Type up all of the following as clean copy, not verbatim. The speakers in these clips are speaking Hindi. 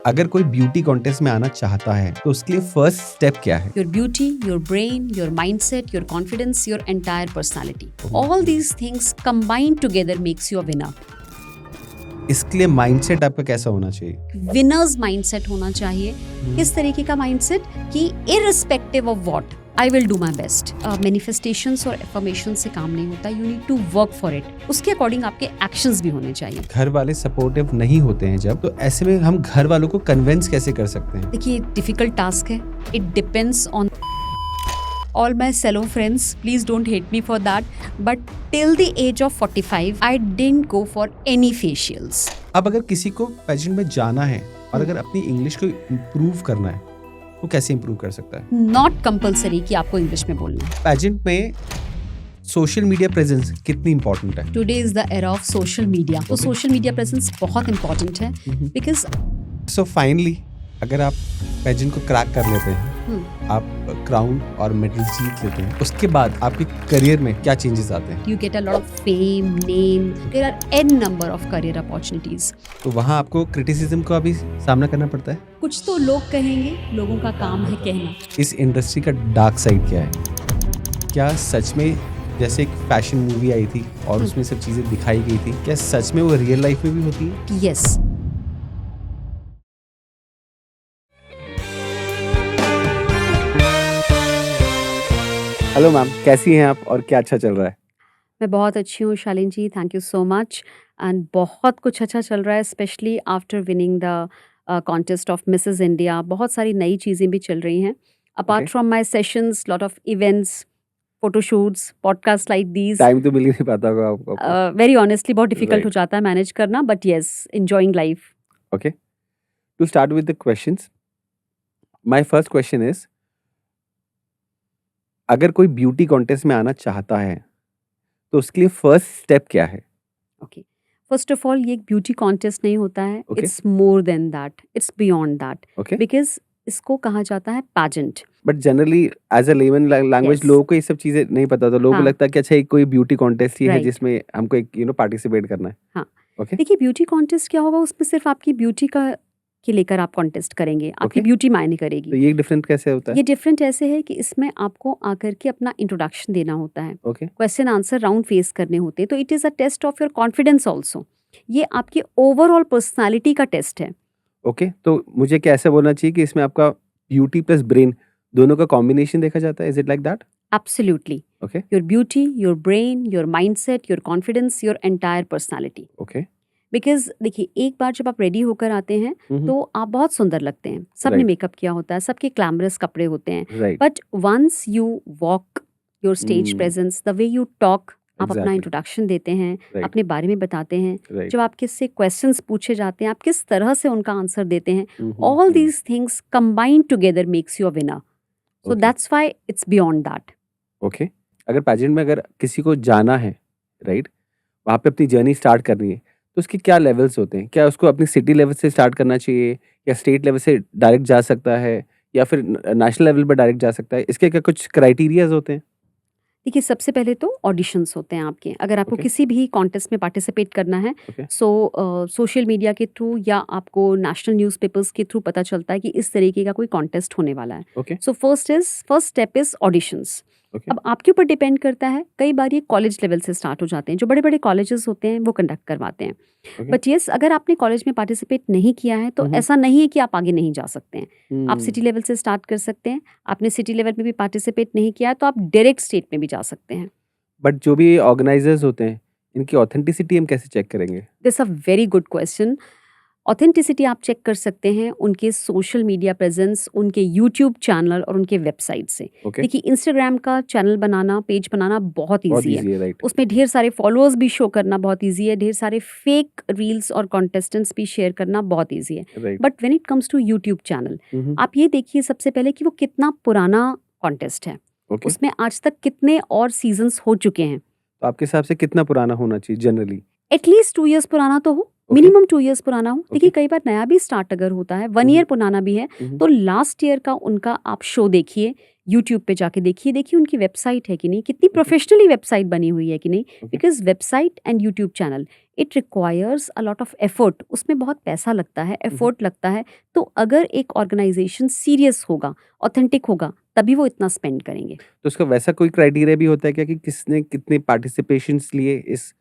अगर कोई ब्यूटी कॉन्टेस्ट में आना चाहता है तो उसके लिए फर्स्ट स्टेप क्या है? Your beauty, your brain, your mindset, your confidence, your entire personality. All these things combined together makes you a winner. इसके लिए माइंडसेट आपका कैसा होना चाहिए? Winner's mindset होना चाहिए. किस तरीके का mindset कि irrespective of what, I will do my best. Manifestations और affirmations से काम नहीं होता. You need to work for it. उसके अकॉर्डिंग आपके एक्शंस भी होने चाहिए. घर वाले सपोर्टिव नहीं होते हैं जब, तो ऐसे में हम घर वालों को कन्विंस कैसे कर सकते हैं? देखिए, डिफिकल्ट टास्क है. It depends on all my cello friends, please don't hate me for that, but till the age of 45 I didn't go for any facials. अब अगर किसी को पेजेंट में जाना है और अगर अपनी इंग्लिश को इम्प्रूव करना है, वो कैसे इम्प्रूव कर सकता है? Not compulsory कि आपको इंग्लिश में बोलना है. पेजेंट में सोशल मीडिया प्रेजेंस कितनी इंपॉर्टेंट है? Today is the era of social media. तो सोशल मीडिया प्रेजेंस बहुत इंपॉर्टेंट है बिकॉज सो फाइनली अगर आप पेजेंट को क्रैक कर लेते हैं, आप क्राउन और मेडल जीत लेते हैं, उसके बाद आपके करियर में क्या चेंजेस आते हैं? you get a lot of fame, name, there are n number of career opportunities. तो वहाँ आपको क्रिटिसिज्म का भी सामना करना पड़ता है? कुछ तो लोग कहेंगे, लोगों का काम है कहना. इस इंडस्ट्री का डार्क साइड क्या है? क्या सच में जैसे एक फैशन मूवी आई थी और उसमें सब चीजें दिखाई गई थी, क्या सच में वो रियल लाइफ में भी होती है? Yes. हेलो मैम, कैसी हैं आप और क्या अच्छा चल रहा है? मैं बहुत अच्छी हूँ Shaleen ji, thank you so much. And बहुत कुछ अच्छा चल रहा है, specially after winning the contest of Mrs India. बहुत सारी नई चीज़ें भी चल रही हैं. Apart Okay. From my sessions, lot of events, photoshoots, podcast like these. Time तो मिल ही नहीं पाता होगा आपको? वेरी ऑनेस्टली बहुत डिफिकल्ट Right. हो जाता है मैनेज करना, but yes, enjoying life. Okay, to start with the questions, my first question is, अगर कोई ब्यूटी कॉन्टेस्ट में आना चाहता है तो उसके लिए फर्स्ट स्टेप क्या है? ओके, फर्स्ट ऑफ ऑल ये एक ब्यूटी कॉन्टेस्ट नहीं होता है. Okay. It's more than that, it's beyond that. Okay, because इसको कहा जाता है pageant. But generally as a layman language Yes. लोगों को ये सब चीजें नहीं पता होता. लोगों को हाँ. लगता है कि अच्छा एक कोई ब्यूटी कॉन्टेस्ट ही है Right. जिसमें हमको एक पार्टिसिपेट करना है. हाँ. ओके, देखिए, ब्यूटी कॉन्टेस्ट क्या होगा, उसमें सिर्फ आपकी ब्यूटी का के लेकर आप कॉन्टेस्ट करेंगे, आपकी Okay. ब्यूटी मायने तो करेगी. ये डिफरेंट कैसे होता ये है? डिफरेंट ऐसे है कि इसमें आपको आकर के अपना इंट्रोडक्शन देना होता है, okay, question answer round face करने होते हैं. तो it is a test of your confidence also. ये आपकी ओवरऑल पर्सनालिटी का टेस्ट है. ओके, तो मुझे क्या ऐसा बोलना चाहिए कि इसमें आपका ब्यूटी प्लस ब्रेन दोनों का कॉम्बिनेशन देखा जाता है? Is it like that? Absolutely. Okay, your beauty, your brain, your mindset, your confidence, your entire personality. Okay, because देखिए, एक बार जब आप रेडी होकर आते हैं तो आप बहुत सुंदर लगते हैं. सबने Right. मेकअप किया होता है, सबके ग्लैमरस कपड़े होते हैं. Right, but once you walk, your stage presence, the way you talk, आप अपना Exactly. इंट्रोडक्शन देते हैं, Right. अपने बारे में बताते हैं, राइट, जब आपके से क्वेश्चंस पूछे जाते हैं, आप किस तरह से उनका आंसर देते हैं, all these things combined together makes you a winner. So Okay. That's why it's beyond that. Okay, अगर पेजेंट में अगर किसी को जाना है, राइट, वहाँ पे अपनी जर्नी स्टार्ट करनी है, तो उसके क्या लेवल्स होते हैं? क्या उसको अपनी सिटी लेवल से स्टार्ट करना चाहिए या स्टेट लेवल से डायरेक्ट जा सकता है या फिर नेशनल लेवल पर डायरेक्ट जा सकता है? इसके क्या कुछ क्राइटेरियाज होते हैं? देखिए, सबसे पहले तो ऑडिशंस होते हैं आपके. अगर आपको Okay. किसी भी कॉन्टेस्ट में पार्टिसिपेट करना है, Okay. सो सोशल मीडिया के थ्रू या आपको नेशनल न्यूज़पेपर्स के थ्रू पता चलता है कि इस तरीके का कोई कॉन्टेस्ट होने वाला है. Okay, so first step is auditions. Okay, अब आपके ऊपर डिपेंड करता है, कई बार ये कॉलेज लेवल से स्टार्ट हो जाते हैं, जो बड़े बड़े कॉलेजेस होते हैं वो कंडक्ट करवाते हैं. ओके, बट येस, अगर आपने कॉलेज में पार्टिसिपेट नहीं किया है तो ऐसा नहीं है कि आप आगे नहीं जा सकते हैं. आप सिटी लेवल से स्टार्ट कर सकते हैं. आपने सिटी लेवल में भी पार्टिसिपेट नहीं किया है तो आप डायरेक्ट स्टेट में भी जा सकते हैं. बट जो भी ऑर्गेनाइजर्स होते हैं, इनकी ऑथेंटिसिटी हम कैसे चेक करेंगे? This a very good question. Authenticity आप चेक कर सकते हैं उनके सोशल मीडिया प्रेजेंस, उनके यूट्यूब चैनल और उनके वेबसाइट से. ओके, देखिए, इंस्टाग्राम का चैनल बनाना, पेज बनाना बहुत बहुत ईजी है. इजी है, राइट, उसमें ढेर सारे फॉलोअर्स भी शो करना बहुत ईजी है, ढेर सारे फेक रील्स और कॉन्टेस्टेंट्स भी शेयर करना बहुत ईजी है. Right, but when it comes to YouTube channel, आप ये देखिए सबसे पहले कि वो कितना पुराना कॉन्टेस्ट है, ओके. उसमें आज तक कितने और सीजन्स हो चुके हैं. तो आपके हिसाब से कितना पुराना होना चाहिए जनरली? एटलीस्ट 2 years पुराना तो हो. मिनिमम 2 इयर्स पुराना हो। देखिए ओके। कई बार नया भी स्टार्ट अगर होता है 1 ईयर पुराना भी है तो लास्ट ईयर का उनका आप शो देखिए, यूट्यूब पे जाके देखिए उनकी वेबसाइट है कि नहीं, कितनी प्रोफेशनली वेबसाइट बनी हुई है कि नहीं। Okay. Because website and YouTube channel it requires a lot of effort, उसमें बहुत पैसा लगता है, एफर्ट लगता है। तो अगर एक ऑर्गेनाइजेशन सीरियस होगा, ऑथेंटिक होगा, तभी वो इतना स्पेंड करेंगे। तो उसका वैसा कोई क्राइटेरिया भी होता है क्या कि किसने कितने पार्टिसिपेशंस लिए इस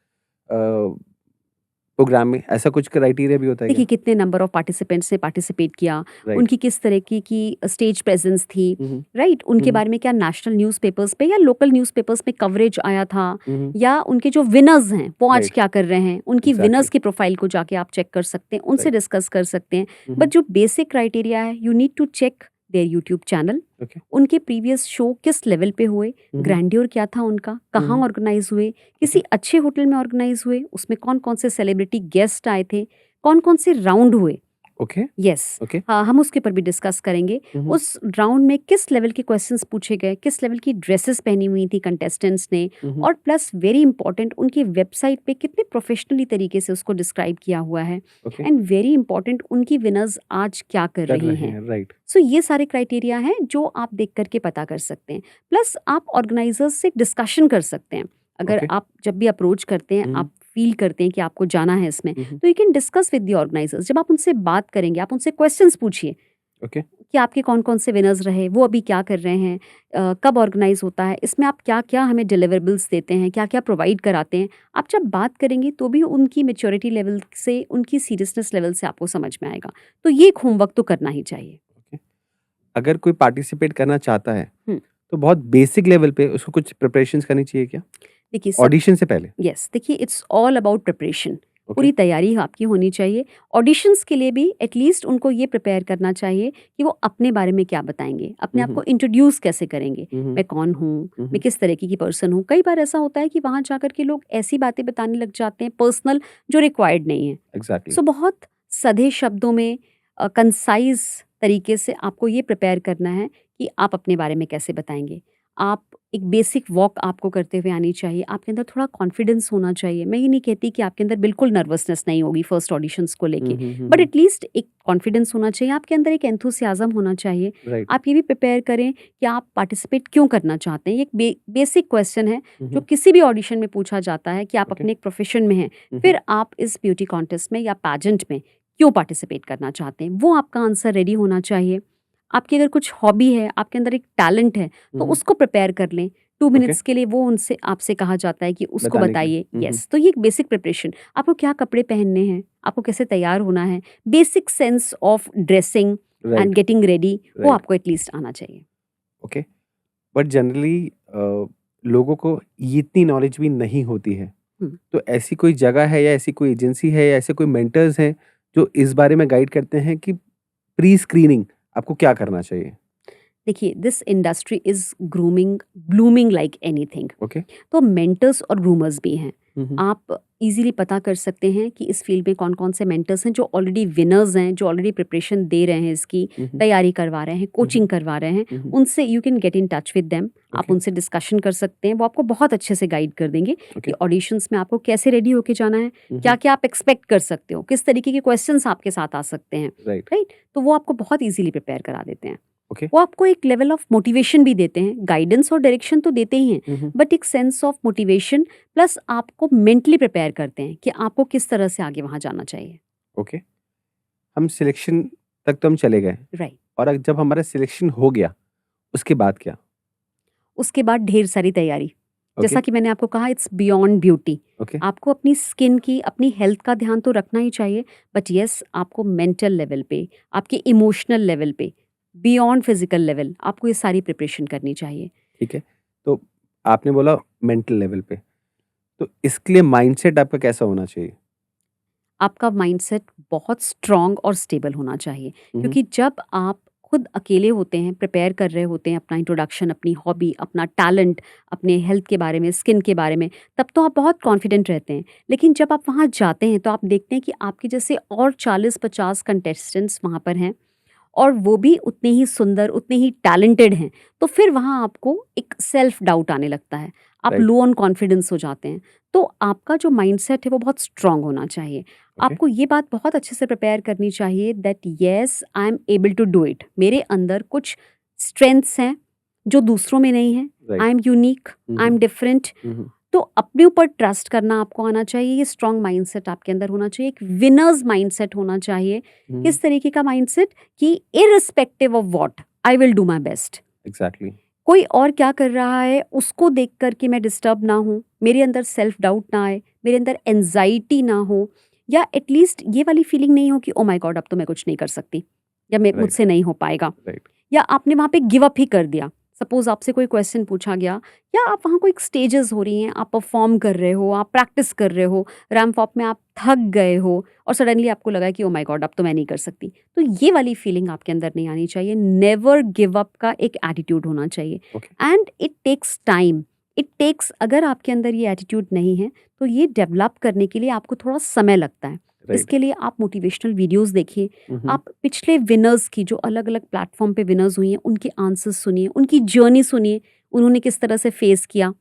प्रोग्राम में? ऐसा कुछ क्राइटेरिया भी होता है क्या? देखिए कितने नंबर ऑफ पार्टिसिपेंट्स ने पार्टिसिपेट किया, राइट। उनकी किस तरह की स्टेज प्रेजेंस थी, हम्म। राइट, उनके हम्म। बारे में क्या नेशनल न्यूज़पेपर्स पे या लोकल न्यूज़पेपर्स में कवरेज आया था, हम्म। या उनके जो विनर्स हैं वो आज राइट। क्या कर रहे हैं, उनकी एग्जैक्टली। विनर्स की प्रोफाइल को जाके आप चेक कर सकते हैं, उनसे राइट। डिस्कस कर सकते हैं। हम्म। बट जो बेसिक क्राइटेरिया है, you need to check their YouTube channel, okay. उनके प्रीवियस शो किस लेवल पे हुए, ग्रैंड्योर क्या था उनका, कहाँ ऑर्गेनाइज हुए, किसी अच्छे होटल में ऑर्गेनाइज हुए, उसमें कौन कौन से सेलिब्रिटी गेस्ट आए थे, कौन कौन से राउंड हुए। ओके। Yes, okay. हाँ, हम उसके ऊपर भी डिस्कस करेंगे। उस राउंड में किस लेवल के क्वेश्चंस पूछे गए, किस लेवल की ड्रेसेस पहनी हुई थी कंटेस्टेंट्स ने, और प्लस वेरी इंपॉर्टेंट उनकी वेबसाइट पे कितने प्रोफेशनली तरीके से उसको डिस्क्राइब किया हुआ है, ओके। एंड वेरी इंपॉर्टेंट उनकी विनर्स आज क्या कर कर रही रहे हैं। हैं। राइट। सो ये सारे क्राइटेरिया हैं जो आप देख करके पता कर सकते हैं। प्लस आप ऑर्गेनाइजर्स से डिस्कशन कर सकते हैं। अगर ओके। आप जब भी अप्रोच करते हैं, आप फील करते हैं कि आपको जाना है इसमें, तो you can discuss with the organisers. जब आप उनसे बात करेंगे, आप उनसे क्वेश्चंस पूछिए ओके। कि आपके कौन कौन से विनर्स रहे, वो अभी क्या कर रहे हैं, कब ऑर्गेनाइज होता है, इसमें आप क्या क्या हमें डिलीवरेबल्स देते हैं, क्या क्या प्रोवाइड कराते हैं। आप जब बात करेंगे तो भी उनकी मेच्योरिटी लेवल से, उनकी सीरियसनेस लेवल से आपको समझ में आएगा। तो ये एक होमवर्क तो करना ही चाहिए। ओके। अगर कोई पार्टिसिपेट करना चाहता है हम्म। तो बहुत बेसिक लेवल पे उसको कुछ प्रिपरेशंस करनी चाहिए क्या देखिए ऑडिशन से पहले? यस, देखिए it's all about preparation. Okay. पूरी तैयारी आपकी होनी चाहिए। ऑडिशंस के लिए भी एटलीस्ट उनको ये प्रिपेयर करना चाहिए कि वो अपने बारे में क्या बताएंगे, अपने आप को इंट्रोड्यूस कैसे करेंगे, मैं कौन हूँ, मैं किस तरीके की पर्सन हूँ। कई बार ऐसा होता है कि वहाँ जाकर के लोग ऐसी बातें बताने लग जाते हैं पर्सनल जो रिक्वायर्ड नहीं है। एग्जैक्टली। सो बहुत सधे शब्दों में, कंसाइज तरीके से आपको ये प्रिपेयर करना है कि आप अपने बारे में कैसे बताएंगे। आप एक बेसिक वॉक आपको करते हुए आनी चाहिए, आपके अंदर थोड़ा कॉन्फिडेंस होना चाहिए। मैं ये नहीं कहती कि आपके अंदर बिल्कुल नर्वसनेस नहीं होगी फर्स्ट ऑडिशंस को लेके, बट एटलीस्ट एक कॉन्फिडेंस होना चाहिए, आपके अंदर एक एंथुसियाज्म होना चाहिए। राइट। आप ये भी प्रिपेयर करें कि आप पार्टिसिपेट क्यों करना चाहते हैं। ये एक बेसिक क्वेश्चन है जो किसी भी ऑडिशन में पूछा जाता है कि आप Okay. अपने एक प्रोफेशन में हैं, फिर आप इस ब्यूटी कॉन्टेस्ट में या पैजेंट में क्यों पार्टिसिपेट करना चाहते हैं, वो आपका आंसर रेडी होना चाहिए। आपकी अगर कुछ हॉबी है, आपके अंदर एक टैलेंट है, तो उसको प्रिपेयर कर लें। 2 मिनट्स के लिए वो उनसे आपसे कहा जाता है कि उसको बताने के बताइए। लिए। यस, तो ये एक बेसिक प्रिपरेशन, आपको क्या कपड़े पहनने हैं, आपको कैसे तैयार होना है, basic sense of dressing and right. Getting ready, वो Right. आपको एटलीस्ट आना चाहिए। ओके। बट जनरली लोगों को ये इतनी नॉलेज भी नहीं होती है, तो ऐसी कोई जगह है या ऐसी कोई एजेंसी है या ऐसे कोई मेंटर्स हैं जो इस बारे में गाइड करते हैं कि प्री स्क्रीनिंग आपको क्या करना चाहिए? देखिए this industry is grooming blooming like anything. Okay. तो मेंटर्स और ग्रूमर्स भी हैं। आप इजीली पता कर सकते हैं कि इस फील्ड में कौन कौन से मेंटर्स हैं जो ऑलरेडी विनर्स हैं, जो ऑलरेडी प्रिपरेशन दे रहे हैं, इसकी तैयारी करवा रहे हैं, कोचिंग करवा रहे हैं। उनसे you can get in touch with them. आप Okay. उनसे डिस्कशन कर सकते हैं, वो आपको बहुत अच्छे से गाइड कर देंगे Okay. कि ऑडिशंस में आपको कैसे रेडी होके जाना है, क्या क्या आप एक्सपेक्ट कर सकते हो, किस तरीके के क्वेश्चंस आपके साथ आ सकते हैं। राइट। राइट, तो वो आपको बहुत इजीली प्रिपेयर करा देते हैं। ओके। वो आपको एक लेवल ऑफ मोटिवेशन भी देते हैं, गाइडेंस और डायरेक्शन तो देते ही हैं, बट एक सेंस ऑफ मोटिवेशन प्लस आपको मेंटली प्रिपेयर करते हैं कि आपको किस तरह से आगे वहां जाना चाहिए। ओके। हम सिलेक्शन तक तो हम चले गए, राइट। और जब हमारा सिलेक्शन हो गया उसके बाद क्या? उसके बाद ढेर सारी तैयारी। ओके। जैसा कि मैंने आपको कहा, इट्स बियॉन्ड ब्यूटी। ओके। आपको अपनी स्किन की, अपनी हेल्थ का ध्यान तो रखना ही चाहिए, बट यस आपको मेंटल लेवल पे, आपके इमोशनल लेवल पे, बियॉन्ड फिजिकल लेवल, आपको ये सारी प्रिपरेशन करनी चाहिए। ठीक है। तो आपने बोला मेंटल लेवल पे, तो इसके लिए माइंडसेट आपका कैसा होना चाहिए? आपका माइंडसेट बहुत स्ट्रांग और स्टेबल होना चाहिए, क्योंकि जब आप खुद अकेले होते हैं, प्रिपेयर कर रहे होते हैं अपना इंट्रोडक्शन, अपनी हॉबी, अपना टैलेंट, अपने हेल्थ के बारे में, स्किन के बारे में, तब तो आप बहुत कॉन्फिडेंट रहते हैं। लेकिन जब आप वहाँ जाते हैं तो आप देखते हैं कि आपके जैसे और 40-50 कंटेस्टेंट्स वहाँ पर हैं, और वो भी उतने ही सुंदर, उतने ही टैलेंटेड हैं, तो फिर वहाँ आपको एक सेल्फ डाउट आने लगता है। आप राइट। लो ऑन कॉन्फिडेंस हो जाते हैं। तो आपका जो माइंडसेट है वो बहुत स्ट्रांग होना चाहिए। ओके। आपको ये बात बहुत अच्छे से प्रिपेयर करनी चाहिए that yes I am able to do it. मेरे अंदर कुछ स्ट्रेंथ्स हैं जो दूसरों में नहीं हैं। I right. Am unique, I am different. तो अपने ऊपर ट्रस्ट करना आपको आना चाहिए। ये स्ट्रांग माइंडसेट आपके अंदर होना चाहिए। एक विनर्स माइंडसेट होना चाहिए। किस तरीके का माइंडसेट कि irrespective of what I will do my best. Exactly. कोई और क्या कर रहा है उसको देख कर के मैं डिस्टर्ब ना हूँ, मेरे अंदर सेल्फ डाउट ना आए, मेरे अंदर एंजाइटी ना हो, या एटलीस्ट ये वाली फीलिंग नहीं हो कि ओ माय गॉड अब तो मैं कुछ नहीं कर सकती, या मैं राइट। मुझसे नहीं हो पाएगा, राइट। या आपने वहाँ पे गिव अप ही कर दिया। सपोज आपसे कोई क्वेश्चन पूछा गया, या आप वहाँ कोई स्टेजेस हो रही हैं, आप परफॉर्म कर रहे हो, आप प्रैक्टिस कर रहे हो, रैंप वॉक में आप थक गए हो और सडनली आपको लगा कि ओ माय गॉड अब तो मैं नहीं कर सकती। तो ये वाली फीलिंग आपके अंदर नहीं आनी चाहिए। नेवर गिव अप का एक एटीट्यूड होना चाहिए। Okay. And it takes time, it takes, अगर आपके अंदर ये एटीट्यूड नहीं है तो ये डेवलप करने के लिए आपको थोड़ा समय लगता है। राइट। इसके लिए आप मोटिवेशनल वीडियोस देखिए, आप पिछले विनर्स की जो अलग अलग प्लेटफॉर्म पे विनर्स हुई हैं उनके आंसर्स सुनिए, उनकी जर्नी सुनिए, उन्होंने किस तरह से फेस किया।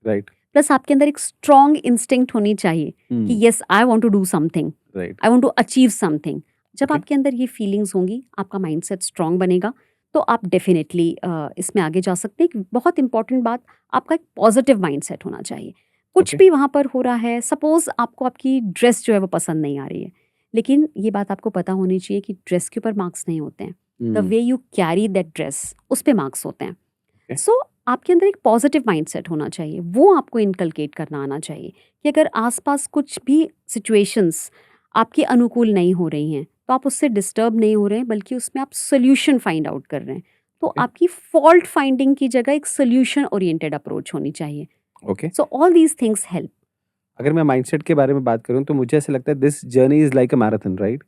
राइट। प्लस आपके अंदर एक स्ट्रॉन्ग इंस्टिंक्ट होनी चाहिए कि yes I want to do something, right. I want to achieve something. जब Okay. आपके अंदर ये फीलिंग्स होंगी, आपका माइंडसेट स्ट्रांग बनेगा, तो आप डेफिनेटली इसमें आगे जा सकते हैं। एक बहुत इंपॉर्टेंट बात, आपका एक पॉजिटिव माइंडसेट होना चाहिए। कुछ Okay. भी वहाँ पर हो रहा है, सपोज आपको आपकी ड्रेस जो है वो पसंद नहीं आ रही है, लेकिन ये बात आपको पता होनी चाहिए कि ड्रेस के ऊपर मार्क्स नहीं होते हैं, the way you carry that dress उस पर मार्क्स होते हैं। Okay. सो आपके अंदर एक पॉजिटिव माइंडसेट होना चाहिए, वो आपको इनकलकेट करना आना चाहिए कि अगर आसपास कुछ भी सिचुएशंस आपके अनुकूल नहीं हो रही हैं तो आप उससे डिस्टर्ब नहीं हो रहे हैं, बल्कि उसमें आप सोल्यूशन फाइंड आउट कर रहे हैं। तो Okay. आपकी फॉल्ट फाइंडिंग की जगह एक सोल्यूशन ओरिएंटेड अप्रोच होनी चाहिए। Okay. So all these things help. अगर मैं माइंडसेट के बारे में बात करूं तो मुझे ऐसा लगता है this journey is like a marathon, right?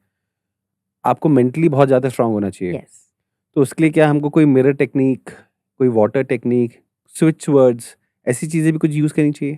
आपको मेंटली बहुत ज़्यादा स्ट्रांग होना चाहिए। यस, तो उसके लिए क्या हमको कोई मिरर टेक्निक, कोई वाटर टेक्निक, स्विच वर्ड्स, ऐसी चीज़ें भी कुछ यूज़ करनी चाहिए?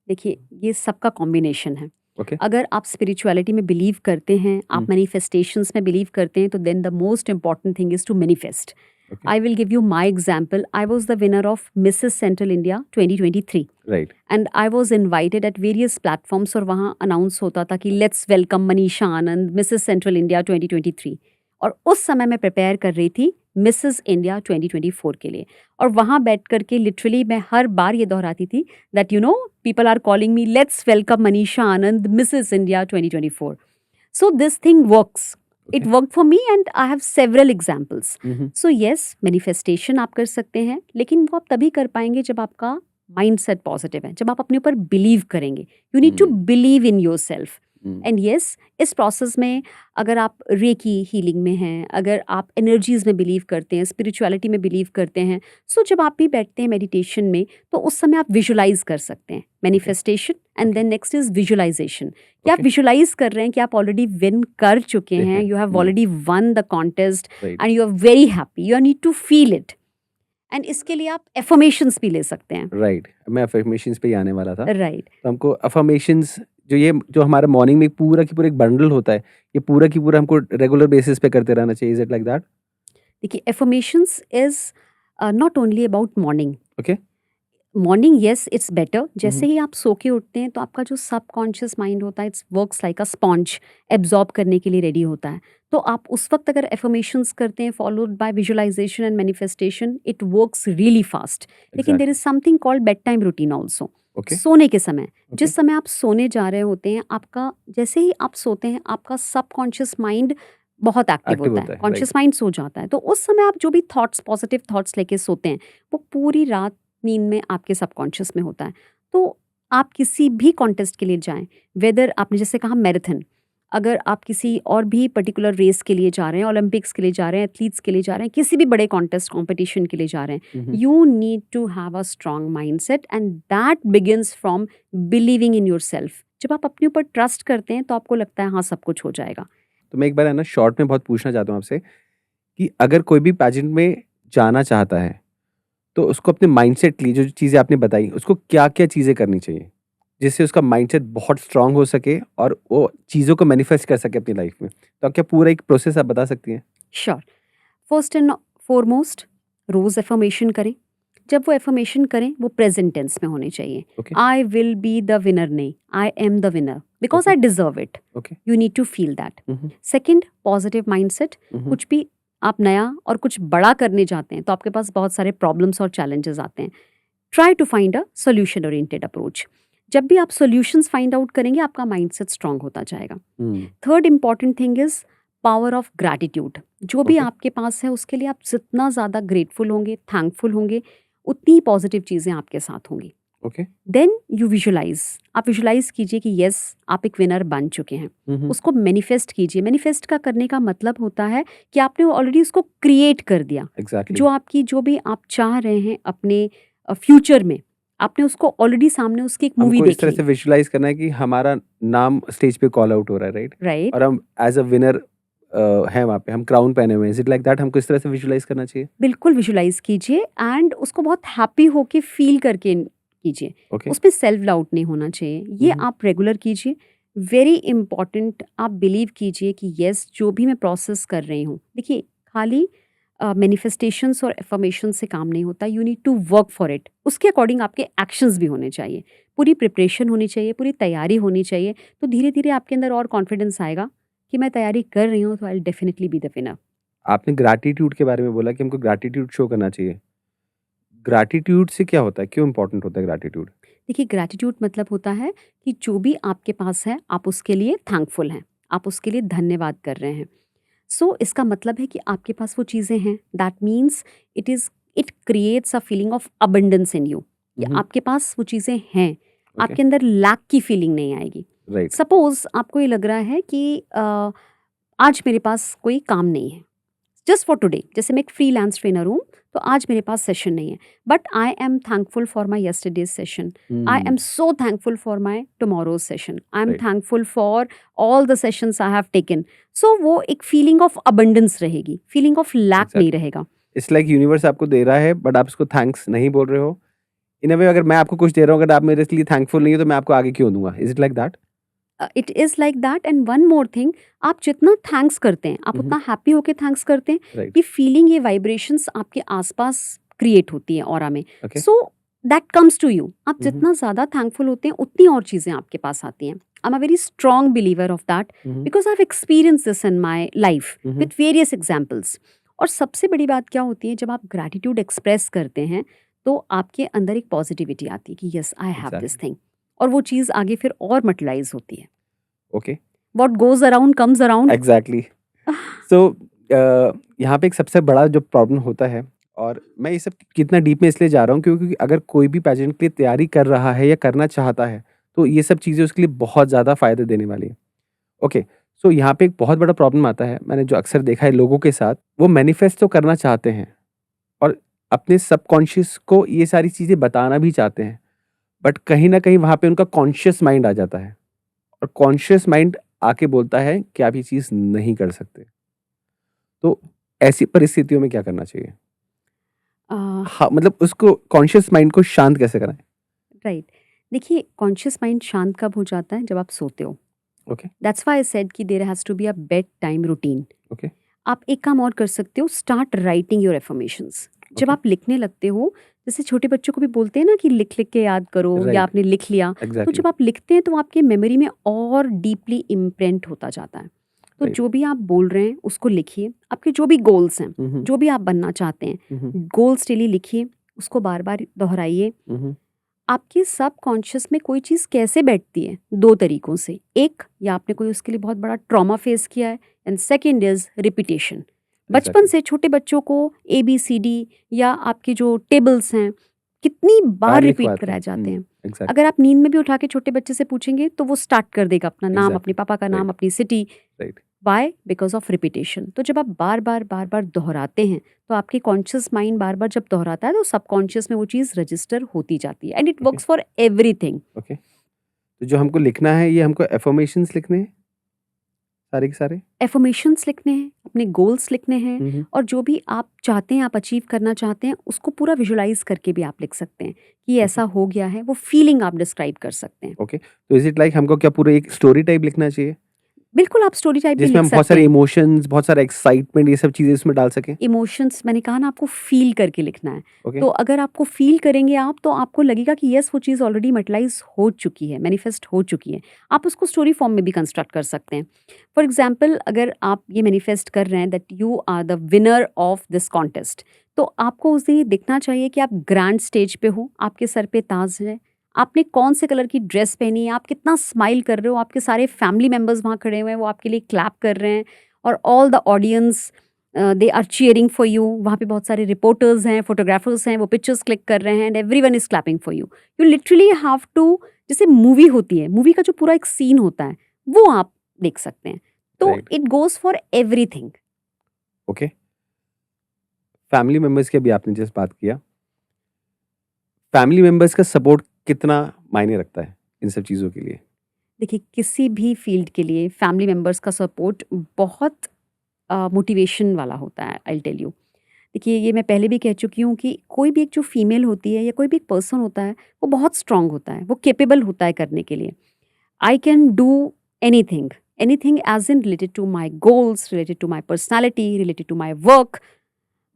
देखिए ये सबका कॉम्बिनेशन है। ओके। अगर आप स्पिरिचुअलिटी में बिलीव करते हैं, आप मैनिफेस्टेशंस में बिलीव करते हैं, तो then the most important thing is to manifest. Okay. I will give you my example. I was the winner of Mrs. Central India 2023 right. and I was invited at various platforms और वहाँ अनाउंस होता था कि let's welcome Manisha Anand Mrs central India 2023। और उस समय मैं प्रिपेयर कर रही थी मिसेस इंडिया 2024 के लिए, और वहाँ बैठ कर के लिटरली मैं हर बार ये दोहराती थी that you know people are calling me let's welcome Manisha Anand Mrs India 2024। So this thing works, it work for me and I have several examples. So yes, manifestation आप कर सकते हैं, लेकिन वो आप तभी कर पाएंगे जब आपका माइंडसेट पॉजिटिव है, जब आप अपने ऊपर बिलीव करेंगे। You need to believe in yourself. And yes, इस प्रोसेस में अगर आप रेकी हीलिंग में हैं, अगर आप एनर्जीज में बिलीव करते हैं, स्पिरिचुअलिटी में बिलीव करते हैं, सो जब आप भी बैठते हैं मेडिटेशन में तो उस समय आप विजुलाइज कर सकते हैं manifestation and then next is visualisation. कि आप Okay. विजुलाइज कर रहे हैं कि आप ऑलरेडी विन कर चुके हैं, you have already won the contest right. And you are very happy, you need to feel it. And इसके लिए आप एफर्मेशंस भी ले सकते हैं। राइट। मैं अफर्मेशंस पे ही आने वाला था। राइट, तो हमको अफर्मेशंस जो हमारा मॉर्निंग में पूरा की पूरा एक बंडल होता है, ये पूरा की पूरा हमको रेगुलर बेसिस पे करते रहना चाहिए। Is it like that? देखिए affirmations is not only about morning. Okay. Morning yes it's better. जैसे ही आप सो के उठते हैं तो आपका जो सबकॉन्शियस माइंड होता है it's works like a sponge, absorb करने के लिए रेडी होता है। तो आप उस वक्त अगर एफर्मेशंस करते हैं followed by visualisation and manifestation, it works really fast. लेकिन there is something called bed time routine also. Okay. सोने के समय, जिस समय आप सोने जा रहे होते हैं, आपका जैसे ही आप सोते हैं आपका सबकॉन्शियस माइंड बहुत एक्टिव Active होता होता है, है, कॉन्शियस माइंड सो जाता है। तो उस समय आप जो भी थॉट्स, पॉजिटिव थॉट्स लेके सोते हैं, वो पूरी रात नींद में आपके सबकॉन्शियस में होता है। तो आप किसी भी कॉन्टेस्ट के लिए जाएं, वेदर आपने जैसे कहा मैराथन, अगर आप किसी और भी पर्टिकुलर रेस के लिए जा रहे हैं, ओलंपिक्स के लिए जा रहे हैं, एथलीट्स के लिए जा रहे हैं, किसी भी बड़े कॉन्टेस्ट कॉम्पिटिशन के लिए जा रहे हैं, you need to have a strong mindset and that begins from believing in yourself. जब आप अपने ऊपर ट्रस्ट करते हैं तो आपको लगता है हाँ सब कुछ हो जाएगा। तो मैं एक बार है ना शॉर्ट में बहुत पूछना चाहता हूँ आपसे कि अगर कोई भी पैजेंट में जाना चाहता है तो उसको अपने माइंडसेट के लिए जो चीज़ें आपने बताई उसको क्या क्या चीज़ें करनी चाहिए जिससे उसका माइंडसेट बहुत स्ट्रांग हो सके और वो चीज़ों को मैनिफेस्ट कर सके अपनी लाइफ में? तो आप क्या पूरा एक प्रोसेस आप बता सकती हैं? श्योर। फर्स्ट एंड फॉरमोस्ट रोज एफर्मेशन करें। जब वो एफर्मेशन करें वो प्रेजेंट टेंस में होने चाहिए। Okay, I will be the winner नहीं, I am the winner because I deserve it. Okay. You need to feel that. Second, positive mindset. कुछ भी आप नया और कुछ बड़ा करने जाते हैं तो आपके पास बहुत सारे प्रॉब्लम्स और चैलेंजेस आते हैं। Try to find a solution oriented approach. जब भी आप सॉल्यूशंस फाइंड आउट करेंगे आपका माइंडसेट स्ट्रांग होता जाएगा। Third important thing is power of gratitude. जो भी Okay. आपके पास है उसके लिए आप जितना ज़्यादा ग्रेटफुल होंगे, थैंकफुल होंगे, उतनी पॉजिटिव चीज़ें आपके साथ होंगी। ओके। Then you visualise. आप विजुलाइज कीजिए कि यस आप एक विनर बन चुके हैं। उसको मैनिफेस्ट कीजिए। मैनिफेस्ट का करने का मतलब होता है कि आपने ऑलरेडी उसको क्रिएट कर दिया। एग्जैक्टली। जो भी आप चाह रहे हैं अपने फ्यूचर में, आपने उसको ऑलरेडी सामने उसकी एक मूवी हमको इस तरह देखी। से विजुलाइज करना है कि हमारा नाम स्टेज पे कॉल आउट हो रहा है, राइट? राइट, और हम एज अ विनर हैं वहाँ पे, हम क्राउन पहने हुए हैं। Is it like that? हमको इस तरह से विजुलाइज करना चाहिए। बिल्कुल विजुलाइज कीजिए एंड उसको बहुत हैप्पी होके फील करके कीजिए। ओके। उसमें सेल्फ डाउट नहीं होना चाहिए। ये आप रेगुलर कीजिए। वेरी इंपॉर्टेंट, आप बिलीव कीजिए कि यस जो भी मैं प्रोसेस कर रही हूँ, देखिए खाली मैनिफेस्टेशंस और एफर्मेशन से काम नहीं होता। You need to work for it. उसके अकॉर्डिंग आपके एक्शंस भी होने चाहिए, पूरी प्रिपरेशन होनी चाहिए, पूरी तैयारी होनी चाहिए। तो धीरे धीरे आपके अंदर और कॉन्फिडेंस आएगा कि मैं तैयारी कर रही हूँ तो I will definitely be the winner. आपने ग्रैटिट्यूड के बारे में बोला कि हमको ग्रैटिट्यूड शो करना चाहिए। ग्रैटिट्यूड से क्या होता है? क्यों इंपॉर्टेंट होता है ग्रैटिट्यूड? देखिए ग्रैटिट्यूड मतलब होता है कि जो भी आपके पास है आप उसके लिए थैंकफुल हैं, आप उसके लिए धन्यवाद कर रहे हैं। सो इसका मतलब है कि आपके पास वो चीज़ें हैं। That means it creates a feeling of abundance in you. कि आपके पास वो चीज़ें हैं, आपके अंदर लैक की फीलिंग नहीं आएगी। राइट। सपोज आपको ये लग रहा है कि आज मेरे पास कोई काम नहीं है, जस्ट फॉर टुडे। जैसे मैं एक फ्रीलांस ट्रेनर हूँ तो आज मेरे पास सेशन नहीं है, but I am thankful for my yesterday's session. I am so thankful for my tomorrow's session. I am Right. Thankful for all the sessions I have taken. So वो एक फीलिंग ऑफ अबंडेंस रहेगी, फीलिंग ऑफ लैक नहीं रहेगा। इट्स लाइक यूनिवर्स आपको दे रहा है बट आप उसको थैंक्स नहीं बोल रहे हो। इन अ वे अगर मैं आपको कुछ दे रहा हूँ, अगर आप मेरे लिए थैंकफुल नहीं हो तो मैं आपको आगे क्यों दूंगा? Is it like that? It is like that. And one more thing, आप जितना थैंक्स करते हैं, आप उतना हैप्पी होके थैंक्स करते हैं, राइट। ये फीलिंग, ये वाइब्रेशंस आपके आसपास क्रिएट होती है ऑरा में। Okay. So that comes to you. आप जितना ज़्यादा थैंकफुल होते हैं उतनी और चीज़ें आपके पास आती हैं। आई am a very strong believer of that because I have experience this in my life with various examples. और सबसे बड़ी बात क्या होती है, जब आप ग्रैटिट्यूड एक्सप्रेस करते हैं तो आपके अंदर एक पॉजिटिविटी आती है कि yes I have this thing, और वो चीज़ आगे फिर और मटेरियलाइज होती है। Okay. What goes around comes around. Exactly. So यहाँ पे एक सबसे बड़ा जो प्रॉब्लम होता है, और मैं ये सब कितना डीप में इसलिए जा रहा हूँ क्योंकि अगर कोई भी पेजेंट के लिए तैयारी कर रहा है या करना चाहता है तो ये सब चीज़ें उसके लिए बहुत ज़्यादा फायदे देने वाली है। ओके। सो यहाँ पे एक बहुत बड़ा प्रॉब्लम आता है, मैंने जो अक्सर देखा है लोगों के साथ, वो मैनिफेस्ट तो करना चाहते हैं और अपने सबकॉन्शियस को ये सारी चीज़ें बताना भी चाहते हैं, बट कहीं ना कहीं वहाँ पे उनका कॉन्शियस माइंड आ जाता है और कॉन्शियस माइंड आके बोलता है कि आप ये चीज़ नहीं कर सकते। तो ऐसी परिस्थितियों में क्या करना चाहिए? हाँ, मतलब उसको कॉन्शियस माइंड को शांत कैसे कराएं? राइट। देखिए कॉन्शियस माइंड शांत कब हो जाता है, जब आप सोते हो। Okay. That's why I said कि there has to be a bed time routine. Okay. आप एक काम और कर सकते हो, स्टार्ट राइटिंग योर एफर्मेशंस। जब Okay. आप लिखने लगते हो, जैसे छोटे बच्चों को भी बोलते हैं ना कि लिख लिख के याद करो, Right. या आपने लिख लिया, तो एग्जैक्टली। जब आप लिखते हैं तो आपके मेमोरी में और डीपली इम्प्रिंट होता जाता है। तो Right. जो भी आप बोल रहे हैं उसको लिखिए। आपके जो भी गोल्स हैं, जो भी आप बनना चाहते हैं, गोल्स डेली लिखिए, उसको बार बार दोहराइए। आपके सब कॉन्शियस में कोई चीज़ कैसे बैठती है, दो तरीकों से। एक, या आपने कोई उसके लिए बहुत बड़ा ट्रॉमा फेस किया है, एंड सेकेंड इज रिपीटेशन। बचपन से छोटे बच्चों को ABCD या आपके जो टेबल्स हैं कितनी बार रिपीट कराए जाते हैं। एग्जैक्टली। अगर आप नींद में भी उठा के छोटे बच्चे से पूछेंगे तो वो स्टार्ट कर देगा अपना नाम, Exactly. अपने पापा का नाम, Right. अपनी city. Right. Why? Because of repetition. तो जब आप बार बार दोहराते हैं तो आपके कॉन्शियस माइंड बार बार जब दोहराता है तो सबकॉन्शियस में वो चीज़ रजिस्टर होती जाती है, and it works for everything. Okay. तो जो हमको लिखना है, ये हमको एफर्मेशंस लिखने हैं सारे के सारे? एफर्मेशंस लिखने हैं, अपने गोल्स लिखने हैं, और जो भी आप चाहते हैं, आप अचीव करना चाहते हैं, उसको पूरा विजुलाइज करके भी आप लिख सकते हैं कि ऐसा हो गया है। वो फीलिंग आप डिस्क्राइब कर सकते हैं। ओके। तो इज इट लाइक हमको क्या पूरा एक स्टोरी टाइप लिखना चाहिए? बिल्कुल आप स्टोरी टाइप भी जिसमें लिख हम बहुत सकते सारे हैं। इमोशंस, बहुत सारा एक्साइटमेंट, ये सब चीजें इसमें डाल सकें? इमोशंस मैंने कहा ना, आपको फ़ील करके लिखना है। ओके। तो अगर आपको फ़ील करेंगे आप, तो आपको लगेगा कि येस वो चीज़ ऑलरेडी मटेरियलाइज़ हो चुकी है, मैनिफेस्ट हो चुकी है। आप उसको स्टोरी फॉर्म में भी कंस्ट्रक्ट कर सकते हैं। फॉर एग्ज़ाम्पल, अगर आप ये मैनिफेस्ट कर रहे हैं that you are the winner of this contest, तो आपको उस दिन ये दिखना चाहिए कि आप ग्रैंड स्टेज पे हो, आपके सर पे ताज है, आपने कौन से कलर की ड्रेस पहनी है, आप कितना स्माइल कर रहे हो, आपके सारे फैमिली मेंबर्स वहाँ खड़े हुए हैं, वो आपके लिए क्लैप कर रहे हैं, और all the audience they are cheering for you. वहाँ पे बहुत सारे रिपोर्टर्स हैं, फोटोग्राफर्स हैं, वो पिक्चर्स क्लिक कर रहे हैं, and everyone is clapping for you. You literally have to, जैसे मूवी होती है, मूवी का जो पूरा एक सीन होता है, वो आप देख सकते हैं। तो right. It goes for everything. Okay. Family members की अभी आपने जस्ट बात किया, फैमिली मेंबर्स का सपोर्ट कितना मायने रखता है इन सब चीज़ों के लिए? देखिए, किसी भी फील्ड के लिए फैमिली मेंबर्स का सपोर्ट बहुत मोटिवेशन वाला होता है, आई टेल यू। देखिए, ये मैं पहले भी कह चुकी हूँ कि कोई भी एक जो फीमेल होती है या कोई भी एक पर्सन होता है, वो बहुत स्ट्रांग होता है, वो केपेबल होता है करने के लिए। I can do anything, anything as in related to my goals, related to my personality, related to my work.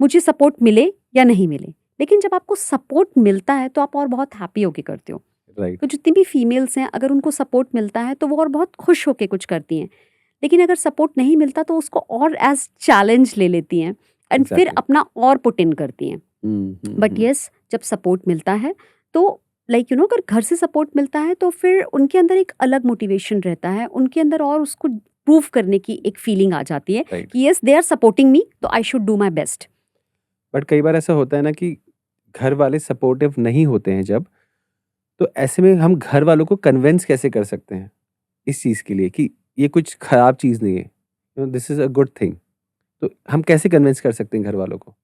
मुझे सपोर्ट मिले या नहीं मिले, लेकिन जब आपको सपोर्ट मिलता है तो आप और बहुत हैप्पी होके करते हो। राइट। तो जितनी भी फीमेल्स हैं, अगर उनको सपोर्ट मिलता है तो वो और बहुत खुश होके कुछ करती हैं। लेकिन अगर सपोर्ट नहीं मिलता तो उसको और एज चैलेंज ले लेती हैं, एंड फिर एग्जैक्टली। अपना और पुट इन करती हैं। बट यस, जब सपोर्ट मिलता है तो लाइक यू नो, अगर घर से सपोर्ट मिलता है तो फिर उनके अंदर एक अलग मोटिवेशन रहता है, उनके अंदर और उसको प्रूव करने की एक फीलिंग आ जाती है राइट। कि yes, they are supporting me, तो I should do my best. But कई बार ऐसा होता है ना कि घर वाले सपोर्टिव नहीं होते हैं जब, तो ऐसे में हम घर वालों को कन्विंस कैसे कर सकते हैं इस चीज़ के लिए कि ये कुछ खराब चीज़ नहीं है, this is a good thing? तो हम कैसे कन्विंस कर सकते हैं घर वालों को?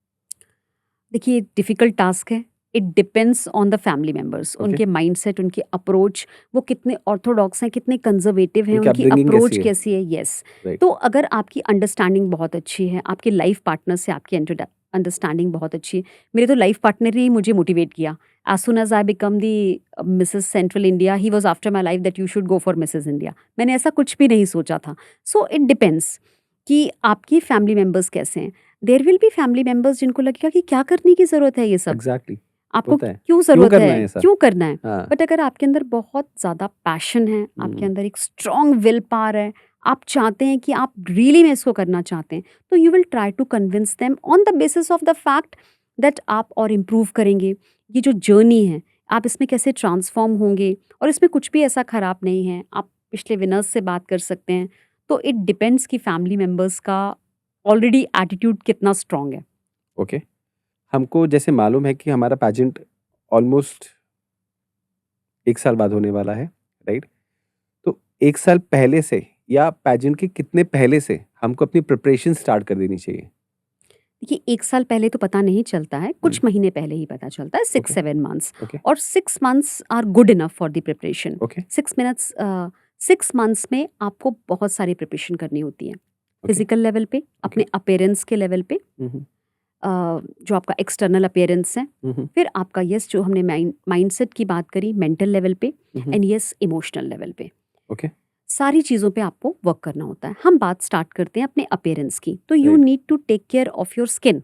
देखिए, डिफ़िकल्ट टास्क है। It depends on the family members, okay. उनके माइंडसेट, उनकी अप्रोच, वो कितने ऑर्थोडॉक्स हैं, कितने कंज़र्वेटिव हैं, उनकी उनकी अपब्रिंगिंग अप्रोच कैसी है? कैसी है। येस। राइट। तो अगर आपकी अंडरस्टैंडिंग बहुत अच्छी है, आपके लाइफ़ पार्टनर से आपकी अंडरस्टैंडिंग बहुत अच्छी है। मेरे तो लाइफ़ पार्टनर ने ही मुझे मोटिवेट किया। As soon as I become the Mrs central India, he was after my life that you should go for Mrs India. मैंने ऐसा कुछ भी नहीं सोचा था। सो इट डिपेंड्स कि आपकी फैमिली मेंबर्स कैसे हैं। There will be family members जिनको लगेगा कि क्या करने की ज़रूरत है ये सब? एग्जैक्टली। आपको होता है। क्यों क्यों ज़रूरत करना है है? ऐसा? क्यों करना है? हाँ। बट अगर आपके अंदर बहुत ज़्यादा पैशन है, आपके हम्म। अंदर एक स्ट्रॉन्ग विल पावर है, आप चाहते हैं कि आप रियली में इसको करना चाहते हैं, तो you will try to convince them on the basis of the fact that आप और इम्प्रूव करेंगे। ये जो जर्नी है, आप इसमें कैसे ट्रांसफॉर्म होंगे, और इसमें कुछ भी ऐसा ख़राब नहीं है। आप पिछले विनर्स से बात कर सकते हैं। तो इट डिपेंड्स कि फैमिली मेंबर्स का ऑलरेडी एटीट्यूड कितना स्ट्रॉन्ग है। ओके। हमको जैसे मालूम है कि हमारा पैजेंट ऑलमोस्ट 1 साल बाद होने वाला है, राइट? तो 1 साल पहले से या पैजेंट के कितने पहले से हमको अपनी प्रिपरेशन स्टार्ट कर देनी चाहिए? देखिए, 1 साल पहले तो पता नहीं चलता है, कुछ महीने पहले ही पता चलता है, 6-7 मंथ्स। ओके। और 6 months are good enough for the preparation. Okay. 6 months में आपको बहुत सारी प्रिपरेशन करनी होती है। फिजिकल लेवल पे, अपने अपीयरेंस के लेवल पे, जो आपका एक्सटर्नल अपीयरेंस है, फिर आपका यस जो हमने माइंडसेट की बात करी, मेंटल लेवल पे, एंड यस इमोशनल लेवल पे। ओके। सारी चीज़ों पे आपको वर्क करना होता है। हम बात स्टार्ट करते हैं अपने अपीयरेंस की। तो you Right. Need to take care of your skin.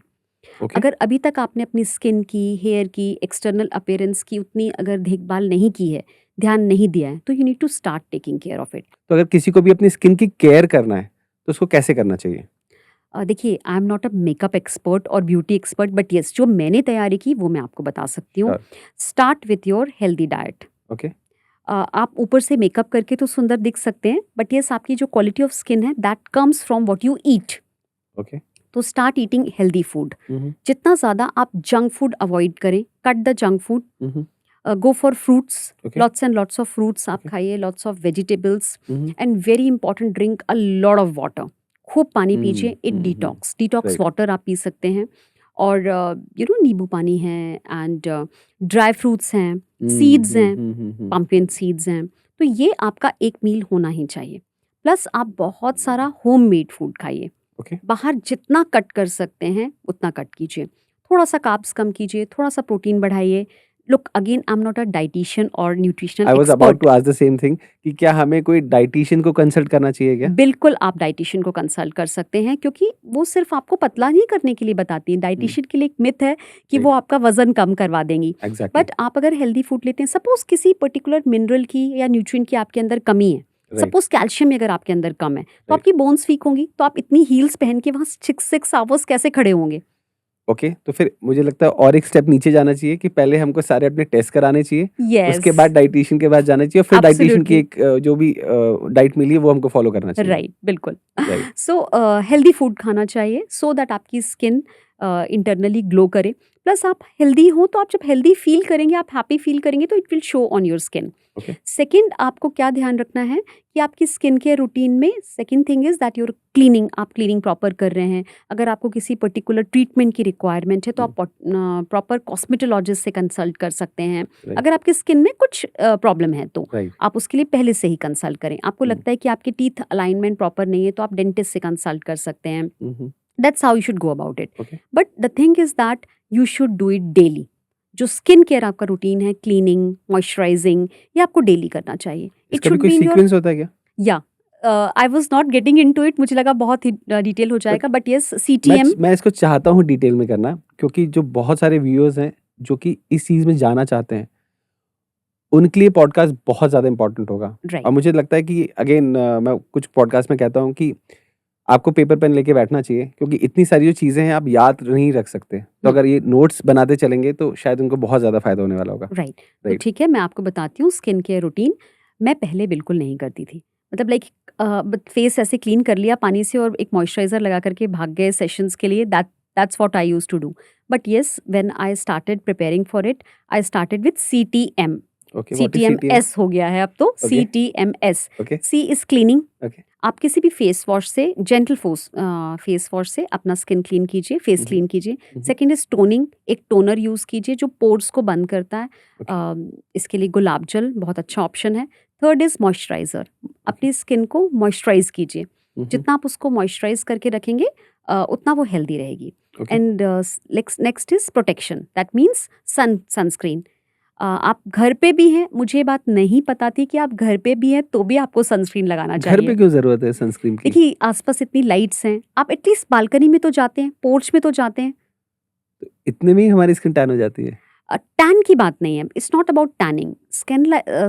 Okay. अगर अभी तक आपने अपनी स्किन की, हेयर की, एक्सटर्नल अपीयरेंस की उतनी अगर देखभाल नहीं की है, ध्यान नहीं दिया है, तो you need to start taking care of it. तो अगर किसी को भी अपनी स्किन की केयर करना है, तो उसको कैसे करना चाहिए? देखिए, I am not a makeup expert और ब्यूटी एक्सपर्ट, बट येस, जो मैंने तैयारी की वो मैं आपको बता सकती हूँ। Sure. Start with your healthy diet. Okay. आप ऊपर से मेकअप करके तो सुंदर दिख सकते हैं, बट येस, आपकी जो क्वालिटी ऑफ स्किन है that comes from what you eat. Okay. तो स्टार्ट ईटिंग हेल्दी फूड। जितना ज़्यादा आप जंक फूड अवॉइड करें, cut the junk food, go for fruits, Okay. Lots and lots of fruits आप Okay. खाइए, lots of vegetables, and very important, drink a lot of water. खूब पानी पीजिए, इट डिटॉक्स Right. वाटर आप पी सकते हैं। और यू नो, नींबू पानी है, एंड ड्राई फ्रूट्स हैं, सीड्स हैं, पम्पकिन सीड्स हैं। तो ये आपका एक मील होना ही चाहिए। प्लस आप बहुत सारा होम मेड फूड खाइए। ओके। बाहर जितना कट कर सकते हैं उतना कट कीजिए। थोड़ा सा कार्ब्स कम कीजिए, थोड़ा सा प्रोटीन बढ़ाइए, Look, again, I'm not a dietitian or nutritional I was about expert. to ask the same thing कि क्या हमें कोई डाइटिशियन को कंसल्ट करना चाहिए क्या? बिल्कुल आप डाइटिशियन को कंसल्ट कर सकते हैं, क्योंकि वो सिर्फ आपको पतला नहीं करने के लिए बताती है। डाइटिशियन के लिए एक मिथ है कि वो आपका वजन कम करवा देंगी, एग्जैक्टली, बट आप अगर हेल्दी फूड लेते हैं, सपोज किसी पर्टिकुलर मिनरल की या न्यूट्रिएंट की आपके अंदर कमी है, सपोज कैल्शियम अगर आपके अंदर कम है, तो आपकी बोन्स वीक होंगी, तो आप इतनी हील्स पहन के वहाँ 6 आवर्स कैसे खड़े होंगे? ओके, तो फिर मुझे लगता है और एक स्टेप नीचे जाना चाहिए कि पहले हमको सारे अपने टेस्ट कराने चाहिए, यस, उसके बाद डाइटिशियन के बाद जाना चाहिए, और फिर डाइटिशियन की Absolutely. एक जो भी डाइट मिली है वो हमको फॉलो करना चाहिए। राइट, बिल्कुल। राइट, सो हेल्दी फूड खाना चाहिए, सो दैट आपकी स्किन इंटरनली ग्लो करे। प्लस आप हेल्दी हो, तो आप जब हेल्दी फील करेंगे, आप हैप्पी फील करेंगे, तो it will show on your skin. Okay, second, आपको क्या ध्यान रखना है कि आपकी स्किन केयर रूटीन में second thing is that your cleaning, आप क्लीनिंग प्रॉपर कर रहे हैं। अगर आपको किसी पर्टिकुलर ट्रीटमेंट की रिक्वायरमेंट है, तो आप प्रॉपर कॉस्मेटोलॉजिस्ट से कंसल्ट कर सकते हैं। अगर आपकी स्किन में कुछ प्रॉब्लम है, तो राइट, आप उसके लिए पहले से ही कंसल्ट करें। आपको हम्म। लगता है कि आपके टीथ अलाइनमेंट प्रॉपर नहीं है, तो आप डेंटिस्ट से कंसल्ट कर सकते हैं। That's how you should go about it. Okay, but the thing is that you should do it daily. जो स्किन केयर आपका रूटीन है, क्लीनिंग, मॉइस्चराइजिंग, ये आपको डेली करना चाहिए। इट इसका भी शुड कोई बी इन योर, सीक्वेंस होता है क्या? या I was not getting into it, मुझे लगा बहुत ही डिटेल हो जाएगा, बट यस, CTM। मैं इसको चाहता हूँ डिटेल में करना, क्योंकि जो बहुत सारे व्यूअर्स हैं जो कि इस चीज में जाना चाहते हैं, उनके लिए पॉडकास्ट बहुत ज्यादा इंपॉर्टेंट होगा। और राइट, मुझे लगता है कि अगेन मैं कुछ पॉडकास्ट में कहता हूँ कि आपको पेपर पेन लेके बैठना चाहिए, क्योंकि इतनी सारी जो चीजें हैं आप याद नहीं रख सकते, तो अगर ये नोट्स बनाते चलेंगे तो शायद उनको बहुत ज्यादा फायदा होने वाला होगा। राइट। तो राइट, ठीक है, मैं आपको बताती हूँ स्किन केयर रूटीन। मैं पहले बिल्कुल नहीं करती थी, मतलब लाइक फेस ऐसे क्लीन कर लिया पानी से और एक मॉइस्चराइजर लगा करके भाग गए सेशंस के लिए, that's what I used to do. But yes, when I started preparing for it, I started with CTM। Okay, what is CTM? CTMS हो गया है अब तो, Okay. CTMS। Okay, C is cleaning. Okay, आप किसी भी फेस वॉश से, जेंटल फेस वॉश से अपना स्किन क्लीन कीजिए, फेस क्लीन कीजिए। सेकंड इज टोनिंग, एक टोनर यूज कीजिए जो पोर्स को बंद करता है। इसके लिए गुलाब जल बहुत अच्छा ऑप्शन है। थर्ड इज मॉइस्चराइजर, अपनी स्किन को मॉइस्चराइज कीजिए। जितना आप उसको मॉइस्चराइज करके रखेंगे, उतना वो हेल्दी रहेगी। Okay, and next is protection, that means sunscreen. आप घर पे भी हैं, मुझे ये बात नहीं पता थी कि आप घर पे भी हैं तो भी आपको सनस्क्रीन लगाना घर पे चाहिए। क्यों जरूरत है सनस्क्रीन की? देखिए, आसपास इतनी लाइट्स हैं, आप एटलीस्ट बालकनी में तो जाते हैं, पोर्च में तो जाते हैं। इतने में ही हमारी स्किन टैन हो जाती है? टैन की बात नहीं है, it's not about tanning.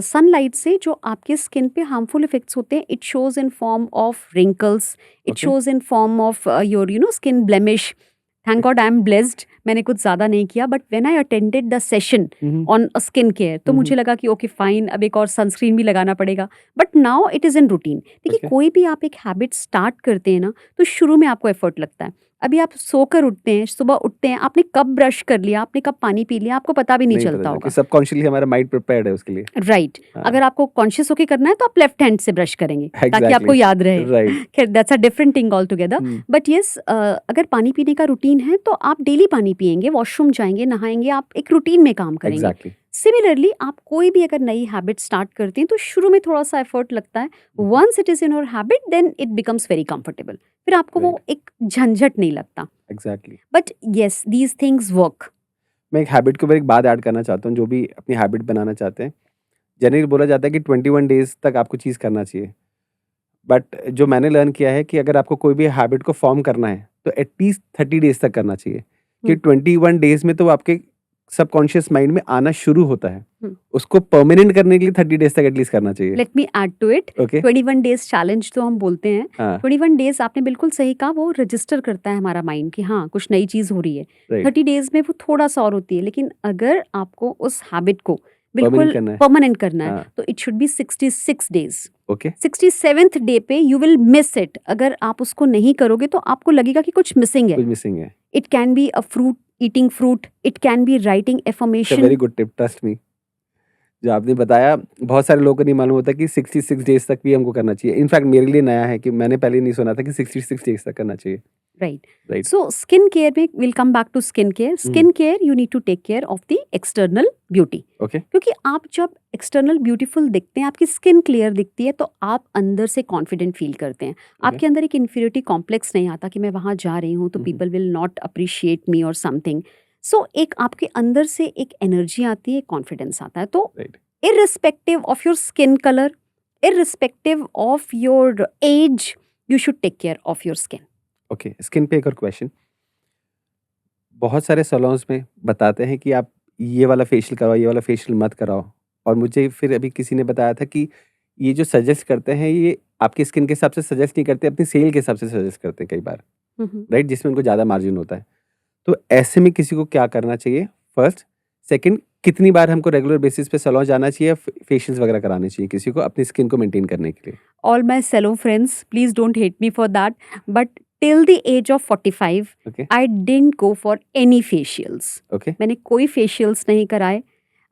Sunlight से जो आपके स्किन पे हार्मफुल इफेक्ट्स होते हैं, it shows in form of wrinkles, it Okay. Shows in form of your skin blemish. Thank God I am blessed, मैंने कुछ ज़्यादा नहीं किया, but when I attended the session on skin care, तो मुझे लगा कि ओके फाइन, अब एक और सनस्क्रीन भी लगाना पड़ेगा। But now it is in routine. देखिए, Okay. कोई भी आप एक हैबिट स्टार्ट करते हैं ना, तो शुरू में आपको एफर्ट लगता है। अभी आप सोकर उठते हैं, सुबह उठते हैं, आपने कब ब्रश कर लिया, आपने कब पानी पी लिया, आपको पता भी नहीं चलता होगा। सबकॉन्शियसली हमारा माइंड प्रिपेयर्ड है उसके लिए। राइट। हाँ। अगर आपको कॉन्शियस होके करना है, तो आप लेफ्ट हैंड से ब्रश करेंगे ताकि Exactly. आपको याद रहे। राइट, खैर, that's a different thing all together. But yes, अगर पानी पीने का रूटीन है, तो आप डेली पानी पिएंगे, वॉशरूम जाएंगे, नहाएंगे, आप एक रूटीन में काम करेंगे। एग्जैक्टली, सिमिलरली, आप कोई भी अगर नई हैबिट स्टार्ट करते हैं, तो शुरू में थोड़ा सा एफर्ट लगता है। Once it is in your habit, then it becomes very comfortable. फिर आपको वो एक झंझट नहीं लगता। Exactly. But yes, these things work. मैं एक हैबिट के ऊपर एक बात ऐड करना चाहता हूँ, जो भी अपनी हैबिट बनाना चाहते हैं। जनरली बोला जाता है कि 21 डेज तक आपको चीज़ करना चाहिए, बट जो मैंने लर्न किया है कि अगर आपको कोई भी हैबिट को फॉर्म करना है तो एटलीस्ट 30 डेज तक करना चाहिए, कि 21 डेज में तो वो आपके सबकॉन्शियस माइंड में आना शुरू होता है। उसको परमानेंट करने के लिए 30 डेज तक एटलीस्ट करना चाहिए। Let me add to it. Okay, 21 days challenge तो हम बोलते हैं। हाँ, 21 डेज, आपने बिल्कुल सही कहा, वो रजिस्टर करता है हमारा माइंड कि हाँ, कुछ नई चीज हो रही है। राइट, 30 डेज में वो थोड़ा सा और होती है, लेकिन अगर आपको उस हैबिट को परमानेंट बिल्कुल करना है। परमानेंट करना है, हाँ, तो it should be 66 days. Okay, 67th day पे यू विल मिस इट। अगर आप उसको नहीं करोगे, तो आपको लगेगा कि कुछ मिसिंग कुछ है। मिसिंग है। It can be a fruit, eating fruit, it can be writing it's a affirmation. Very good tip, trust me. जो आपने बताया, बहुत सारे लोगों को नहीं मालूम होता कि 66 डेज तक भी हमको करना चाहिए। इनफैक्ट मेरे लिए नया है कि मैंने पहले नहीं सुना था कि 66 डेज तक करना चाहिए। Right. Right, so skin care में will come back to skin care. Skin care, you need to take care of the external beauty. Okay, क्योंकि आप जब एक्सटर्नल ब्यूटीफुल दिखते हैं, आपकी स्किन क्लियर दिखती है, तो आप अंदर से कॉन्फिडेंट फील करते हैं। आपके अंदर एक इन्फीरियरिटी कॉम्प्लेक्स नहीं आता कि मैं वहाँ जा रही हूँ तो पीपल विल नॉट अप्रिशिएट मी और समथिंग। सो एक आपके अंदर से एक एनर्जी आती है, कॉन्फिडेंस आता है। तो right. irrespective of your skin color, irrespective of your age, you should take care of your skin. Okay, skin पे एक और क्वेश्चन। बहुत सारे सैलून्स में बताते हैं कि आप ये वाला फेशियल कराओ, ये वाला फेशियल मत कराओ। और मुझे फिर अभी किसी ने बताया था कि ये जो सजेस्ट करते हैं, ये आपकी स्किन के हिसाब से सजेस्ट नहीं करते, अपनी सेल के हिसाब से सजेस्ट करते हैं कई बार, राइट? जिसमें उनको ज़्यादा मार्जिन होता है। तो ऐसे में किसी को क्या करना चाहिए? फर्स्ट, सेकंड, कितनी बार हमको रेगुलर बेसिस पे सैलून जाना चाहिए, फेशियल्स वगैरह कराने चाहिए किसी को अपनी स्किन को मेंटेन करने के लिए? All my salon friends, please don't hate me for that, but till the age of 45, okay, I didn't go for any facials. Okay, मैंने कोई फेशियल्स नहीं कराए।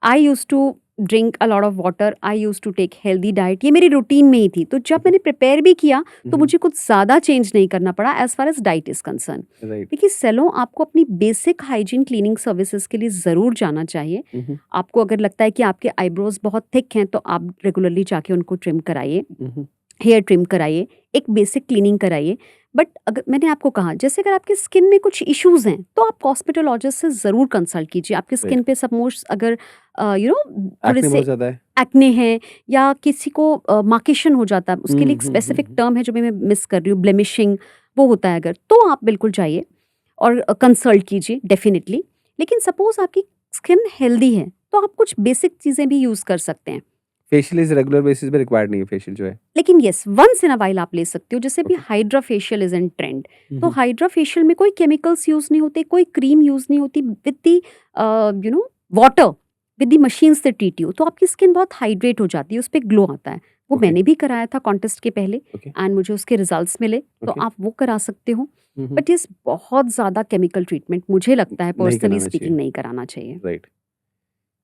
I used to drink a lot of water, I used to take healthy diet, ये मेरी रूटीन में ही थी। तो जब मैंने प्रिपेयर भी किया तो मुझे कुछ ज़्यादा चेंज नहीं करना पड़ा as far as diet is concern. Right. देखिए, सैलून आपको अपनी बेसिक हाइजीन क्लीनिंग सर्विसेज के लिए ज़रूर जाना चाहिए। आपको अगर लगता है कि आपके आईब्रोज बहुत थिक हैं तो आप रेगुलरली जाके उनको ट्रिम कराइए, हेयर ट्रिम कराइए, एक बेसिक क्लीनिंग कराइए। बट अगर मैंने आपको कहा, जैसे अगर आपकी स्किन में कुछ इश्यूज हैं तो आप कॉस्मेटोलॉजिस्ट से ज़रूर कंसल्ट कीजिए। आपकी स्किन पे सपोज अगर थोड़े एक्ने से बहुत ज़्यादा है। एक्ने हैं या किसी को मार्केशन हो जाता है, उसके लिए एक स्पेसिफिक टर्म है जो मैं मिस कर रही हूँ, ब्लेमिशिंग, वो होता है अगर, तो आप बिल्कुल जाइए और कंसल्ट कीजिए डेफिनेटली। लेकिन सपोज आपकी स्किन हेल्दी है तो आप कुछ बेसिक चीज़ें भी यूज़ कर सकते हैं। फेशियल इज रेगुलर बेसिस पे रिक्वायर्ड नहीं है फेशियल जो है। लेकिन yes, once in a while आप ले सकते हो। जैसे भी Okay. Hydra facial is in trend, तो हाइड्रा फेशियल में कोई केमिकल्स यूज नहीं होते, कोई क्रीम यूज नहीं होती, with the water, with the machine से ट्रीट यू, तो आपकी स्किन बहुत हाइड्रेट हो जाती है, उस पर ग्लो आता है। वो Okay. मैंने भी कराया था कॉन्टेस्ट के पहले Okay. एंड मुझे उसके रिजल्ट्स मिले, तो Okay. आप वो करा सकते हो। हम्म, बट इस बहुत ज़्यादा केमिकल ट्रीटमेंट मुझे लगता है नहीं पर्सनली कराना स्पीकिंग चाहिए। नहीं कराना चाहिए। राइट।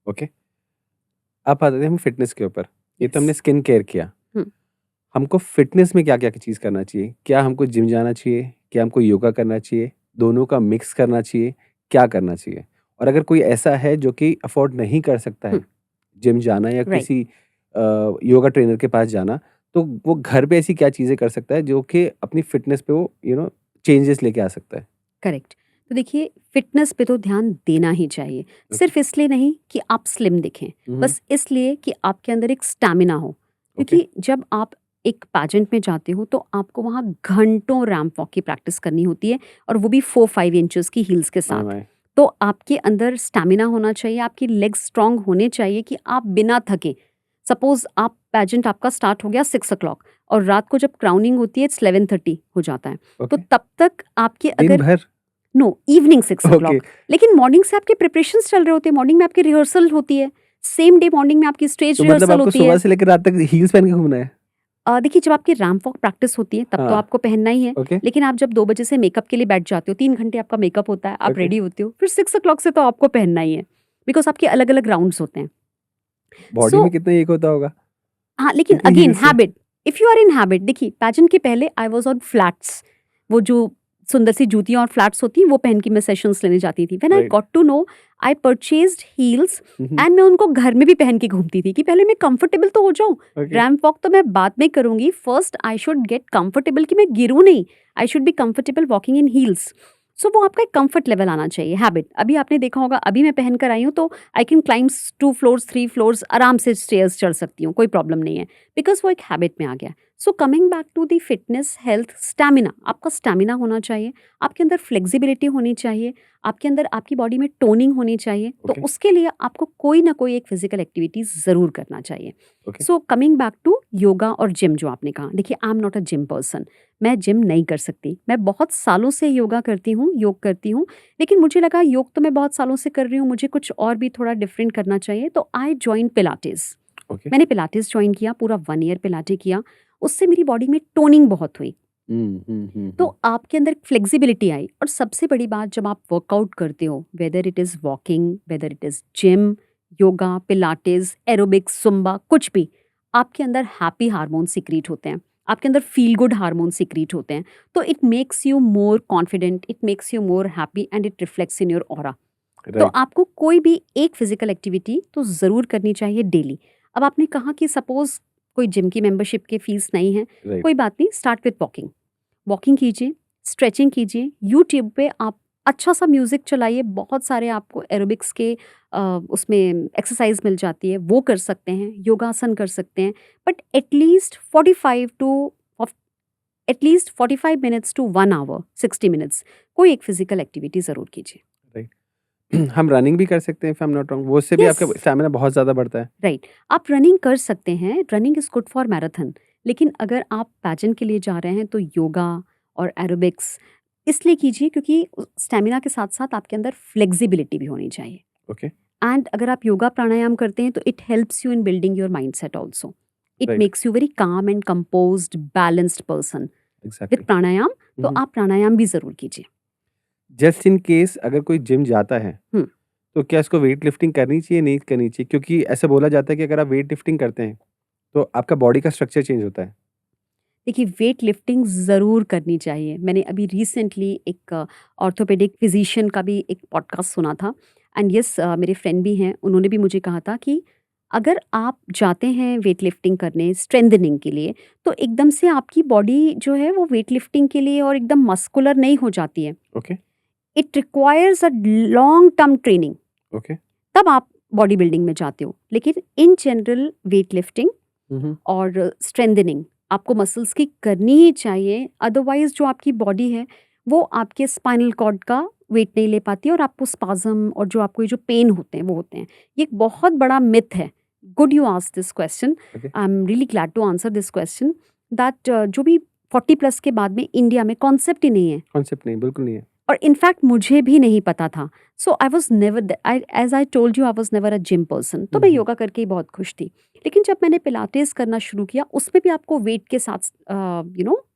ओके, अब आते हैं हम फिटनेस के ऊपर। ये तो Yes. हमने स्किन केयर किया। हम्म। हमको फिटनेस में क्या क्या चीज़ करना चाहिए? क्या हमको जिम जाना चाहिए? क्या हमको योगा करना चाहिए? दोनों का मिक्स करना चाहिए? क्या करना चाहिए? और अगर कोई ऐसा है जो कि अफोर्ड नहीं कर सकता है जिम जाना या Right. किसी योगा ट्रेनर के पास जाना, तो वो घर पे ऐसी क्या चीज़ें कर सकता है जो कि अपनी फिटनेस पे वो चेंजेस लेके आ सकता है? करेक्ट। तो देखिए, फिटनेस पे तो ध्यान देना ही चाहिए, सिर्फ इसलिए नहीं कि आप स्लिम दिखें, बस इसलिए कि आपके अंदर एक स्टैमिना हो। क्योंकि जब आप एक पैजेंट में जाते हो तो आपको वहाँ घंटों रैंप वॉक की प्रैक्टिस करनी होती है, और वो भी 4-5 इंचेस की हील्स के साथ। माय तो आपके अंदर स्टैमिना होना चाहिए, आपकी लेग्स स्ट्रांग होने चाहिए कि आप बिना थके, सपोज आप पैजेंट आपका स्टार्ट हो गया 6 o'clock और रात को जब क्राउनिंग होती है 11:30 हो जाता है, तो ओके, तब तक आपके दिन अगर भर? नो इवनिंग 6 ओके, o'clock, लेकिन मॉर्निंग से आपके प्रिपरेशंस चल रहे होते हैं, मॉर्निंग में आपकी रिहर्सल होती है, सेम डे मॉर्निंग में आपकी स्टेज तो मतलब रिहर्सल आपको होती सुबह है। से लेकर रात तक हील्स पहन के घूमना है? देखिए, जब आपकी रैंप वॉक प्रैक्टिस होती है तब तो हाँ। आपको पहनना ही है, ओके, लेकिन आप जब 2 बजे से मेकअप के लिए बैठ जाते हो, 3 घंटे आपका मेकअप होता है, आप ओके। रेडी होते हो, फिर 6 o'clock से तो आपको पहनना ही है, बिकॉज आपके अलग अलग राउंड्स होते हैं। बॉडी So- में कितना एक होता होगा? हाँ, लेकिन कितनी अगेन heels है? Habit, if you are in habit, देखिए पैजेंट के पहले आई वाज ऑन फ्लैट्स, वो जो सुंदर सी जूतियां और फ्लैट्स होती हैं वो पहन के मैं सेशंस लेने जाती थी। When I Right. Got to know, I purchased heels hmm, and मैं उनको घर में भी पहन के घूमती थी कि पहले मैं कंफर्टेबल तो हो जाऊं। ओके, रैंप वॉक तो मैं बाद में करूंगी, first I should get comfortable, कि मैं गिरूं नहीं, I should be comfortable walking in heels. So वो आपका एक कंफर्ट लेवल आना चाहिए, हैबिट। अभी आपने देखा होगा, अभी मैं पहन कर आई हूँ तो I can climb 2 floors 3 floors, आराम से स्टेयर्स चढ़ सकती हूँ, कोई प्रॉब्लम नहीं है, बिकॉज वो एक हैबिट में आ गया। So coming back to the fitness, health, stamina, आपका स्टैमिना होना चाहिए, आपके अंदर फ्लेक्सिबिलिटी होनी चाहिए, आपके अंदर आपकी बॉडी में टोनिंग होनी चाहिए, तो Okay. उसके लिए आपको कोई ना कोई एक फिजिकल एक्टिविटी ज़रूर करना चाहिए। Okay. So coming back to yoga और जिम जो आपने कहा, देखिए I am not a gym person, मैं जिम नहीं कर सकती, मैं बहुत सालों से योगा करती हूँ, योग करती हूँ, लेकिन मुझे लगा योग तो मैं बहुत सालों से कर रही हूँ, मुझे कुछ और भी थोड़ा डिफरेंट करना चाहिए, तो आई जॉइन पिलाटेस। ओके, मैंने पिलाटेस ज्वाइन किया, पूरा 1 year पिलाटे किया, उससे मेरी बॉडी में टोनिंग बहुत हुई, तो आपके अंदर फ्लेक्सिबिलिटी आई। और सबसे बड़ी बात, जब आप वर्कआउट करते हो, whether it is walking, whether it is gym, yoga, Pilates, aerobics, zumba, कुछ भी, आपके अंदर हैप्पी हार्मोन सिक्रीट होते हैं, आपके अंदर फील गुड हार्मोन सिक्रीट होते हैं, तो it makes you more confident, it makes you more happy and it reflects in your aura. तो राइट, आपको कोई भी एक फिजिकल एक्टिविटी तो ज़रूर करनी चाहिए डेली। अब आपने कहा कि सपोज कोई जिम की मेंबरशिप की फीस नहीं है, राइट, कोई बात नहीं, स्टार्ट विथ वॉकिंग, वॉकिंग कीजिए, स्ट्रेचिंग कीजिए, यूट्यूब पे आप अच्छा सा म्यूज़िक चलाइए, बहुत सारे आपको एरोबिक्स के उसमें एक्सरसाइज मिल जाती है, वो कर सकते हैं, योगासन कर सकते हैं, but at least 45 minutes to 1 hour 60 minutes कोई एक फिजिकल एक्टिविटी ज़रूर कीजिए। राइट। हम रनिंग भी कर सकते हैं if I am not wrong, वो उससे भी आपका यस, स्टैमिना बहुत ज़्यादा बढ़ता है। राइट। आप रनिंग कर सकते हैं, running is good for marathon, लेकिन अगर आप पैजेंट के लिए जा रहे हैं तो योगा और एरोबिक्स इसलिए कीजिए क्योंकि स्टैमिना के साथ-साथ आपके अंदर फ्लेक्सिबिलिटी भी होनी चाहिए। ओके। एंड अगर आप योगा प्राणायाम करते हैं तो it helps you in building your mindset also. It right. Makes you very calm and composed balanced person with exactly. Pranayama. तो आप प्राणायाम भी ज़रूर कीजिए। जस्ट इन केस अगर कोई जिम जाता है, हुँ। तो क्या इसको वेट लिफ्टिंग करनी चाहिए, नहीं करनी चाहिए? क्योंकि ऐसा बोला जाता है कि अगर आप वेट लिफ्टिंग करते हैं, तो आपका बॉडी का स्ट्रक्चर चेंज होता है। देखिए, वेट लिफ्टिंग ज़रूर करनी चाहिए। मैंने अभी रिसेंटली एक ऑर्थोपेडिक फिजिशियन का भी एक पॉडकास्ट सुना था एंड यस, मेरे फ्रेंड भी हैं, उन्होंने भी मुझे कहा था कि अगर आप जाते हैं वेट लिफ्टिंग करने स्ट्रेंथनिंग के लिए, तो एकदम से आपकी बॉडी जो है वो वेट लिफ्टिंग के लिए और एकदम मस्कुलर नहीं हो जाती है। Okay, it requires a long term training, okay. तब आप बॉडी बिल्डिंग में जाते हो। लेकिन इन जनरल वेट लिफ्टिंग हुँ, हुँ। और स्ट्रेंथनिंग आपको मसल्स की करनी ही चाहिए, अदरवाइज जो आपकी बॉडी है वो आपके स्पाइनल कॉर्ड का वेट नहीं ले पाती है और आपको स्पाज्म और जो आपको ये जो पेन होते हैं वो होते हैं। ये एक बहुत बड़ा मिथ है। Good you ask this question. Okay. I am really glad to answer this question that जो भी 40 प्लस के बाद में इंडिया में कॉन्सेप्ट ही नहीं है कॉन्सेप्ट नहीं, बिल्कुल नहीं है। और इनफैक्ट मुझे भी नहीं पता था। So I was never as I told you I was never a gym person. तो मैं हुँ, हुँ। योगा करके ही बहुत खुश थी। लेकिन जब मैंने पिलाटेस करना शुरू किया उसमें भी आपको वेट के साथ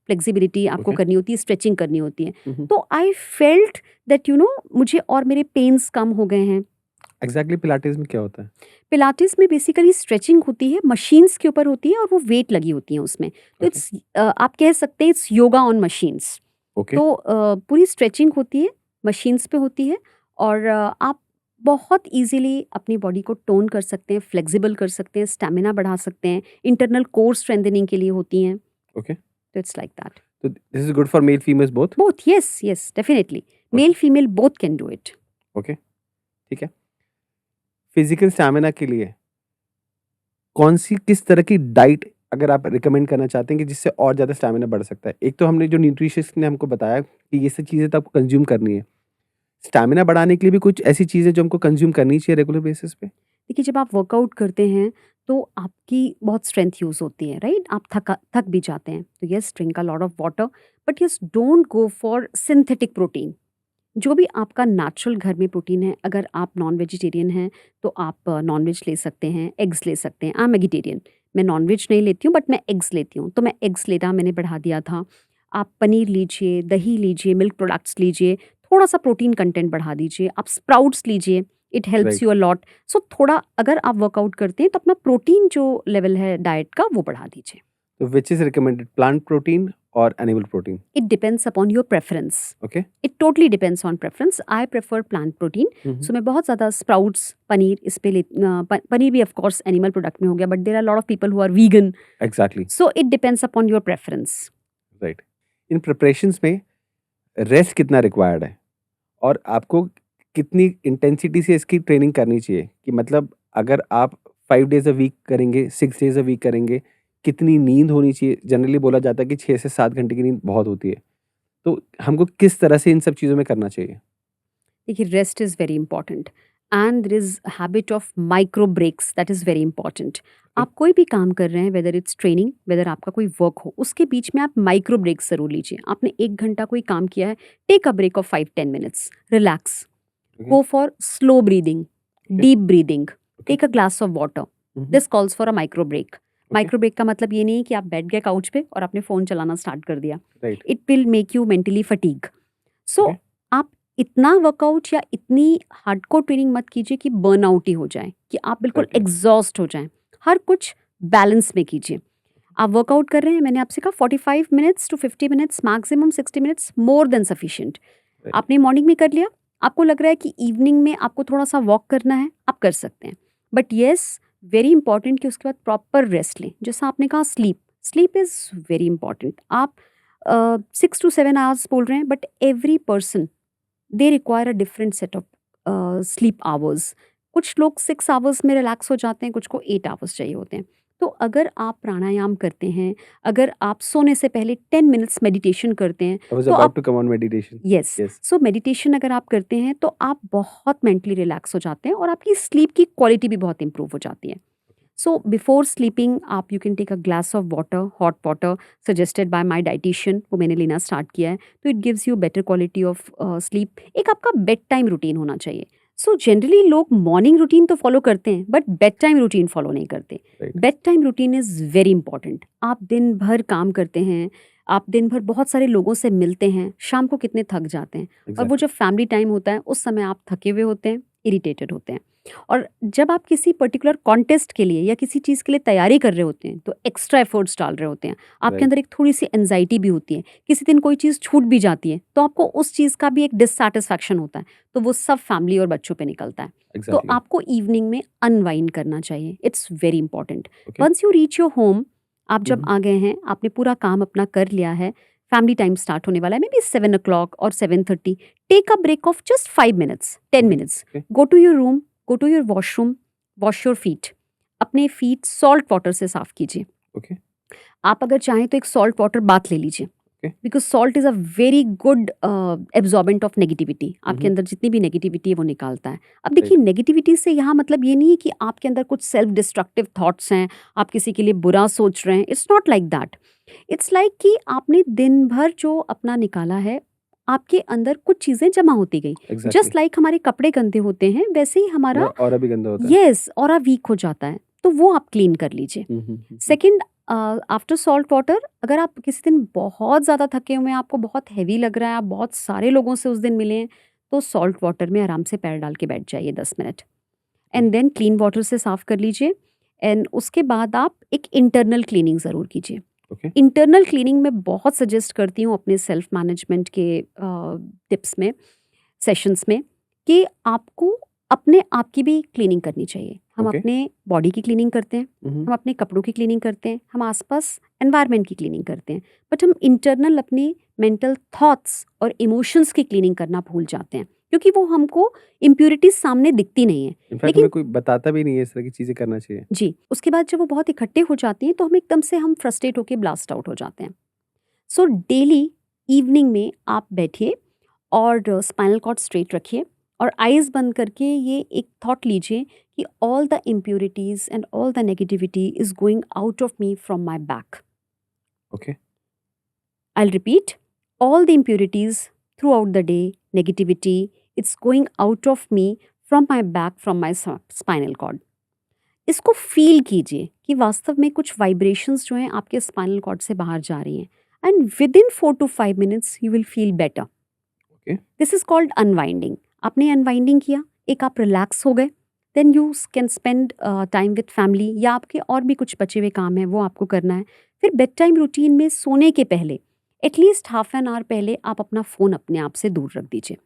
फ्लेक्सिबिलिटी आपको ओके। करनी होती है, स्ट्रेचिंग करनी होती है। हुँ, हुँ। तो आई फेल्ट दैट मुझे और मेरे पेन्स कम हो गए हैं। एग्ज़ैक्टली पिलाटेस में क्या होता है? पिलाटेस में बेसिकली स्ट्रेचिंग होती है, मशीन्स के ऊपर होती है और वो वेट लगी होती है उसमें। तो ओके, आप कह सकते हैं it's yoga on machines. Okay. तो पूरी स्ट्रेचिंग होती है, मशीन्स पे होती है और आप बहुत इजीली अपनी बॉडी को टोन कर सकते हैं, फ्लेक्सिबल कर सकते हैं, स्टैमिना बढ़ा सकते हैं, इंटरनल कोर स्ट्रेंथनिंग के लिए होती हैं। ओके। तो इट्स लाइक दैट। तो this is good for male females both? Both, yes yes, definitely. Okay, male female both can do it. Okay, ठीक है। फिज़िकल स्टैमिना के लिए कौन-सी किस तरह की डाइट अगर आप रिकमेंड करना चाहते हैं कि जिससे और ज़्यादा स्टैमिना बढ़ सकता है? एक तो हमने जो न्यूट्रिशियनिस्ट ने हमको बताया कि ये सब चीज़ें तो आपको कंज़्यूम करनी है। स्टैमिना बढ़ाने के लिए भी कुछ ऐसी चीज़ें जो हमको कंज़्यूम करनी चाहिए रेगुलर बेसिस पे? देखिए, जब आप वर्कआउट करते हैं तो आपकी बहुत स्ट्रेंथ यूज़ होती है, राइट? आप थक भी जाते हैं। तो yes, drink a lot of water, but yes, don't go for synthetic protein. जो भी आपका नेचुरल घर में प्रोटीन है, अगर आप नॉन वेजिटेरियन हैं तो आप नॉन वेज ले सकते हैं, एग्स ले सकते हैं। आई एम वेजिटेरियन, मैं नॉन वेज नहीं लेती हूँ बट मैं एग्स लेती हूँ, तो मैं एग्स लेना मैंने बढ़ा दिया था। आप पनीर लीजिए, दही लीजिए, मिल्क प्रोडक्ट्स लीजिए, थोड़ा सा प्रोटीन कंटेंट बढ़ा दीजिए। आप स्प्राउट्स लीजिए, it helps right. You a lot. So थोड़ा अगर आप वर्कआउट करते हैं तो अपना प्रोटीन जो लेवल है डाइट का वो बढ़ा दीजिए। तो which is recommended, plant protein और animal protein? It depends upon your preference. Okay. It totally depends on preference. I prefer plant protein. Hmm, hmm. So मैं बहुत ज़्यादा स्प्राउट्स, पनीर इस पे पनीर भी ऑफ कोर्स एनिमल प्रोडक्ट में हो गया, but there are lot of people who are vegan. Exactly, so it depends upon your preference. Right. In preparations में रेस्ट कितना रिक्वायर्ड है? और आपको कितनी इंटेंसिटी से इसकी ट्रेनिंग करनी चाहिए? कि मतलब अगर आप 5 डेज़ अ वीक करेंगे, 6 डेज़ अ वीक करेंगे, कितनी नींद होनी चाहिए? जनरली बोला जाता है कि 6 से 7 घंटे की नींद बहुत होती है। तो हमको किस तरह से इन सब चीज़ों में करना चाहिए? देखिए, rest is very important and there is habit of micro breaks, that is very important. आप कोई भी काम कर रहे हैं, वेदर इट्स ट्रेनिंग, वेदर आपका कोई वर्क हो, उसके बीच में आप माइक्रो ब्रेक्स ज़रूर लीजिए। आपने 1 घंटा कोई काम किया है, take a break of 5-10 minutes, relax, okay, go for slow breathing, okay, deep breathing, okay. Take a glass of water. Hmm, hmm. This calls for a micro break. Okay, micro break का मतलब ये नहीं है कि आप बैठ गए काउच पे और आपने फ़ोन चलाना स्टार्ट कर दिया। Right. It will make you mentally fatigue. So okay, आप इतना वर्कआउट या इतनी हार्डकोर ट्रेनिंग मत कीजिए कि बर्नआउट ही हो जाए, कि आप बिल्कुल ओके, एग्जॉस्ट हो जाएं। हर कुछ बैलेंस में कीजिए। आप वर्कआउट कर रहे हैं, मैंने आपसे कहा 45 minutes to 50 minutes, maximum 60 minutes, more than sufficient. Right. आपने मॉर्निंग में कर लिया, आपको लग रहा है कि इवनिंग में आपको थोड़ा सा वॉक करना है, आप कर सकते हैं। बट येस, वेरी इंपॉर्टेंट कि उसके बाद प्रॉपर रेस्ट लें। जैसा आपने कहा, स्लीप इज़ वेरी इंपॉर्टेंट। आप 6 to 7 आवर्स बोल रहे हैं, but every person they require a different set of sleep hours. कुछ लोग 6 आवर्स में रिलैक्स हो जाते हैं, कुछ को 8 आवर्स चाहिए होते हैं। तो अगर आप प्राणायाम करते हैं, अगर आप सोने से पहले 10 मिनट्स मेडिटेशन करते हैं, I was तो about आप to come on meditation. Yes, Yes. So meditation अगर आप करते हैं तो आप बहुत मेंटली रिलैक्स हो जाते हैं और आपकी स्लीप की क्वालिटी भी बहुत इंप्रूव हो जाती है। सो बिफोर स्लीपिंग आप you can take a glass of water, hot water suggested by my dietitian, वो मैंने लेना स्टार्ट किया है, तो it gives you better quality of sleep. एक आपका बेड टाइम रूटीन होना चाहिए। सो जनरली लोग मॉर्निंग रूटीन तो फॉलो करते हैं but bed time routine follow नहीं करते। Right. Bed time routine is very important. आप दिन भर काम करते हैं, आप दिन भर बहुत सारे लोगों से मिलते हैं, शाम को कितने थक जाते हैं, और वो Exactly. जब फैमिली टाइम होता है उस समय आप थके हुए होते हैं, इरिटेटेड होते हैं। और जब आप किसी पर्टिकुलर कॉन्टेस्ट के लिए या किसी चीज़ के लिए तैयारी कर रहे होते हैं तो एक्स्ट्रा एफर्ट्स डाल रहे होते हैं, आपके Right. अंदर एक थोड़ी सी एंजाइटी भी होती है, किसी दिन कोई चीज़ छूट भी जाती है तो आपको उस चीज़ का भी एक डिससैटिस्फैक्शन होता है, तो वो सब फैमिली और बच्चों पे निकलता है। तो Exactly. आपको इवनिंग में अनवाइंड करना चाहिए, it's very important. Okay. Once you reach your home, आप जब Mhm. आ गए हैं, आपने पूरा काम अपना कर लिया है, फैमिली टाइम स्टार्ट होने वाला है, मे बी 7 o'clock और 7:30, take a break of just 5 minutes, 10 Okay. minutes, Okay. Go to your room, go to your washroom, wash your feet. अपने फीट सॉल्ट वाटर से साफ कीजिए। Okay. आप अगर चाहें तो एक सॉल्ट वाटर बाथ ले लीजिए, Okay. Because salt is a very good absorbent of negativity. आपके Mhm. अंदर जितनी भी नेगेटिविटी है वो निकालता है। अब देखिए, नेगेटिविटी से यहाँ मतलब ये नहीं है कि आपके अंदर कुछ सेल्फ डिस्ट्रक्टिव थॉट्स हैं, आप किसी के लिए बुरा सोच रहे हैं। It's not like that. It's like कि आपने दिन भर जो अपना निकाला है, आपके अंदर कुछ चीज़ें जमा होती गई। Exactly. जस्ट लाइक हमारे कपड़े गंदे होते हैं, वैसे ही हमारा हमारा ऑरा भी गंदा होता है। यस ऑरा वीक हो जाता है, तो वो आप क्लीन कर लीजिए। Mhm. Second, after salt water, अगर आप किसी दिन बहुत ज़्यादा थके हुए हैं, आपको बहुत हैवी लग रहा है, आप बहुत सारे लोगों से उस दिन मिले हैं, तो सॉल्ट वाटर में आराम से पैर डाल के बैठ जाइए 10 मिनट, एंड देन क्लीन वाटर से साफ कर लीजिए। एंड उसके बाद आप एक इंटरनल क्लीनिंग ज़रूर कीजिए। Okay. इंटरनल क्लीनिंग में बहुत सजेस्ट करती हूँ अपने सेल्फ मैनेजमेंट के टिप्स में, सेशंस में, कि आपको अपने आप की भी क्लीनिंग करनी चाहिए। हम Okay. अपने बॉडी की क्लीनिंग करते हैं, Mhm. हम अपने कपड़ों की क्लीनिंग करते हैं, हम आसपास एनवायरनमेंट की क्लीनिंग करते हैं, बट हम इंटरनल अपनी मेंटल थॉट्स और इमोशंस की क्लीनिंग करना भूल जाते हैं, क्योंकि वो हमको इम्प्योरिटीज सामने दिखती नहीं है। इनफैक्ट लेकिन हमें कोई बताता भी नहीं है इस तरह की चीजें करना चाहिए। जी, उसके बाद जब वो बहुत इकट्ठे हो जाती हैं तो हम एकदम से हम फ्रस्ट्रेट होके ब्लास्ट आउट हो जाते हैं। सो डेली इवनिंग में आप बैठिए और स्पाइनल कॉर्ड स्ट्रेट रखिए और आइज़ बंद करके ये एक थॉट लीजिए कि all the impurities and all the negativity is going out of me from my back. Okay. I'll repeat, all the impurities throughout the day, negativity, it's going out of me from my back, from my spinal cord. इसको फील कीजिए कि वास्तव में कुछ वाइब्रेशंस जो हैं आपके स्पाइनल कॉर्ड से बाहर जा रही हैं, and within 4 to 5 minutes you will feel better. Okay. This is called unwinding. आपने अनवाइंडिंग किया, एक आप रिलैक्स हो गए, then you can spend time with family, या आपके और भी कुछ बचे हुए काम हैं वो आपको करना है। फिर बेड टाइम रूटीन में सोने के पहले एटलीस्ट हाफ एन आवर पहले आप अपना फ़ोन अपने आप से दूर रख दीजिए,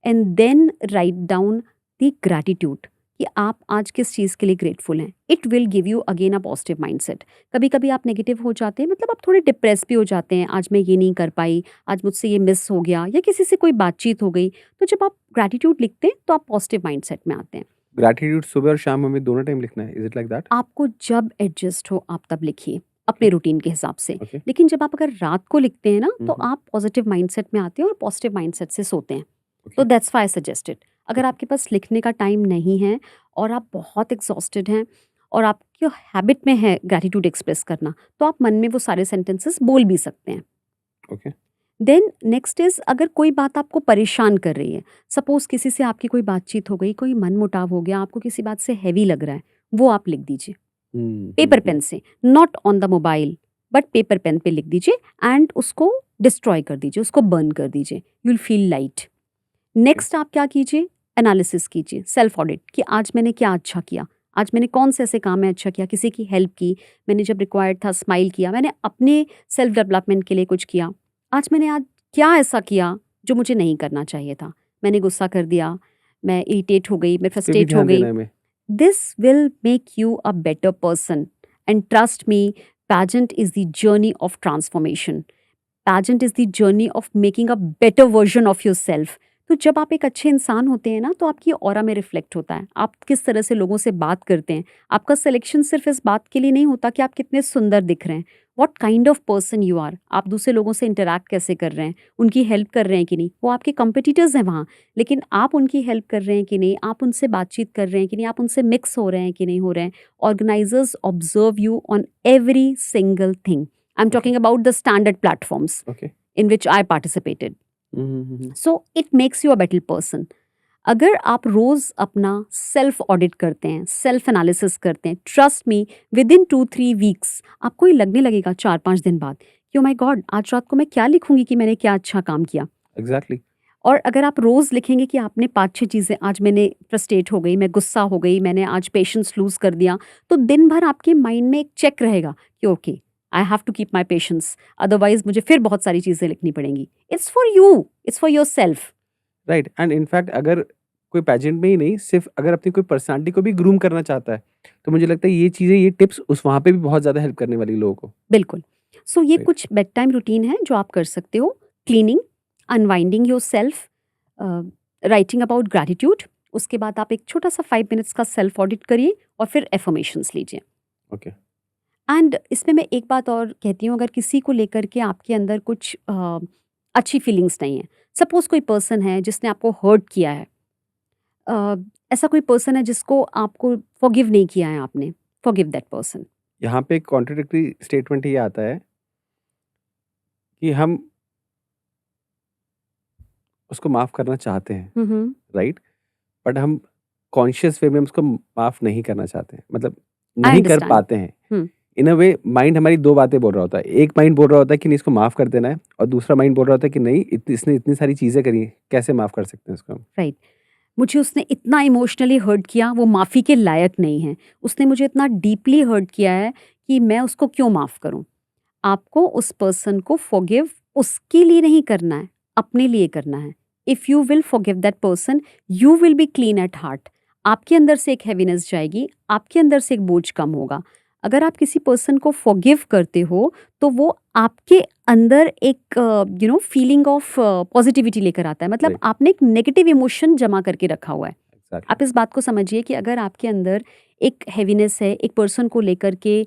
and then write down the gratitude कि आप आज किस चीज़ के लिए ग्रेटफुल हैं। It will give you again a positive mindset. कभी कभी आप नेगेटिव हो जाते हैं, मतलब आप थोड़े डिप्रेस भी हो जाते हैं, आज मैं ये नहीं कर पाई, आज मुझसे ये मिस हो गया, या किसी से कोई बातचीत हो गई, तो जब आप ग्रैटिट्यूड लिखते हैं तो आप पॉजिटिव माइंडसेट में आते हैं। ग्रैटिट्यूड सुबह और शाम हमें दोनों टाइम लिखना है, इज इट लाइक दैट? आपको जब एडजस्ट हो आप तब लिखिए अपने रूटीन के हिसाब से। ओके। लेकिन जब आप अगर रात को लिखते हैं ना, तो हम्म। आप पॉजिटिव माइंडसेट में आते हैं और पॉजिटिव माइंडसेट से सोते हैं। ओके। तो दैट्स व्हाई आई सजेस्टेड। अगर आपके पास लिखने का टाइम नहीं है और आप बहुत एग्जॉस्टेड हैं और आपकी हैबिट में है ग्रैटिट्यूड एक्सप्रेस करना, तो आप मन में वो सारे सेंटेंसेस बोल भी सकते हैं। ओके। देन नेक्स्ट इज, अगर कोई बात आपको परेशान कर रही है, सपोज किसी से आपकी कोई बातचीत हो गई, कोई मन मुटाव हो गया, आपको किसी बात से हैवी लग रहा है, वो आप लिख दीजिए पेपर पेन से, not on the mobile, but paper pen पे लिख दीजिए एंड उसको डिस्ट्रॉय कर दीजिए, उसको बर्न कर दीजिए, you will feel light. Next आप क्या कीजिए, एनालिसिस कीजिए, सेल्फ ऑडिट, कि आज मैंने क्या अच्छा किया, आज मैंने कौन से ऐसे काम में अच्छा किया, किसी की हेल्प की, मैंने जब रिक्वायर्ड था स्माइल किया, मैंने अपने सेल्फ डेवलपमेंट के लिए कुछ किया, आज क्या ऐसा किया जो मुझे नहीं करना चाहिए था, मैंने गुस्सा कर दिया, मैं इरिटेट हो गई, मैं फ्रस्ट्रेट हो गई। This will make you a better person. And trust me, pageant is the journey of transformation. Pageant is the journey of making a better version of yourself. तो जब आप एक अच्छे इंसान होते हैं ना, तो आपकी ऑरा में रिफ्लेक्ट होता है। आप किस तरह से लोगों से बात करते हैं। आपका सिलेक्शन सिर्फ इस बात के लिए नहीं होता कि आप कितने सुंदर दिख रहे हैं। What kind of person you are, आप दूसरे लोगों से इंटरैक्ट कैसे कर रहे हैं, उनकी हेल्प कर रहे हैं कि नहीं। वो आपके कंपिटिटर्स हैं वहाँ, लेकिन आप उनकी हेल्प कर रहे हैं कि नहीं, आप उनसे बातचीत कर रहे हैं कि नहीं, आप उनसे मिक्स हो रहे हैं कि नहीं हो रहे हैं। Organizers observe you on every single thing. I am okay, talking about the standard platforms okay. in which I participated. Hmm. So it makes you a better person. अगर आप रोज अपना सेल्फ ऑडिट करते हैं, सेल्फ एनालिसिस करते हैं, trust me, with in 2-3 weeks आपको ये लगने लगेगा 4-5 दिन बाद कि ओ माय गॉड, आज रात को मैं क्या लिखूंगी कि मैंने क्या अच्छा काम किया। एग्ज़ैक्टली। और अगर आप रोज लिखेंगे कि आपने 5-6 चीज़ें, आज मैंने फ्रस्ट्रेट हो गई, मैं गुस्सा हो गई, मैंने आज पेशेंस लूज कर दिया, तो दिन भर आपके माइंड में एक चेक रहेगा कि okay, I have to keep my patience, otherwise मुझे फिर बहुत सारी चीज़ें लिखनी पड़ेंगी। It's for you, it's for your self. Right, and in fact अगर कोई पेजेंट में ही नहीं, सिर्फ़ अगर अपनी कोई पर्सनैलिटी को भी ग्रूम करना चाहता है, तो मुझे लगता है ये चीज़ें, ये टिप्स उस वहाँ पे भी बहुत ज़्यादा हेल्प करने वाली लोगों को। बिल्कुल। सो ये राइट। कुछ बेड टाइम रूटीन है जो आप कर सकते हो। Cleaning, unwinding your self, writing about gratitude. उसके बाद आप एक छोटा सा 5 मिनट्स का सेल्फ ऑडिट करिए और फिर एफर्मेशंस लीजिए। ओके। एंड इसमें मैं एक बात और कहती हूँ, अगर किसी को लेकर के आपके अंदर कुछ अच्छी फीलिंग्स नहीं है, सपोज कोई पर्सन है जिसने आपको हर्ट किया है, अ, ऐसा कोई पर्सन है जिसको आपको फॉरगिव नहीं किया है आपने, फॉरगिव दैट पर्सन। यहाँ पे एक कॉन्ट्राडिक्टरी स्टेटमेंट ये आता है कि हम उसको माफ़ करना चाहते हैं, हम्म। राइट? बट हम कॉन्शियस वे में उसको माफ़ नहीं करना चाहते हैं, मतलब आई नहीं कर अंडरस्टैंड। पाते हैं। इन अ वे माइंड हमारी 2 बातें बोल रहा होता है। एक माइंड बोल रहा होता है कि नहीं, इसको माफ़ कर देना है, और दूसरा माइंड बोल रहा होता है कि नहीं, इसने इतनी सारी चीज़ें करी हैं, कैसे माफ़ कर सकते हैं इसको हम? राइट। मुझे उसने इतना इमोशनली हर्ट किया, वो माफ़ी के लायक नहीं है। उसने मुझे इतना डीपली हर्ट किया है कि मैं उसको क्यों माफ़ करूं। आपको उस पर्सन को फॉरगिव उसके लिए नहीं करना है, अपने लिए करना है। If you will forgive that person, you will be clean at heart. आपके अंदर से एक हैवीनेस जाएगी, आपके अंदर से एक बोझ कम होगा। अगर आप किसी पर्सन को फॉरगिव करते हो, तो वो आपके अंदर एक फीलिंग ऑफ पॉजिटिविटी लेकर आता है। मतलब राइट, आपने एक नेगेटिव इमोशन जमा करके रखा हुआ है। एग्ज़ैक्टली। आप इस बात को समझिए कि अगर आपके अंदर एक हैवीनेस है, एक पर्सन को लेकर के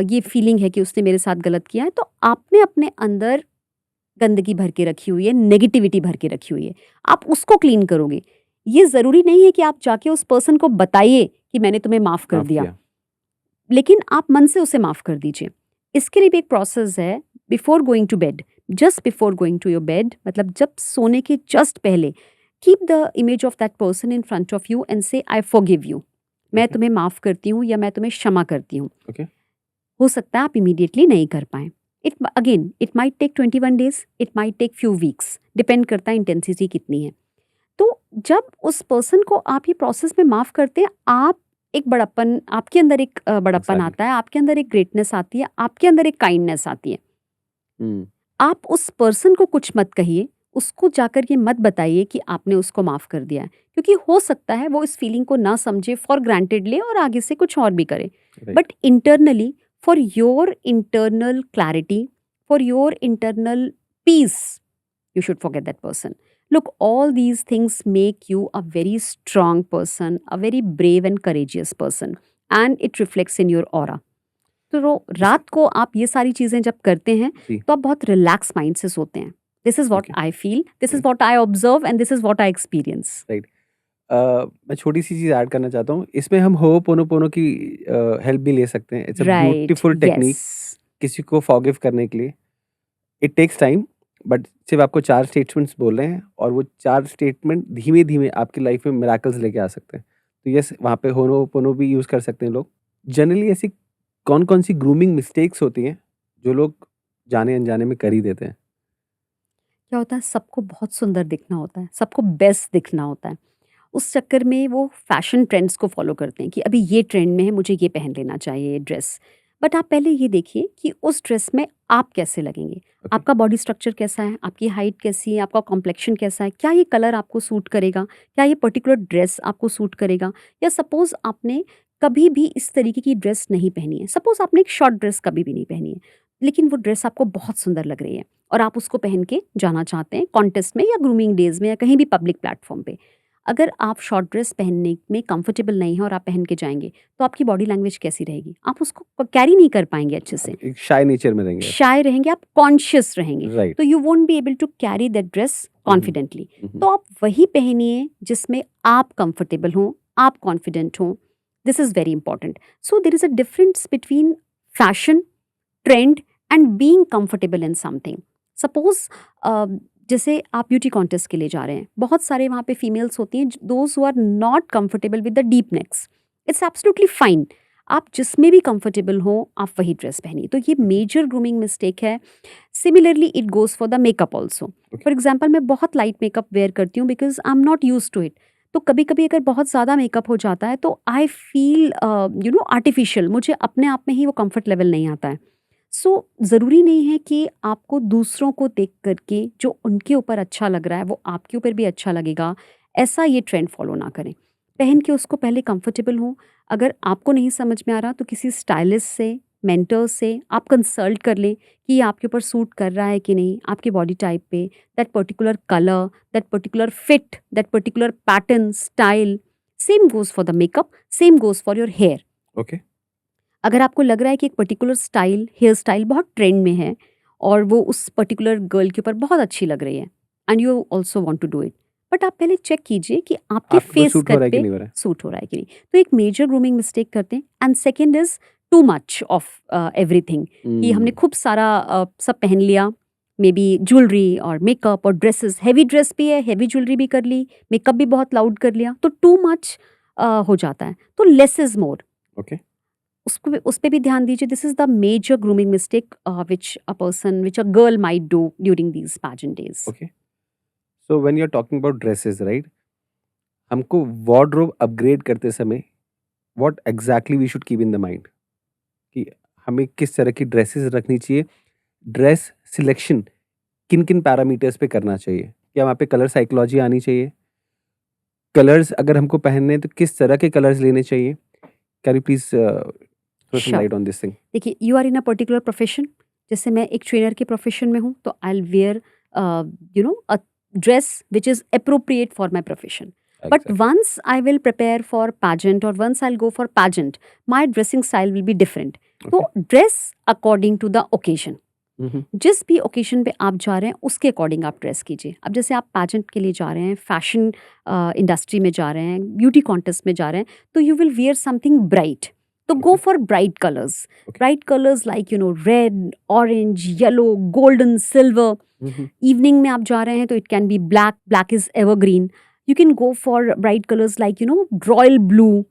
ये फीलिंग है कि उसने मेरे साथ गलत किया है, तो आपने अपने अंदर गंदगी भर के रखी हुई है, नेगेटिविटी भर के रखी हुई है। आप उसको क्लीन करोगे। ये ज़रूरी नहीं है कि आप जाके उस पर्सन को बताइए कि मैंने तुम्हें माफ़ कर माफ़ दिया, किया। लेकिन आप मन से उसे माफ़ कर दीजिए। इसके लिए भी एक प्रोसेस है। Before going to bed, just before going to your bed, मतलब जब सोने के जस्ट पहले, keep the image of that person in front of you and say I forgive you. मैं ओके, तुम्हें माफ़ करती हूँ या मैं तुम्हें क्षमा करती हूँ। ओके, हो सकता है आप इमीडिएटली नहीं कर पाएँ। It might take 21 days, it might take few weeks, depend करता है इंटेंसिटी कितनी है। तो जब उस पर्सन को आप ये प्रोसेस में माफ़ करते हैं, आप एक बड़प्पन, आपके अंदर एक बड़प्पन एग्ज़ैक्टली। आता है, आपके अंदर एक ग्रेटनेस आती है, आपके अंदर एक काइंडनेस आती है। हुँ, आप उस पर्सन को कुछ मत कहिए, उसको जाकर ये मत बताइए कि आपने उसको माफ़ कर दिया है, क्योंकि हो सकता है वो इस फीलिंग को ना समझे, फॉर ग्रांटेड ले और आगे से कुछ और भी करे। Right, but internally, for your internal clarity, for your internal peace, you should forget that person. Look, all these things make you a very strong person, a very brave and courageous person, and it reflects in your aura. तो इस रात को आप ये सारी चीज़ें जब करते हैं, जी, तो आप बहुत रिलैक्स माइंड से सोते हैं। This is what okay, I feel, this is right, what I observe and this is what I experience. Right. मैं छोटी-सी चीज़ ऐड करना चाहता हूँ। इसमें हम होओपोनोपोनो की हेल्प भी ले सकते हैं। It's a right, beautiful yes. Technique किसी को फॉरगिव करने के लिए। इट टेक्स टाइम, बट सिर्फ़ आपको 4 स्टेटमेंट्स बोलने हैं, और वो 4 स्टेटमेंट धीमे-धीमे आपकी लाइफ़ में मिरेकल्स लेके आ सकते हैं। तो येस, वहाँ पे होनोपोनो भी यूज़ कर सकते हैं लोग। जनरली ऐसी कौन-कौन सी ग्रूमिंग मिस्टेक्स होती हैं, जो लोग जाने-अनजाने में कर ही देते हैं? क्या होता है, सबको बहुत सुंदर दिखना होता है, सबको बेस्ट दिखना होता है। उस चक्कर में वो फैशन ट्रेंड्स को फॉलो करते हैं कि अभी ये ट्रेंड में है, मुझे ये पहन लेना चाहिए, ये ड्रेस। बट आप पहले ये देखिए कि उस ड्रेस में आप कैसे लगेंगे। ओके, आपका बॉडी स्ट्रक्चर कैसा है, आपकी हाइट कैसी है, आपका कॉम्प्लेक्शन कैसा है, क्या ये कलर आपको सूट करेगा, क्या ये पर्टिकुलर ड्रेस आपको सूट करेगा। या सपोज आपने कभी भी इस तरीके की ड्रेस नहीं पहनी है, सपोज आपने एक शॉर्ट ड्रेस कभी भी नहीं पहनी है, लेकिन वो ड्रेस आपको बहुत सुंदर लग रही है और आप उसको पहन के जाना चाहते हैं कॉन्टेस्ट में या ग्रूमिंग डेज में या कहीं भी पब्लिक प्लेटफॉर्म पे। अगर आप शॉर्ट ड्रेस पहनने में कंफर्टेबल नहीं है और आप पहन के जाएंगे तो आपकी बॉडी लैंग्वेज कैसी रहेगी? आप उसको कैरी नहीं कर पाएंगे अच्छे से, एक शाय नेचर में रहेंगे। शाय रहेंगे, आप कॉन्शियस रहेंगे, राइट। तो you won't be able to carry that dress confidently. तो आप वही पहनिए जिसमें आप कंफर्टेबल हों, आप कॉन्फिडेंट हों। This is very important. So there is a difference between fashion, trend and being comfortable in something. Suppose जैसे आप ब्यूटी कॉन्टेस्ट के लिए जा रहे हैं, बहुत सारे वहाँ पे फीमेल्स होती हैं those who are not comfortable with the deep necks. It's absolutely fine, आप जिसमें भी कंफर्टेबल हो आप वही ड्रेस पहनिए। तो ये मेजर ग्रूमिंग मिस्टेक है। Similarly it goes for the makeup also. For example मैं बहुत लाइट मेकअप वेयर करती हूँ because I am not use to it. तो कभी कभी अगर बहुत ज़्यादा मेकअप हो जाता है तो आई फील आर्टिफिशियल, मुझे अपने आप में ही वो कंफर्ट लेवल नहीं आता है। सो ज़रूरी नहीं है कि आपको दूसरों को देख करके जो उनके ऊपर अच्छा लग रहा है वो आपके ऊपर भी अच्छा लगेगा, ऐसा ये ट्रेंड फॉलो ना करें। पहन के उसको पहले कंफर्टेबल हो। अगर आपको नहीं समझ में आ रहा तो किसी स्टाइलिस्ट से, मेंटर से आप कंसल्ट कर लें कि ये आपके ऊपर सूट कर रहा है कि नहीं, आपके बॉडी टाइप पे, that particular colour, that particular fit, that particular pattern, style. Same goes for the makeup, same goes for your hair. Okay. अगर आपको लग रहा है कि एक पर्टिकुलर स्टाइल, हेयर स्टाइल बहुत ट्रेंड में है और वो उस पर्टिकुलर गर्ल के ऊपर बहुत अच्छी लग रही है and you also want to do it, but आप पहले चेक कीजिए कि आपके आपको फेस सूट हो कट रहा है कि पे नहीं हो रहा है। सूट हो रहा है कि नहीं। तो एक मेजर ग्रूमिंग मिस्टेक करते हैं। And second is too much of everything, कि हमने खूब सारा सब पहन लिया, मे बी ज्वेलरी और मेकअप और ड्रेसेस, हैवी ड्रेस भी है, हैवी ज्वेलरी भी कर ली, मेकअप भी बहुत लाउड कर लिया, तो टू मच हो जाता है। तो लेस इज मोर, ओके। उस पे भी ध्यान दीजिए। This is the major grooming mistake which a girl might do during these pageant days. Okay. So when you are talking about dresses, right, हमको वार्डरोब अपग्रेड करते समय what exactly we should keep in the mind कि हमें किस तरह की ड्रेसेस रखनी चाहिए, ड्रेस सिलेक्शन किन किन पैरामीटर्स पे करना चाहिए, क्या वहाँ पे कलर साइकोलॉजी आनी चाहिए, कलर्स अगर हमको पहनने तो किस तरह के कलर्स लेने चाहिए, can you please throw some Sure. Light on this thing. देखिए, you are in a particular profession, जैसे मैं एक ट्रेनर के प्रोफेशन में हूँ तो I wear a dress which is appropriate for my profession. But once I will prepare for pageant or once I'll go for pageant, my dressing style will be different. So dress according to the occasion. जिस भी ओकेजन पे आप जा रहे हैं उसके अकॉर्डिंग आप ड्रेस कीजिए। अब जैसे आप पैजेंट के लिए जा रहे हैं, फैशन इंडस्ट्री में जा रहे हैं, ब्यूटी कॉन्टेस्ट में जा रहे हैं, तो you will wear something bright, तो go for bright colours. Bright colours like red, orange, yellow, golden, silver. Evening में आप जा रहे हैं तो it can be black, black is evergreen. You can go for bright colors like royal blue.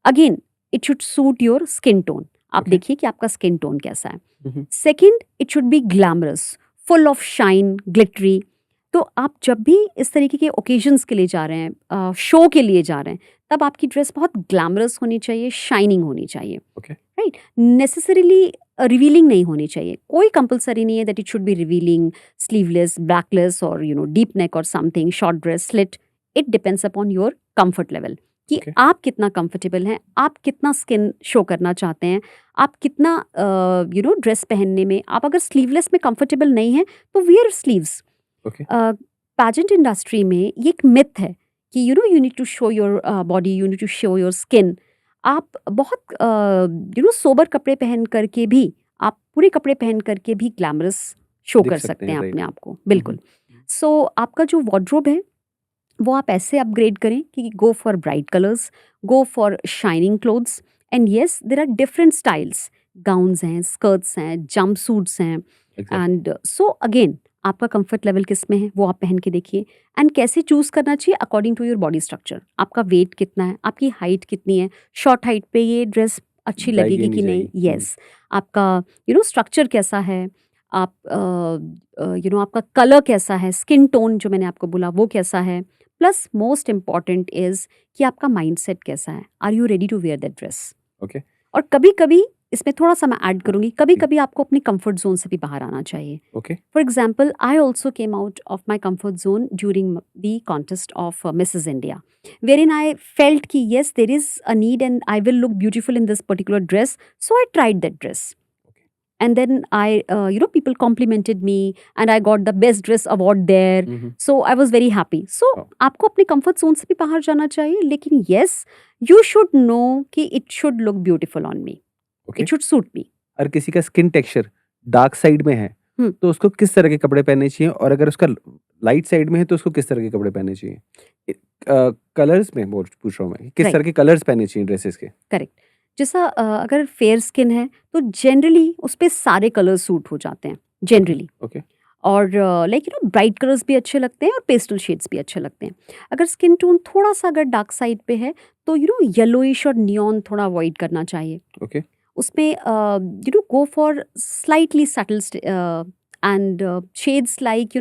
Again, it should suit your skin tone. आप देखिए कि आपका स्किन टोन कैसा है। Second, it should be glamorous, full of shine, glittery. तो आप जब भी इस तरीके के ओकेजन्स के लिए जा रहे हैं, शो के लिए जा रहे हैं, तब आपकी ड्रेस बहुत ग्लैमरस होनी चाहिए, शाइनिंग होनी चाहिए, राइट। नेसेसरीली रिवीलिंग नहीं होनी चाहिए। कोई कंपलसरी नहीं है that it should be revealing, sleeveless, backless और डीप नेक और something, short dress, slit. It depends upon your comfort level कि आप कितना कंफर्टेबल हैं, आप कितना स्किन शो करना चाहते हैं, आप कितना ड्रेस पहनने में। आप अगर स्लीवलेस में कंफर्टेबल नहीं है तो वियर स्लीव्स। पैजेंट इंडस्ट्री में ये एक मिथ है कि you need to show your body, you need to show your skin. आप बहुत सोबर कपड़े पहन करके भी, आप पूरे कपड़े पहन करके भी ग्लैमरस शो कर सकते हैं अपने आप को, बिल्कुल। सो आपका जो वार्डरोब है वो आप ऐसे अपग्रेड करें कि go for bright colours, go for shining clothes. And yes, there are different styles, gowns हैं, स्कर्ट्स हैं, जंप सूट्स हैं। एंड सो अगेन, आपका कंफर्ट लेवल किस में है वो आप पहन के देखिए। एंड कैसे चूज करना चाहिए, according to your body structure. आपका वेट कितना है, आपकी हाइट कितनी है, शॉर्ट हाइट पे ये ड्रेस अच्छी लगेगी कि नहीं। येस, आपका स्ट्रक्चर कैसा है, आप आपका कलर कैसा है, स्किन टोन जो मैंने आपको बोला वो कैसा है। प्लस मोस्ट इम्पॉर्टेंट इज कि आपका माइंडसेट कैसा है, are you ready to wear that dress. Okay. और कभी कभी इसमें थोड़ा सा मैं ऐड करूंगी, कभी कभी आपको अपनी कंफर्ट जोन से भी बाहर आना चाहिए। Okay. For example, I also came out of my comfort zone during the contest of Mrs India, wherein I felt कि yes, there is a need and I will look beautiful in this particular dress, so I tried that dress. and then people complimented me and I got the best dress award there. So I was very happy. So Wow. आपको अपने comfort zone से भी बाहर जाना चाहिए, लेकिन yes, you should know कि it should look beautiful on me. Okay. It should suit me. अगर किसी का स्किन टेक्सचर डार्क साइड में है हम्म। तो उसको किस तरह के कपड़े पहनने चाहिए, और अगर उसका लाइट साइड में है तो उसको किस तरह के कपड़े पहनने चाहिए? कलर्स में पूछ रहा हूँ मैं, किस Right. तरह के कलर्स पहनने चाहिए ड्रेसेस के? करेक्ट. जैसा अगर फेयर स्किन है तो जनरली उस पे सारे कलर्स सूट हो जाते हैं जनरली. ओके. और ब्राइट कलर्स भी अच्छे लगते हैं और पेस्टल शेड्स भी अच्छे लगते हैं. अगर स्किन टोन थोड़ा सा अगर डार्क साइड पे है तो येलोइश और नियॉन थोड़ा अवॉइड करना चाहिए. ओके. उसमें go for slightly subtle and shades like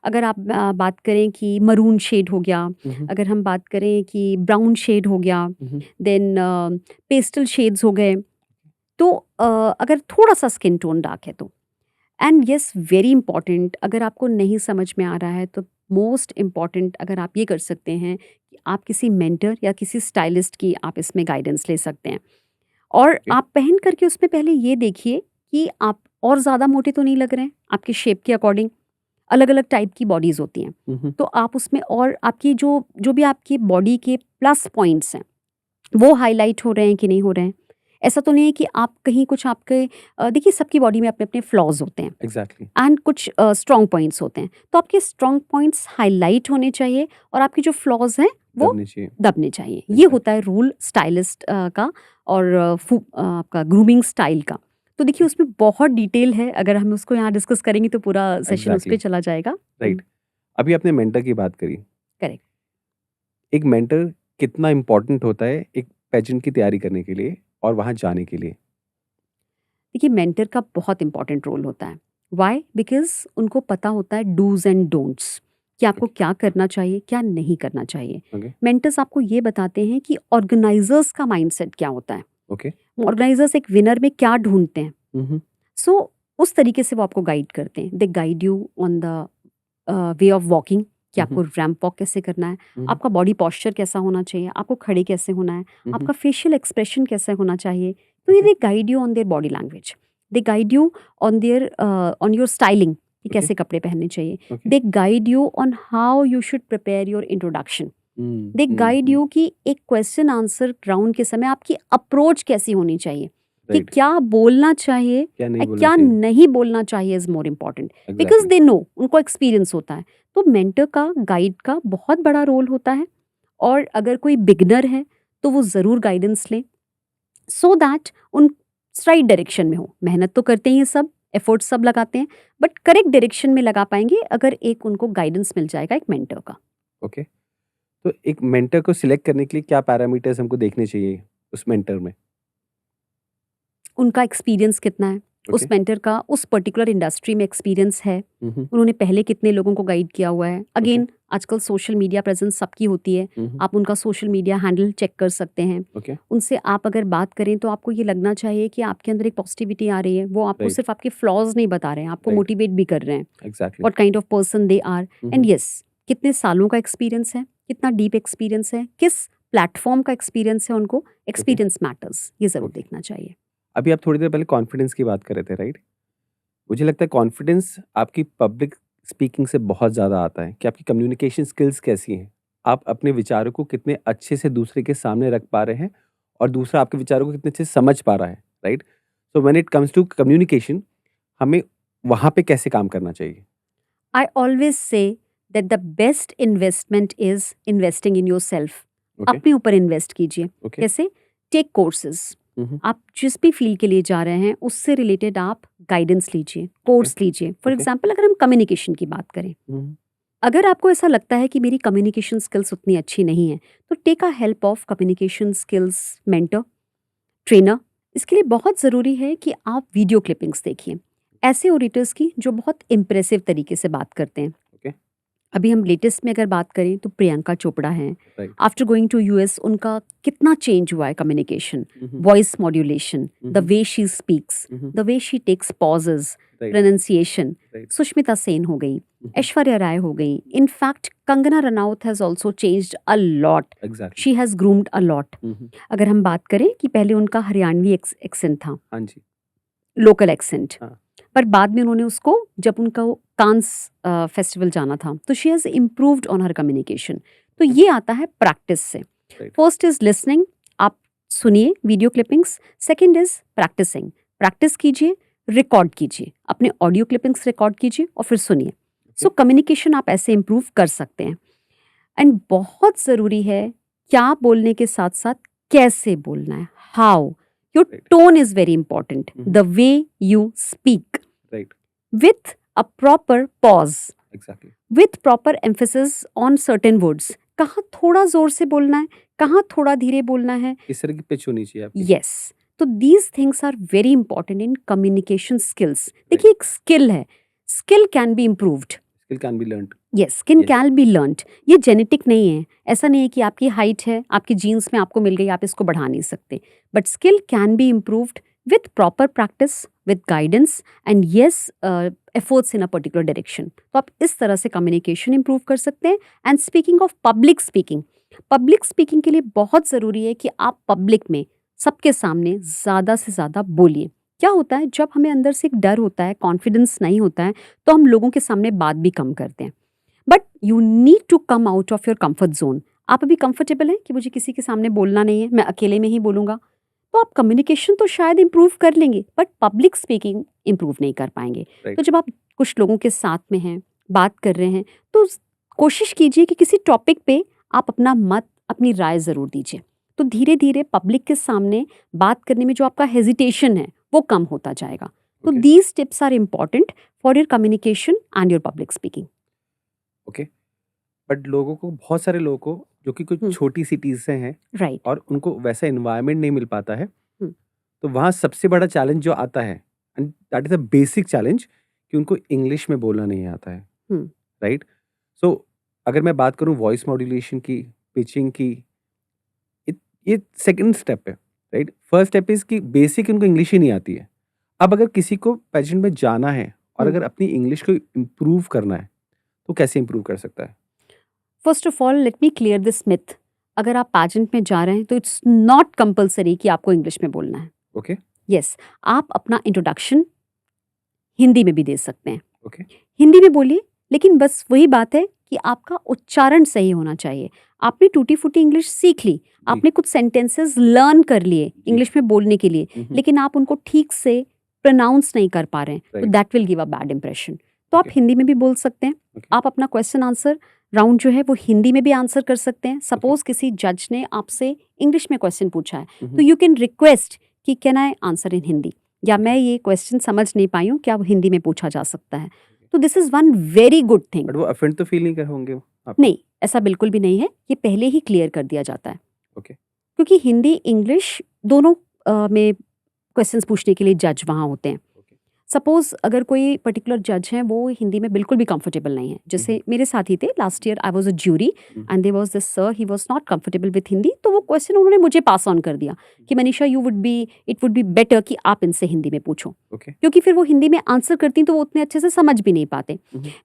अगर आप बात करें कि मरून शेड हो गया, अगर हम बात करें कि ब्राउन शेड हो गया, देन पेस्टल शेड्स हो गए, तो अगर थोड़ा सा स्किन टोन डार्क है तो. एंड येस, वेरी इंपॉर्टेंट, अगर आपको नहीं समझ में आ रहा है तो मोस्ट इम्पॉर्टेंट अगर आप ये कर सकते हैं कि आप किसी मेंटर या किसी स्टाइलिस्ट की आप इसमें गाइडेंस ले सकते हैं. और आप पहन करके उसमें पहले ये देखिए कि आप और ज़्यादा मोटे तो नहीं लग रहे हैं. आपके शेप के अकॉर्डिंग अलग अलग टाइप की बॉडीज़ होती हैं, तो आप उसमें और आपकी जो भी आपकी बॉडी के प्लस पॉइंट्स हैं वो हाईलाइट हो रहे हैं कि नहीं हो रहे हैं. ऐसा तो नहीं है कि आप कहीं कुछ आपके देखिए सबकी बॉडी में अपने अपने फ्लॉज होते हैं एग्जैक्टली. एंड कुछ स्ट्रॉन्ग पॉइंट्स होते हैं, तो आपके स्ट्रॉन्ग पॉइंट्स हाईलाइट होने चाहिए और आपके जो फ्लॉज हैं वो दबने चाहिए. दबने चाहिए. ये होता है रूल स्टाइलिस्ट का और आपका ग्रूमिंग स्टाइल का. तो देखिए उसमें बहुत डिटेल है, अगर हम उसको यहाँ डिस्कस करेंगे तो पूरा सेशन उस पर Exactly. चला जाएगा. राइट. अभी आपने मेंटर की बात करी. करेक्ट. एक मेंटर कितना इम्पोर्टेंट होता है एक पेजेंट की तैयारी करने के लिए और वहां जाने के लिए? देखिए मेंटर का बहुत इंपॉर्टेंट रोल होता है. वाई? बिकॉज उनको पता होता है डूज एंड डोंट्स, कि आपको क्या करना चाहिए क्या नहीं करना चाहिए. ओके. मेंटर्स आपको ये बताते हैं कि ऑर्गेनाइजर्स का माइंडसेट क्या होता है, ओके. ऑर्गेनाइजर्स एक विनर में क्या ढूंढते हैं. सो उस तरीके से वो आपको गाइड करते हैं. They guide you on the way of walking, कि आपको रैंप वॉक कैसे करना है, आपका बॉडी पॉस्चर कैसा होना चाहिए, आपको खड़े कैसे होना है, आपका फेशियल एक्सप्रेशन कैसे होना चाहिए. तो ये they guide you on their body language, they guide you on your styling, कि कैसे कपड़े पहनने चाहिए. Okay. They guide you on how you should prepare your introduction. They guide you कि एक क्वेश्चन आंसर राउंड के समय आपकी अप्रोच कैसी होनी चाहिए, कि Right. क्या बोलना चाहिए क्या नहीं बोलना क्या चाहिए? नहीं बोलना चाहिए is more important, because Exactly. They know, उनको एक्सपीरियंस होता है. तो मेंटर का, गाइड का बहुत बड़ा रोल होता है. और अगर कोई बिगनर है तो वो ज़रूर गाइडेंस लें, सो दैट उन राइट डायरेक्शन में हो. मेहनत तो करते ही हैं सब, एफर्ट्स सब लगाते हैं, बट करेक्ट डायरेक्शन में लगा पाएंगे अगर एक उनको गाइडेंस मिल जाएगा एक मेंटर का. ओके. तो एक मेंटर को सिलेक्ट करने के लिए क्या पैरामीटर्स हमको देखने चाहिए उस मेंटर में? उनका एक्सपीरियंस कितना है, उस Okay. मेंटर का उस पर्टिकुलर इंडस्ट्री में एक्सपीरियंस है, हम्म. उन्होंने पहले कितने लोगों को गाइड किया हुआ है. अगेन आजकल सोशल मीडिया प्रेजेंस सबकी होती है, आप उनका सोशल मीडिया हैंडल चेक कर सकते हैं. ओके. उनसे आप अगर बात करें तो आपको ये लगना चाहिए कि आपके अंदर एक पॉजिटिविटी आ रही है. वो आपको Right. सिर्फ आपके फ्लॉज नहीं बता रहे हैं, आपको Right. मोटिवेट भी कर रहे हैं, exactly. What kind of person they are. And yes, कितने सालों का एक्सपीरियंस है, कितना डीप एक्सपीरियंस है, किस प्लेटफॉर्म का एक्सपीरियंस है, उनको एक्सपीरियंस मैटर्स, ये ज़रूर Okay. देखना चाहिए. अभी आप थोड़ी देर पहले कॉन्फिडेंस की बात कर रहे थे, राइट? मुझे लगता है कॉन्फिडेंस आपकी पब्लिक स्पीकिंग से बहुत ज़्यादा आता है कि आपकी कम्युनिकेशन स्किल्स कैसी हैं, आप अपने विचारों को कितने अच्छे से दूसरे के सामने रख पा रहे हैं और दूसरा आपके विचारों को कितने अच्छे से समझ पा रहा है, right? So when it comes to communication, हमें वहाँ पे कैसे काम करना चाहिए? I always say that the best investment is investing in yourself. Okay. अपने ऊपर इन्वेस्ट कीजिए. ओके. कैसे? Take courses. आप जिस भी फील्ड के लिए जा रहे हैं उससे रिलेटेड आप गाइडेंस लीजिए, कोर्स लीजिए. For Okay. एग्जाम्पल अगर हम कम्युनिकेशन की बात करें, अगर आपको ऐसा लगता है कि मेरी कम्युनिकेशन स्किल्स उतनी अच्छी नहीं है, तो take a help of communication skills mentor, trainer. इसके लिए बहुत ज़रूरी है कि आप वीडियो क्लिपिंग्स देखिए ऐसे ओरेटर्स की जो बहुत इम्प्रेसिव तरीके से बात करते हैं. Okay. अभी हम लेटेस्ट में अगर बात करें तो प्रियंका चोपड़ा हैं. Right. After going to US उनका कितना चेंज हुआ है communication, voice modulation, the way she speaks, the way she takes pauses, pronunciation. Right. Sushmita Sen हो गई, ऐश्वर्या राय हो गई. In fact Kangana Ranaut has also changed a lot. Exactly. She has groomed a lot. अगर हम बात करें कि पहले उनका हरियाणवी एक्सेंट था, हाँ जी. Local accent. हाँ। पर बाद में उन्होंने उसको, जब उनका कांस फेस्टिवल जाना था, तो she has improved on her communication. तो ये आता है प्रैक्टिस से। राइट। फर्स्ट इज लिसनिंग, आप सुनिए video clippings. Second is practicing, practice कीजिए, रिकॉर्ड कीजिए, अपने ऑडियो क्लिपिंग्स रिकॉर्ड कीजिए और फिर सुनिए। सो कम्युनिकेशन आप ऐसे इम्प्रूव कर सकते हैं। एंड बहुत ज़रूरी है क्या बोलने के साथ साथ कैसे बोलना है, how. Your Right. Tone is very important, the way you speak right. with a proper pause, exactly. with proper emphasis on certain words. कहाँ थोड़ा जोर से बोलना है, कहाँ थोड़ा धीरे बोलना है। इस तरह की पिच होनी चाहिए आपकी। यस, तो these things are very important in communication skills. देखिए एक स्किल है, skill can be improved. Skill can be learned. Yes, skill Yes. Can be learned. ये जेनेटिक नहीं है, ऐसा नहीं है कि आपकी हाइट है, आपकी जीन्स में आपको मिल गई, आप इसको बढ़ा नहीं सकते। But skill can be improved with proper practice, with guidance and yes efforts in a particular direction. तो आप इस तरह से कम्युनिकेशन इम्प्रूव कर सकते हैं। And speaking of public speaking, public speaking के लिए बहुत ज़रूरी है कि आप पब्लिक में सबके सामने ज़्यादा से ज़्यादा बोलिए। क्या होता है, जब हमें अंदर से एक डर होता है, कॉन्फिडेंस नहीं होता है, तो हम लोगों के सामने बात भी कम करते हैं। But you need to come out of your comfort zone. आप अभी कंफर्टेबल हैं कि मुझे किसी के सामने बोलना नहीं है, मैं अकेले में ही बोलूँगा, तो आप कम्युनिकेशन तो शायद इम्प्रूव कर लेंगे, बट पब्लिक स्पीकिंग इम्प्रूव नहीं कर पाएंगे। Right. तो जब आप कुछ लोगों के साथ में हैं, बात कर रहे हैं, तो कोशिश कीजिए कि किसी टॉपिक पे आप अपना मत, अपनी राय ज़रूर दीजिए। तो धीरे धीरे पब्लिक के सामने बात करने में जो आपका हेजिटेशन है वो कम होता जाएगा। तो Okay. These tips are important for your communication and your public speaking. Okay. But लोगों को, बहुत सारे लोगों को जो कि कुछ छोटी सिटीज से हैं राइट। और उनको वैसा एनवायरनमेंट नहीं मिल पाता है, हम्म। तो वहाँ सबसे बड़ा चैलेंज जो आता है, and that is a basic challenge, कि उनको इंग्लिश में बोलना नहीं आता है। हम्म। राइट। सो अगर मैं बात करूँ वॉइस मॉड्यूलेशन की, पिचिंग की, ये सेकंड स्टेप है। राइट। फर्स्ट स्टेप इज कि बेसिक इनको इंग्लिश ही नहीं आती है। अब अगर किसी को पेजेंट में जाना है और अगर अपनी इंग्लिश को इम्प्रूव करना है, तो कैसे इम्प्रूव कर सकता है? First of all let me clear this myth. अगर आप पैजेंट में जा रहे हैं तो इट्स नॉट कंपलसरी कि आपको इंग्लिश में बोलना है। ओके। यस, आप अपना इंट्रोडक्शन हिंदी में भी दे सकते हैं। ओके। हिंदी में बोलिए, लेकिन बस वही बात है कि आपका उच्चारण सही होना चाहिए। आपने टूटी फूटी इंग्लिश सीख ली, आपने कुछ सेंटेंसेस लर्न कर लिए इंग्लिश में बोलने के लिए, लेकिन आप उनको ठीक से प्रोनाउंस नहीं कर पा रहे हैं, तो Right. That will give a bad impression. तो आप Okay. हिंदी में भी बोल सकते हैं। Okay. आप अपना क्वेश्चन आंसर राउंड जो है वो हिंदी में भी आंसर कर सकते हैं। सपोज किसी जज ने आपसे इंग्लिश में क्वेश्चन पूछा है, तो यू कैन रिक्वेस्ट कि can I answer in Hindi, या मैं ये क्वेश्चन समझ नहीं पाई हूँ, क्या वो हिंदी में पूछा जा सकता है। तो this is one very good thing. But वो ऑफेंड तो फील नहीं कर होंगे आप? नहीं, ऐसा बिल्कुल भी नहीं है, ये पहले ही क्लियर कर दिया जाता है। ओके। क्योंकि हिंदी इंग्लिश दोनों में क्वेश्चंस पूछने के लिए जज वहाँ होते हैं। ओके। सपोज अगर कोई पर्टिकुलर जज है वो हिंदी में बिल्कुल भी कंफर्टेबल नहीं है, जैसे मेरे साथ ही थे last year, I was a jury and there was this sir, he was not comfortable with Hindi, तो वो क्वेश्चन उन्होंने मुझे पास ऑन कर दिया कि Manisha it would be better कि आप इनसे हिंदी में पूछो, ओके। क्योंकि फिर वो हिंदी में आंसर करती तो वो उतने अच्छे से समझ भी नहीं पाते।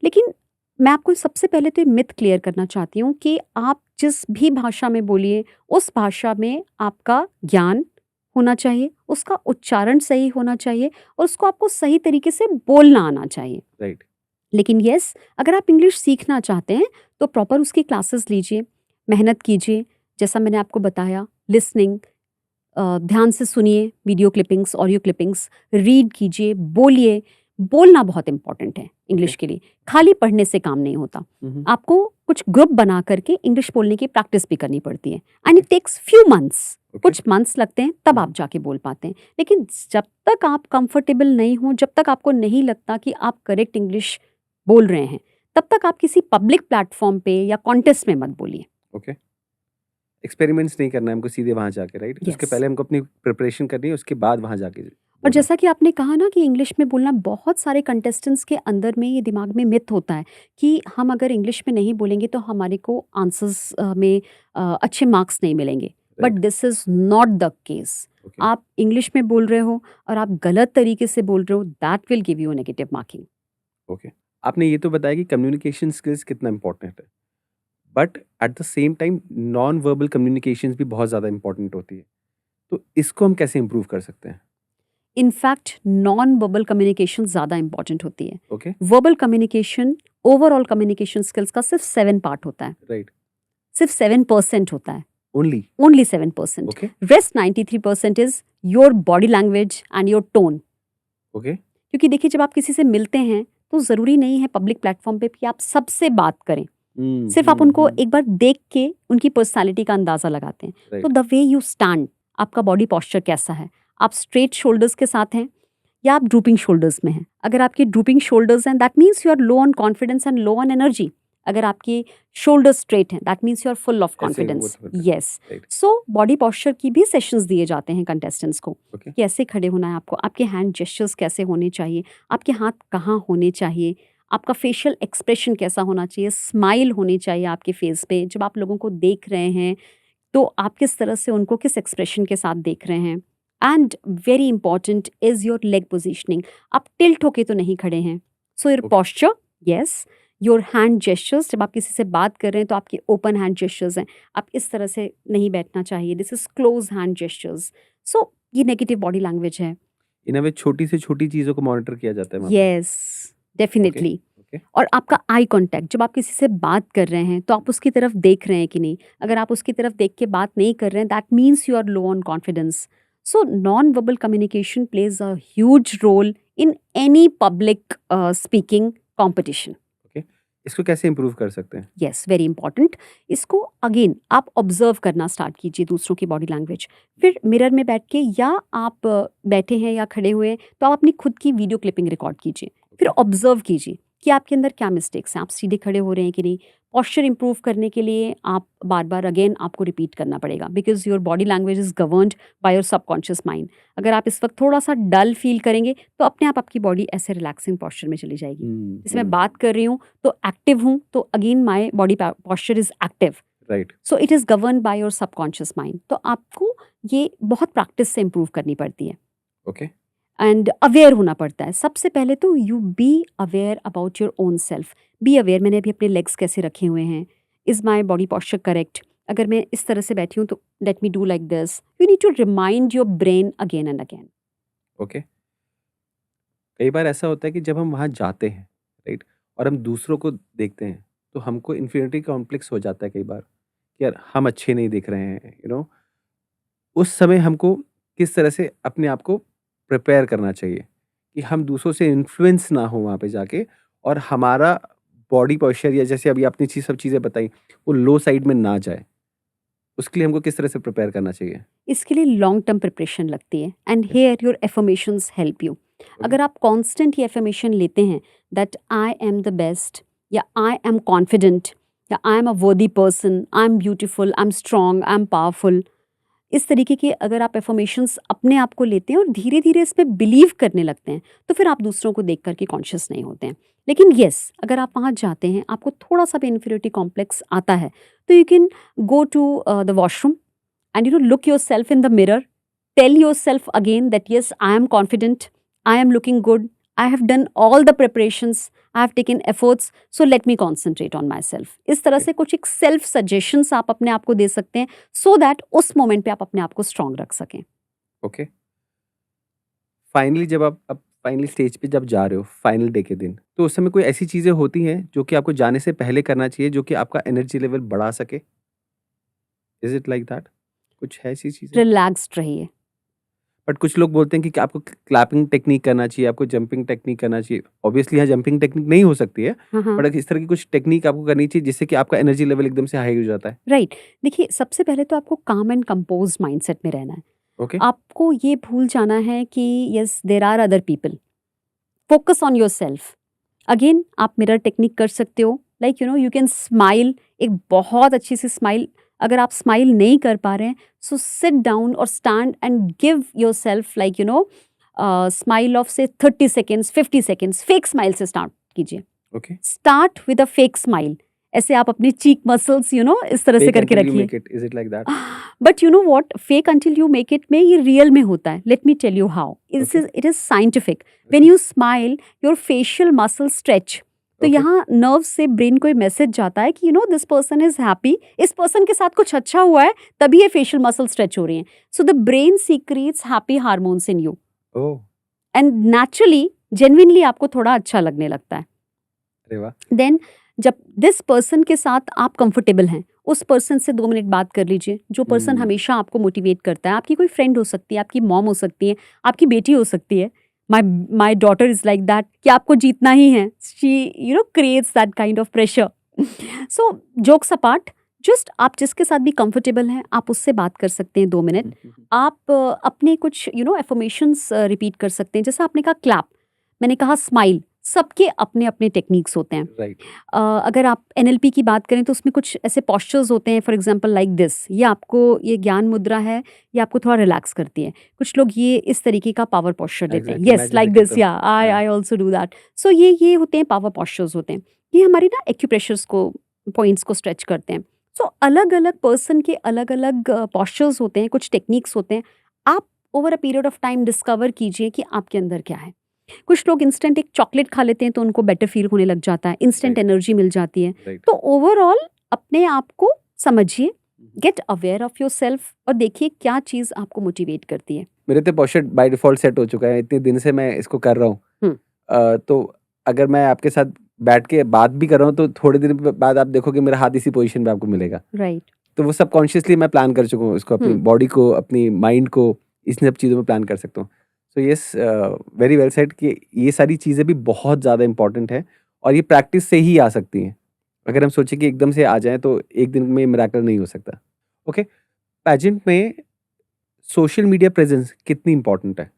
लेकिन मैं आपको सबसे पहले तो ये मिथ क्लियर करना चाहती हूँ कि आप जिस भी भाषा में बोलिए, उस भाषा में आपका ज्ञान होना चाहिए, उसका उच्चारण सही होना चाहिए और उसको आपको सही तरीके से बोलना आना चाहिए। राइट। लेकिन यस, अगर आप इंग्लिश सीखना चाहते हैं तो प्रॉपर उसकी क्लासेस लीजिए, मेहनत कीजिए, जैसा मैंने आपको बताया, लिसनिंग, ध्यान से सुनिए video clippings, audio clippings, read कीजिए, बोलिए। बोलना बहुत इंपॉर्टेंट है इंग्लिश के लिए, खाली पढ़ने से काम नहीं होता। आपको कुछ ग्रुप बना करके इंग्लिश बोलने की प्रैक्टिस भी करनी पड़ती है, and it takes few months, कुछ मंथ्स लगते हैं, तब आप जाके बोल पाते हैं। लेकिन जब तक आप कंफर्टेबल नहीं हो, जब तक आपको नहीं लगता कि आप करेक्ट इंग्लिश बोल रहे हैं, तब तक आप किसी पब्लिक प्लेटफॉर्म पे या कॉन्टेस्ट में मत बोलिए। ओके। एक्सपेरिमेंट्स नहीं करना है हमको सीधे वहां जाके, राइट? उसके Yes. पहले हमको अपनी प्रिपरेशन करनी है, उसके बाद वहां जाके और बोलना। जैसा कि आपने कहा ना कि इंग्लिश में बोलना, बहुत सारे कंटेस्टेंट्स के अंदर में ये दिमाग में मिथ होता है कि हम अगर इंग्लिश में नहीं बोलेंगे तो हमारे को आंसर्स में अच्छे मार्क्स नहीं मिलेंगे। But Right. This is not the case. Okay. आप इंग्लिश में बोल रहे हो और आप गलत तरीके से बोल रहे हो, that will give you negative marking. Okay. आपने ये तो बताया कि कम्युनिकेशन स्किल्स कितना इंपॉर्टेंट है, but at the same time non verbal communications भी बहुत ज़्यादा इंपॉर्टेंट होती है। तो इसको हम कैसे इम्प्रूव कर सकते हैं? इनफैक्ट नॉन वर्बल कम्युनिकेशन ज़्यादा इंपॉर्टेंट होती है. Okay, verbal communication overall communication skills का सिर्फ 7 पार्ट होता है, राइट, सिर्फ 7% होता है, only, only 7%. Okay, Rest 93% is your body language and your tone. Okay, क्योंकि देखिए जब आप किसी से मिलते हैं तो ज़रूरी नहीं है पब्लिक प्लेटफॉर्म पे कि आप सबसे बात करें. सिर्फ आप उनको एक बार देख के उनकी पर्सनालिटी का अंदाज़ा लगाते हैं. राइट, तो द वे यू स्टैंड, आपका बॉडी पॉस्चर कैसा है, आप स्ट्रेट शोल्डर्स के साथ हैं या आप ड्रूपिंग शोल्डर्स में हैं. अगर आपके ड्रूपिंग शोल्डर्स हैं that means you are low on confidence and low on energy. अगर आपके शोल्डर स्ट्रेट हैं that means you are full of confidence. Yes. Right, so body posture की भी सेशंस दिए जाते हैं कंटेस्टेंट्स को. ओके, कैसे खड़े होना है आपको, आपके हैंड जेस्चर्स कैसे होने चाहिए, आपके हाथ कहाँ होने चाहिए, आपका फेशियल एक्सप्रेशन कैसा होना चाहिए, स्माइल होनी चाहिए आपके फेस पे. जब आप लोगों को देख रहे हैं तो आप किस तरह से उनको किस एक्सप्रेशन के साथ देख रहे हैं. And very important is your leg positioning. आप टिल्ट होके तो नहीं खड़े हैं. So your Okay. Posture, yes, your hand gestures. जब आप किसी से बात कर रहे हैं तो आपके ओपन हैंड जेस्चर्स हैं. आप इस तरह से नहीं बैठना चाहिए. This is close hand gestures. So ये नेगेटिव बॉडी लैंग्वेज है. इन अ वे छोटी से छोटी चीज़ों को मॉनिटर किया जाता है वहाँ पे। Yes, definitely. ओके, और आपका आई कांटेक्ट, जब आप किसी से बात कर रहे हैं तो आप उसकी तरफ देख रहे हैं कि नहीं. अगर आप उसकी तरफ देख के बात नहीं कर रहे हैं that means you are low on confidence. So non verbal communication plays a huge role in any public speaking competition. इसको कैसे इम्प्रूव कर सकते हैं? Yes, very important. इसको अगेन आप ऑब्जर्व करना स्टार्ट कीजिए दूसरों की बॉडी लैंग्वेज. फिर मिरर में बैठ के या आप बैठे हैं या खड़े हुए हैं तो आप अपनी खुद की वीडियो क्लिपिंग रिकॉर्ड कीजिए. फिर ऑब्जर्व कीजिए कि आपके अंदर क्या मिस्टेक्स हैं, आप सीधे खड़े हो रहे हैं कि नहीं. पॉस्चर इंप्रूव करने के लिए आप बार बार अगेन आपको रिपीट करना पड़ेगा because your body language is governed bye your subconscious mind. अगर आप इस वक्त थोड़ा सा डल फील करेंगे तो अपने आप आपकी बॉडी ऐसे रिलैक्सिंग पॉस्चर में चली जाएगी. जैसे मैं बात कर रही हूँ तो एक्टिव हूँ तो again my body posture is active. Right, so it is govern by your subconscious mind. तो आपको ये बहुत प्रैक्टिस से इम्प्रूव करनी पड़ती है ओके, एंड अवेयर होना पड़ता है. सबसे पहले तो you be aware about your own self. Be aware, मैंने अभी अपने लेग्स कैसे रखे हुए हैं, is my body posture correct. अगर मैं इस तरह से बैठी हूँ तो let me do like this. You need to remind your brain again and again. Okay. कई बार ऐसा होता है कि जब हम वहाँ जाते हैं, राइट, और हम दूसरों को देखते हैं तो हमको इन्फीरियरिटी कॉम्प्लेक्स हो जाता है कई बार कि यार हम अच्छे नहीं दिख रहे हैं, उस समय हमको किस तरह से अपने आप को प्रिपेयर करना चाहिए कि हम दूसरों से इन्फ्लुएंस ना हो वहाँ पे जाके और हमारा बॉडी पोस्चर या जैसे अभी आपने सब चीज़ें बताई वो लो साइड में ना जाए. उसके लिए हमको किस तरह से प्रिपेयर करना चाहिए? इसके लिए लॉन्ग टर्म प्रिपरेशन लगती है and here your affirmations help you. अगर आप कांस्टेंट ये एफर्मेशन लेते हैं that I am the best या आई एम कॉन्फिडेंट या I am a worthy person, I am beautiful, I am strong, I am powerful, इस तरीके के अगर आप एफर्मेशंस अपने आप को लेते हैं और धीरे धीरे इसमें बिलीव करने लगते हैं तो फिर आप दूसरों को देख करके कॉन्शियस नहीं होते हैं. लेकिन येस, अगर आप वहाँ जाते हैं आपको थोड़ा सा भी इन्फीरियरिटी कॉम्प्लेक्स आता है तो you can go to the washroom and look yourself in the mirror, tell yourself again that yes, I am confident, I am looking good, I have done all the preparations, I have taken efforts, so let me concentrate on myself. इस तरह से कुछ एक सेल्फ सजेशंस आप अपने आप को दे सकते हैं so that उस मोमेंट पे आप अपने आप को स्ट्रांग रख सकें. ओके, फाइनली जब आप अब फाइनली स्टेज पे जब जा रहे हो फाइनल डे के दिन तो उस समय कोई ऐसी चीज़ें होती हैं जो कि आपको जाने से पहले करना चाहिए जो कि आपका एनर्जी लेवल बढ़ा सके? Is it like that? कुछ है ऐसी चीज़ें? रिलैक्स्ड रहिए. बट कुछ लोग बोलते हैं कि आपको क्लैपिंग टेक्निक करना चाहिए, आपको जंपिंग टेक्निक करना चाहिए. ऑब्वियसली यहाँ जंपिंग टेक्निक नहीं हो सकती है, हाँ. बट इस तरह की कुछ टेक्निक आपको करनी चाहिए जिससे कि आपका एनर्जी लेवल एकदम से हाई हो जाता है. राइट. देखिए सबसे पहले तो आपको काम एंड कंपोज माइंडसेट में रहना है. ओके, आपको ये भूल जाना है कि yes there are other people. Focus on yourself. Again आप मिरर टेक्निक कर सकते हो. लाइक यू कैन स्माइल, एक बहुत अच्छी सी स्माइल. अगर आप स्माइल नहीं कर पा रहे हैं सो सिट डाउन और stand and give your self like smile of से 30 सेकेंड्स 50 सेकेंड्स. फेक स्माइल से स्टार्ट कीजिए. Okay, start with a fake smile. ऐसे आप अपनी चीक मसल्स इस तरह से करके रखिए. Is it like that? But you know what, fake until you make it में ये रियल में होता है. Let me tell you how. It is scientific. When you smile your facial muscle stretch. तो Okay. यहाँ नर्व से ब्रेन को मैसेज जाता है कि दिस पर्सन इज हैप्पी, इस पर्सन के साथ कुछ अच्छा हुआ है तभी ये फेशियल मसल स्ट्रेच हो रही हैं. So the brain secrets happy hormones in you. Oh, and naturally genuinely आपको थोड़ा अच्छा लगने लगता है. अरे वाह! देन जब दिस पर्सन के साथ आप कंफर्टेबल हैं, उस पर्सन से 2 मिनट बात कर लीजिए. जो पर्सन हमेशा आपको मोटिवेट करता है, आपकी कोई फ्रेंड हो सकती है, आपकी मॉम हो सकती है, आपकी बेटी हो सकती है. My daughter is like that कि आपको जीतना ही है. She creates that kind of pressure. So jokes apart, just आप जिसके साथ भी कंफर्टेबल हैं, आप उससे बात कर सकते हैं 2 मिनट. आप अपने कुछ एफर्मेशंस रिपीट कर सकते हैं. जैसा आपने कहा क्लैप, मैंने कहा स्माइल. सबके अपने अपने टेक्निक्स होते हैं. राइट. अगर आप एनएलपी की बात करें तो उसमें कुछ ऐसे पोस्चर्स होते हैं, फॉर एग्जांपल लाइक दिस. ये ज्ञान मुद्रा है, ये आपको थोड़ा रिलैक्स करती है. कुछ लोग ये इस तरीके का पावर पोस्चर देते हैं. Exactly, यस, मैं लाइक जैसे दिस. करता या हूँ. आई हाँ. I also do that. So ये होते हैं पावर पोस्चर्स होते हैं. ये हमारी ना एक्यूप्रेशर्स को, पॉइंट्स को स्ट्रेच करते हैं. सो अलग अलग पर्सन के अलग अलग पोस्चर्स होते हैं, कुछ टेक्निक्स होते हैं. आप over a period of time discover कीजिए कि आपके अंदर क्या है. कुछ लोग इंस्टेंट एक चॉकलेट खा लेते हैं तो उनको बेटर फील होने लग जाता है, इंस्टेंट राइट. एनर्जी मिल जाती है. राइट. तो ओवरऑल अपने आप को समझिए, gate aware of your self और देखिए क्या चीज़ आपको मोटिवेट करती है. मेरे तो पोस्चर बाय डिफ़ॉल्ट सेट हो चुका है, इतने दिन से मैं इसको कर रहा हूँ. तो अगर मैं आपके साथ बैठ के बात भी कर रहा हूँ तो थोड़े दिन बाद आप देखोगे मेरा हाथ इसी पोजीशन पे आपको मिलेगा. राइट. तो वो सबकॉन्शियसली मैं प्लान कर चुका हूँ इसको, अपनी बॉडी को, अपनी माइंड को, इन सब चीज़ों में प्लान कर सकता हूँ. So yes, very well said कि ये सारी चीज़ें भी बहुत ज़्यादा इंपॉर्टेंट है और ये प्रैक्टिस से ही आ सकती हैं. अगर हम सोचें कि एकदम से आ जाए तो एक दिन में मिरेकल नहीं हो सकता. ओके, पैजेंट में सोशल मीडिया प्रेजेंस कितनी इंपॉर्टेंट है?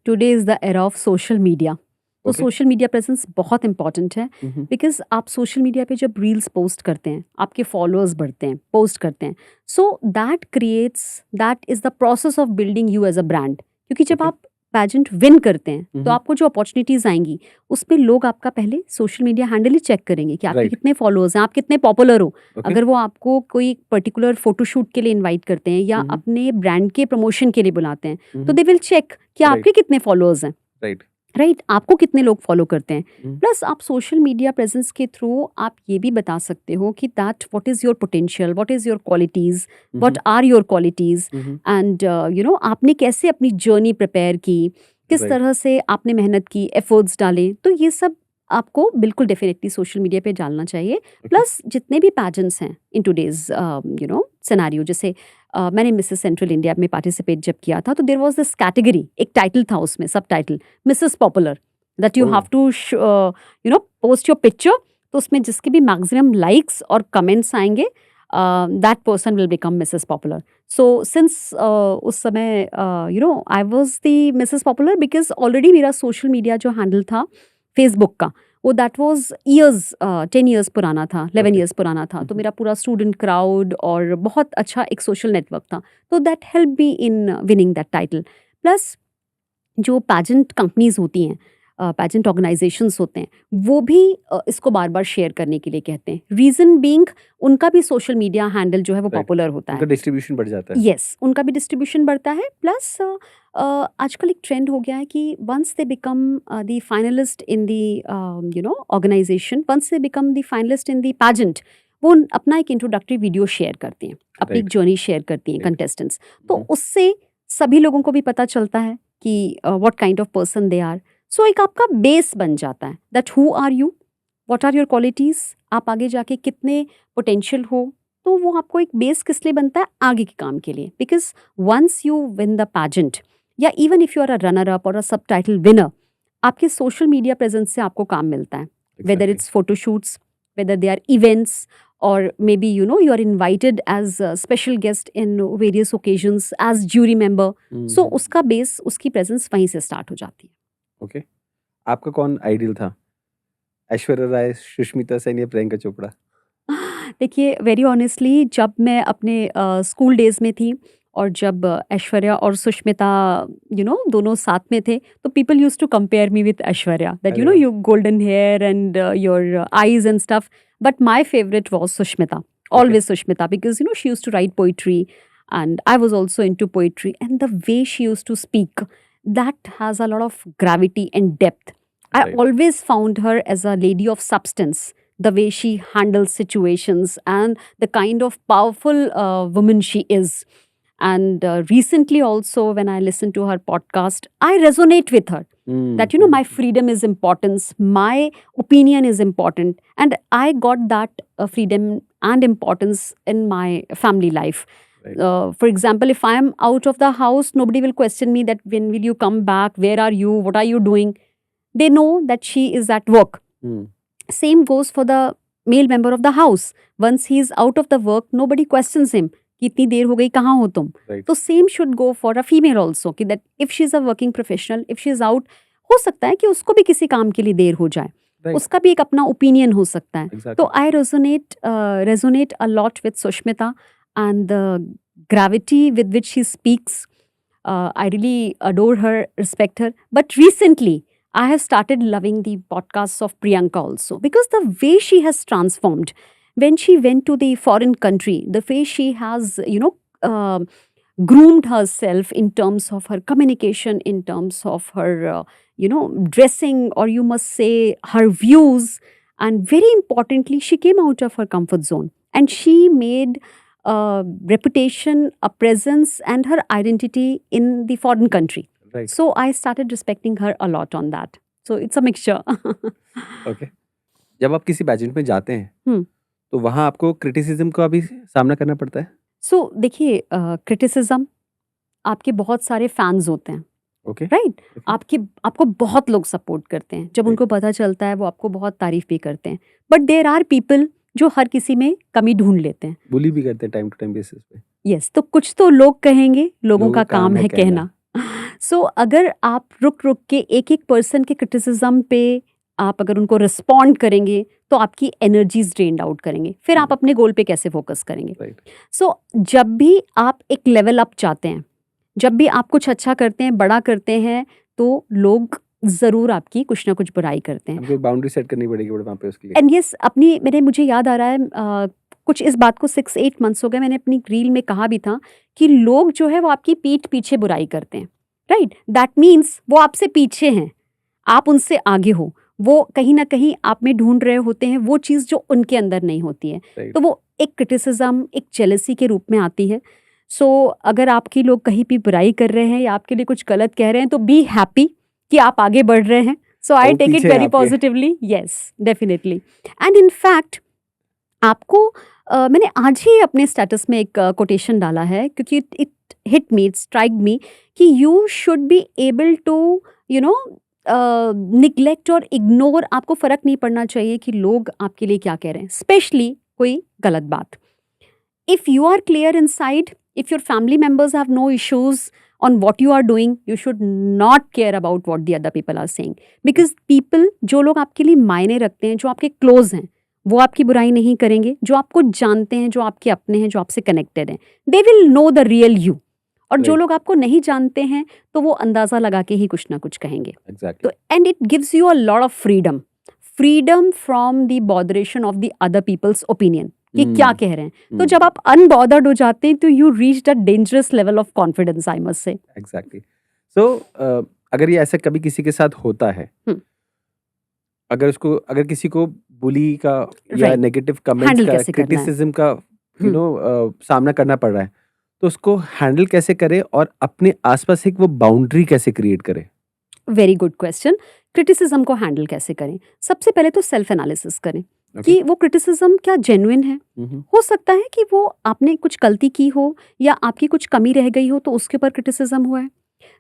Today is the era of social media. तो ओके. सोशल मीडिया प्रेजेंस बहुत इंपॉर्टेंट है, बिकॉज आप सोशल मीडिया पे जब रील्स पोस्ट करते हैं, आपके फॉलोअर्स बढ़ते हैं, पोस्ट करते हैं. So that is the process of building you as a brand. क्योंकि जब Okay. आप पैजेंट विन करते हैं तो Mhm. आपको जो अपॉर्चुनिटीज़ आएंगी उसमें लोग आपका पहले सोशल मीडिया हैंडल ही चेक करेंगे कि आपके Right. कितने फॉलोअर्स हैं, आप कितने पॉपुलर हो. ओके. अगर वो आपको कोई पर्टिकुलर फोटोशूट के लिए इनवाइट करते हैं या Mhm. अपने ब्रांड के प्रमोशन के लिए बुलाते हैं तो Mhm. दे विल चेक कि Right. आपके कितने फॉलोअर्स हैं. राइट. राइट, आपको कितने लोग फॉलो करते हैं. Mhm. प्लस आप सोशल मीडिया प्रेजेंस के थ्रू आप ये भी बता सकते हो कि that what is your potential, what is your qualities, what are your qualities, Mhm. And आपने कैसे अपनी जर्नी प्रिपेयर की, किस Right. तरह से आपने मेहनत की, एफर्ट्स डाले. तो ये सब आपको बिल्कुल डेफिनेटली सोशल मीडिया पे डालना चाहिए. Okay. प्लस जितने भी पैजेंट्स हैं इन टूडेज सिनेरियो, जैसे मैंने मिसेस सेंट्रल इंडिया में पार्टिसिपेट जब किया था तो देयर वाज दिस कैटेगरी, एक टाइटल था उसमें, subtitle Mrs popular, that you Oh. Have to post your picture. तो उसमें जिसके भी मैक्सिमम लाइक्स और कमेंट्स आएंगे that person will become Mrs popular. So since उस समय I was the Mrs popular because already मेरा सोशल मीडिया जो हैंडल था फेसबुक का, वो दैट वाज ईयर्स 10 ईयर्स पुराना था, 11 Okay. ईयर्स पुराना था. तो मेरा पूरा स्टूडेंट क्राउड और बहुत अच्छा एक सोशल नेटवर्क था. तो that help me in winning that title. Plus जो पैजेंट कंपनीज होती हैं, पैजेंट ऑर्गेनाइजेशंस होते हैं, वो भी इसको बार बार शेयर करने के लिए कहते हैं. रीज़न बीइंग उनका भी सोशल मीडिया हैंडल जो है वो Right. पॉपुलर होता उनका है. डिस्ट्रीब्यूशन बढ़ जाता है. यस, उनका भी डिस्ट्रीब्यूशन बढ़ता है. प्लस आजकल एक ट्रेंड हो गया है कि once they become the finalist in the organisation, once they become the finalist in the pageant, वो अपना एक इंट्रोडक्टरी वीडियो शेयर करती हैं, अपनी एक Right. जर्नी शेयर करती हैं Right. कंटेस्टेंट्स. तो Mhm. उससे सभी लोगों को भी पता चलता है कि what kind of person they are. So एक आपका बेस बन जाता है that who are you, what are your qualities, आप आगे जाके कितने पोटेंशियल हो. तो वो आपको एक बेस किस लिए बनता है, आगे के काम के लिए. Because once you win the pageant या even if you are a runner up और अ सब टाइटल विनर, आपके सोशल मीडिया प्रेजेंस से आपको काम मिलता है. Whether Exactly. it's photo shoots, whether they are events, or maybe you are invited as a special guest in various occasions as jury member. So Mhm. उसका बेस, उसकी प्रेजेंस वहीं से स्टार्ट हो जाती है. ओके. आपका कौन आइडियल था? ऐश्वर्या राय, सुष्मिता सेन या प्रियंका चोपड़ा? देखिए, वेरी ऑनेस्टली जब मैं अपने स्कूल डेज में थी और जब ऐश्वर्या और सुष्मिता दोनों साथ में थे, तो people use to compare me with Aishwarya that अरे वाह. You golden hair and your eyes and stuff. But my favourite was Sushmita, always Sushmita, because she used to write poetry and I was also into poetry, and the way she used to speak, that has a lot of gravity and depth. I Right. always found her as a lady of substance, the way she handles situations and the kind of powerful woman she is. And recently also when I listened to her podcast, I resonate with her. that my freedom is importance, my opinion is important, and I got that freedom and importance in my family life. Right. For example, if I am out of the house, nobody will question me that when will you come back, where are you, what are you doing. They know that she is at work. Same goes for the male member of the house. Once he is out of the work, nobody questions him कि इतनी देर हो गई, कहाँ हो तुम. Right. तो same should go for a female also कि that if she is a working professional, if she is out, हो सकता है कि उसको भी किसी काम के लिए देर हो जाए. Right. उसका भी एक अपना ओपिनियन हो सकता है. Exactly. तो I resonate a lot with Sushmita and the gravity with which she speaks. I really adore her, respect her. But recently, I have started loving the podcasts of Priyanka also, because the way she has transformed when she went to the foreign country, the way she has, groomed herself in terms of her communication, in terms of her, dressing, or you must say her views. And very importantly, she came out of her comfort zone and she made reputation, a presence, and her identity in the foreign country. Right. So I started respecting her a lot on that. So it's a mixture. Okay. जब आप किसी पेजेंट में जाते हैं तो वहाँ आपको क्रिटिसिज्म का भी सामना करना पड़ता है. So देखिए, क्रिटिसिज्म, आपके बहुत सारे फैंस होते हैं. Okay. राइट. आपको बहुत लोग सपोर्ट करते हैं. जब Right. उनको पता चलता है वो आपको बहुत तारीफ भी करते हैं. बट देयर आर पीपल जो हर किसी में कमी ढूंढ लेते हैं. बुली भी करते हैं टाइम टू टाइम बेसिस पे. यस, तो कुछ तो लोग कहेंगे, लोगों का काम है कहना. सो अगर आप रुक के एक एक पर्सन के क्रिटिसिज्म पे आप अगर उनको रिस्पॉन्ड करेंगे तो आपकी एनर्जीज ड्रेन्ड आउट करेंगे. फिर आप अपने गोल पे कैसे फोकस करेंगे. Right. सो जब भी आप एक लेवल अप चाहते हैं, जब भी आप कुछ अच्छा करते हैं, बड़ा करते हैं, तो लोग जरूर आपकी कुछ ना कुछ बुराई करते हैं. हमको एक बाउंड्री सेट करनी पड़ेगी वहाँ पे उसके लिए. एंड यस, मुझे याद आ रहा है, कुछ इस बात को 6-8 मंथ्स हो गए, मैंने अपनी रील में कहा भी था कि लोग जो है वो आपकी पीठ पीछे बुराई करते हैं. राइट. दैट मीन्स वो आपसे पीछे हैं, आप उनसे आगे हो. वो कहीं ना कहीं आप में ढूंढ रहे होते हैं वो चीज़ जो उनके अंदर नहीं होती है. Right. तो वो एक क्रिटिसिज्म, एक जेलसी के रूप में आती है. सो अगर आपकी लोग कहीं भी बुराई कर रहे हैं या आपके लिए कुछ गलत कह रहे हैं तो बी हैप्पी कि आप आगे बढ़ रहे हैं. सो आई टेक इट पीछे वेरी आपके. Positively. Yes, definitely. And in fact आपको मैंने आज ही अपने स्टेटस में एक कोटेशन डाला है क्योंकि it hit me, it strike me कि you should be able to neglect और इग्नोर. आपको फ़र्क नहीं पड़ना चाहिए कि लोग आपके लिए क्या कह रहे हैं, स्पेशली कोई गलत बात. If you are clear inside, if your family members have no issues on what you are doing, you should not care about what the other people are saying. Because people, जो लोग आपके लिए मायने रखते हैं, जो आपके क्लोज हैं, वो आपकी बुराई नहीं करेंगे. जो आपको जानते हैं, जो आपके अपने हैं, जो आपसे कनेक्टेड हैं, they will know the real you. और जो Right. लोग आपको नहीं जानते हैं तो वो अंदाज़ा लगा के ही कुछ ना कुछ कहेंगे. Exactly. तो and it gives you a lot of freedom from the botheration of the other people's opinion कि क्या कह रहे हैं. तो जब आप अनबॉदर्ड हो जाते हैं तो you reach the dangerous level of confidence, I must say. Exactly. So अगर ये ऐसा कभी किसी के साथ होता है, अगर किसी को बुली का या Right. नेगेटिव कमेंट्स Handle का, कैसे करना है? क्रिटिसिज्म का सामना करना पड़ रहा है, तो उसको हैंडल कैसे करे और अपने आसपास एक वो बाउंड्री कैसे क्रिएट करे. Very good question. क्रिटिसिज्म को हैंडल कैसे करें? सबसे पहले तो सेल्फ एनालिसिस करें कि वो क्रिटिसिज्म क्या जेन्युइन है. हो सकता है कि वो आपने कुछ गलती की हो या आपकी कुछ कमी रह गई हो तो उसके ऊपर क्रिटिसिज्म हुआ है.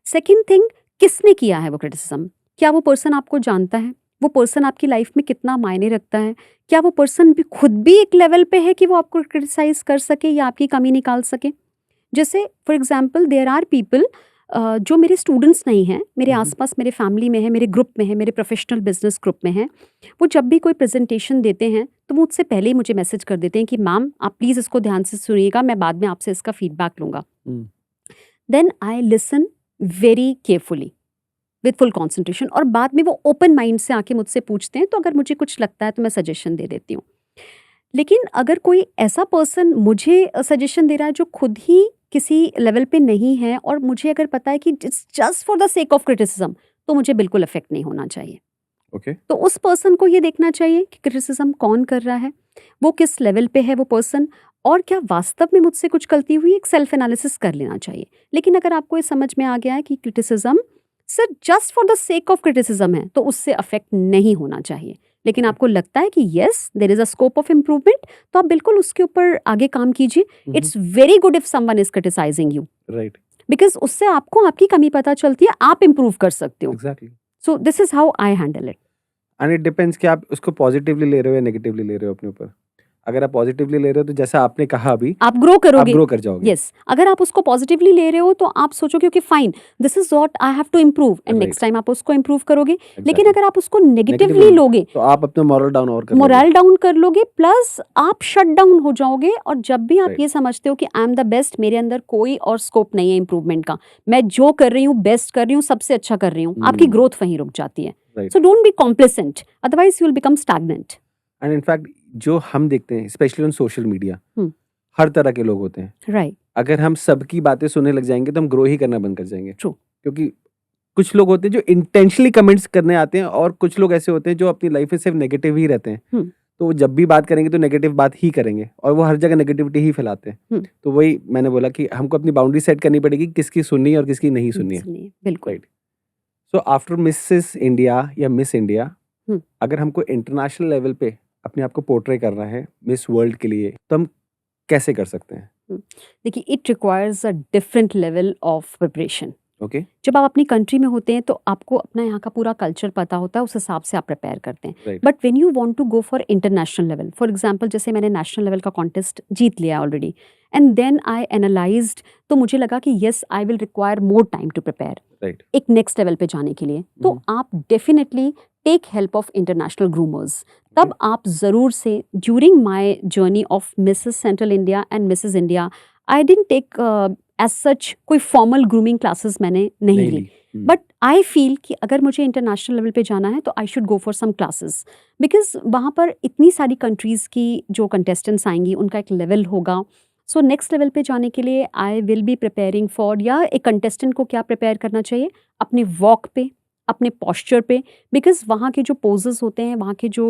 सेकंड थिंग, किसने किया है वो क्रिटिसिज्म? क्या वो पर्सन आपको जानता है? वो पर्सन आपकी लाइफ में कितना मायने रखता है? क्या वो पर्सन भी खुद भी एक लेवल पे है कि वो आपको क्रिटिसाइज कर सके या आपकी कमी निकाल सके? जैसे for example there are people जो मेरे स्टूडेंट्स नहीं हैं, मेरे आसपास, मेरे फैमिली में है, मेरे ग्रुप में है, मेरे प्रोफेशनल बिजनेस ग्रुप में है. वो जब भी कोई प्रेजेंटेशन देते हैं तो वो मुझसे पहले ही मुझे मैसेज कर देते हैं कि मैम आप प्लीज़ इसको ध्यान से सुनिएगा, मैं बाद में आपसे इसका फीडबैक लूँगा. Then I listen very carefully with full concentration और बाद में वो ओपन माइंड से आके मुझसे पूछते हैं. तो अगर मुझे कुछ लगता है तो मैं सजेशन दे देती हूँ. लेकिन अगर कोई ऐसा पर्सन मुझे सजेशन दे रहा है जो खुद ही किसी लेवल पे नहीं है और मुझे अगर पता है कि it's just for the sake of criticism, तो मुझे बिल्कुल इफेक्ट नहीं होना चाहिए. ओके. तो उस पर्सन को ये देखना चाहिए कि क्रिटिसिज्म कौन कर रहा है, वो किस लेवल पे है वो पर्सन, और क्या वास्तव में मुझसे कुछ गलती हुई. एक सेल्फ एनालिसिस कर लेना चाहिए. लेकिन अगर आपको ये समझ में आ गया है कि criticism sir just for the sake of criticism है तो उससे अफेक्ट नहीं होना चाहिए। लेकिन आपको लगता है कि yes there is a scope of improvement, तो आप बिल्कुल उसके ऊपर आगे काम कीजिए। It's very good if someone is criticising you, right, because उससे आपको आपकी कमी पता चलती है, आप इम्प्रूव कर सकते हो। Exactly. So this is how I handle it. And it depends कि आप उसको पॉजिटिवली ले रहे हो या नेगेटिवली ले रहे हो अपने ऊपर। अगर आप पॉजिटिवली ले रहे हो तो जैसा आपने कहा अभी, आप ग्रो आप करोगे। ग्रो कर जाओगे। यस, अगर आप उसको पॉजिटिवली ले रहे हो तो आप सोचोगे कि fine this is what I have to improve, and Right. Next time आप उसको इम्प्रूव करोगे। लेकिन Exactly. अगर आप उसको नेगेटिवली Negatively लोगे, तो आप अपना मॉरल डाउन और कर लोगे। मोरल डाउन कर लोगे, प्लस आप शट डाउन हो जाओगे। और जब भी आप Right. ये समझते हो कि आई एम द बेस्ट, मेरे अंदर कोई और स्कोप नहीं है इम्प्रूवमेंट का, मैं जो कर रही हूँ बेस्ट कर रही हूँ, सबसे अच्छा कर रही हूँ, आपकी ग्रोथ वहीं रुक जाती है। Right. So don't be complacent, otherwise you will become stagnant. And in fact जो हम देखते हैं स्पेशली ऑन सोशल मीडिया, हर तरह के लोग होते हैं। राइट, अगर हम सबकी बातें सुनने लग जाएंगे तो हम ग्रो ही करना बंद कर जाएंगे। True. क्योंकि कुछ लोग होते हैं जो इंटेंशनली कमेंट्स करने आते हैं, और कुछ लोग ऐसे होते हैं जो अपनी लाइफ में सिर्फ नेगेटिव ही रहते हैं। तो वो जब भी बात करेंगे तो नेगेटिव बात ही करेंगे, और वो हर जगह नेगेटिविटी ही फैलाते हैं। तो वही मैंने बोला कि हमको अपनी बाउंड्री सेट करनी पड़ेगी, किसकी सुननी है और किसकी नहीं सुननी है। बिल्कुल। Right. So after Mrs India या मिस इंडिया, अगर हमको इंटरनेशनल लेवल पे अपने आप को पोर्ट्रे करना है मिस वर्ल्ड के लिए, तो हम कैसे कर सकते हैं? देखिए, it requires a different level of preparation. Okay. जब आप अपनी कंट्री में होते हैं तो आपको अपना यहाँ का पूरा कल्चर पता होता है, उस हिसाब से आप प्रिपेयर करते हैं। Right. But when you want to go for international level, for example जैसे मैंने नेशनल लेवल का कॉन्टेस्ट जीत लिया already, and then I analysed, तो मुझे लगा कि yes I will require more time to prepare right. एक नेक्स्ट लेवल पे जाने के लिए। तो आप definitely take help of international groomers. तब आप ज़रूर से, during my journey of Mrs central India and Mrs India, I didn't take as such कोई फॉर्मल ग्रूमिंग क्लासेस मैंने नहीं ली। बट आई फील कि अगर मुझे इंटरनेशनल लेवल पे जाना है तो I should go for some classes, because वहाँ पर इतनी सारी कंट्रीज़ की जो कंटेस्टेंट्स आएंगी उनका एक लेवल होगा। सो नेक्स्ट लेवल पे जाने के लिए आई विल बी प्रिपेयरिंग फॉर, या एक कंटेस्टेंट को क्या प्रिपेयर करना चाहिए अपने वॉक पे, अपने पॉस्चर पे, बिकॉज वहाँ के जो पोजेस होते हैं, वहाँ के जो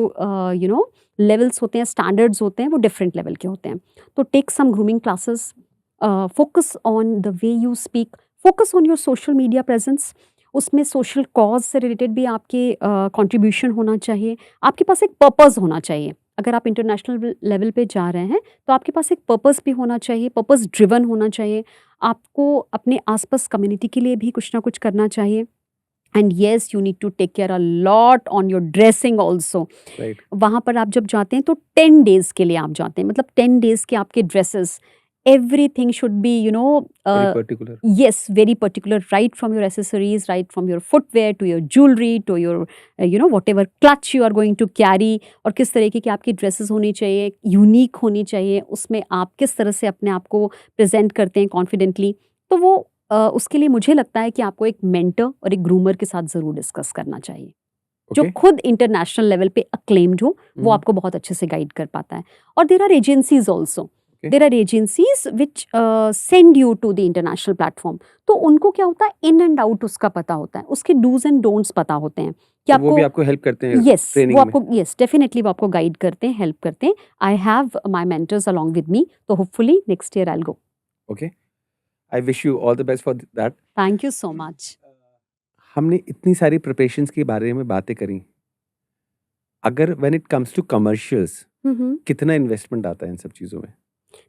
लेवल्स होते हैं, स्टैंडर्ड्स होते हैं, वो डिफरेंट लेवल के होते हैं। तो take some grooming classes, focus on the way you speak, focus on your social media presence. उसमें सोशल कॉज से रिलेटेड भी आपके कंट्रीब्यूशन होना चाहिए। आपके पास एक पर्पस होना चाहिए। अगर आप इंटरनेशनल लेवल पे जा रहे हैं तो आपके पास एक पर्पस भी होना चाहिए, पर्पस ड्रिवन होना चाहिए। आपको अपने आसपास कम्युनिटी के लिए भी कुछ ना कुछ करना चाहिए। And yes, you need to take care a lot on your dressing also. वहाँ पर आप जब जाते हैं तो 10 डेज के लिए आप जाते हैं, मतलब 10 डेज के आपके dresses, everything should be, very particular. Yes, very particular, right from your accessories, right from your footwear to your jewelry to your whatever clutch you are going to carry, और किस तरीके की आपकी ड्रेसेस होनी चाहिए, यूनिक होनी चाहिए, उसमें आप किस तरह से अपने आप को प्रेजेंट करते हैं कॉन्फिडेंटली। तो वो उसके लिए मुझे लगता है कि आपको एक मेंटर और एक ग्रूमर के साथ ज़रूर डिस्कस करना चाहिए, जो खुद इंटरनेशनल लेवल पे अक्लेम्ड हो, वो आपको बहुत अच्छे से गाइड कर पाता है। और there are agencies also, there are agencies which send you to the international platform. तो उनको क्या होता है, इन एंड आउट उसका पता होता है, उसके डूज एंड डोंट्स पता होते हैं कि तो वो भी आपको हेल्प करते हैं। यस, वो आपको, यस डेफिनेटली वो आपको गाइड करते हैं, हेल्प करते हैं। I have my mentors along with me, तो hopefully next year I will go. Okay, I wish you all the best for that. Thank you so much. हमने इतनी सारी प्रिपरेशंस के बारे में बातें करी, अगर when it comes to commercials, कितना इन्वेस्टमेंट आता है इन सब चीज़ों में?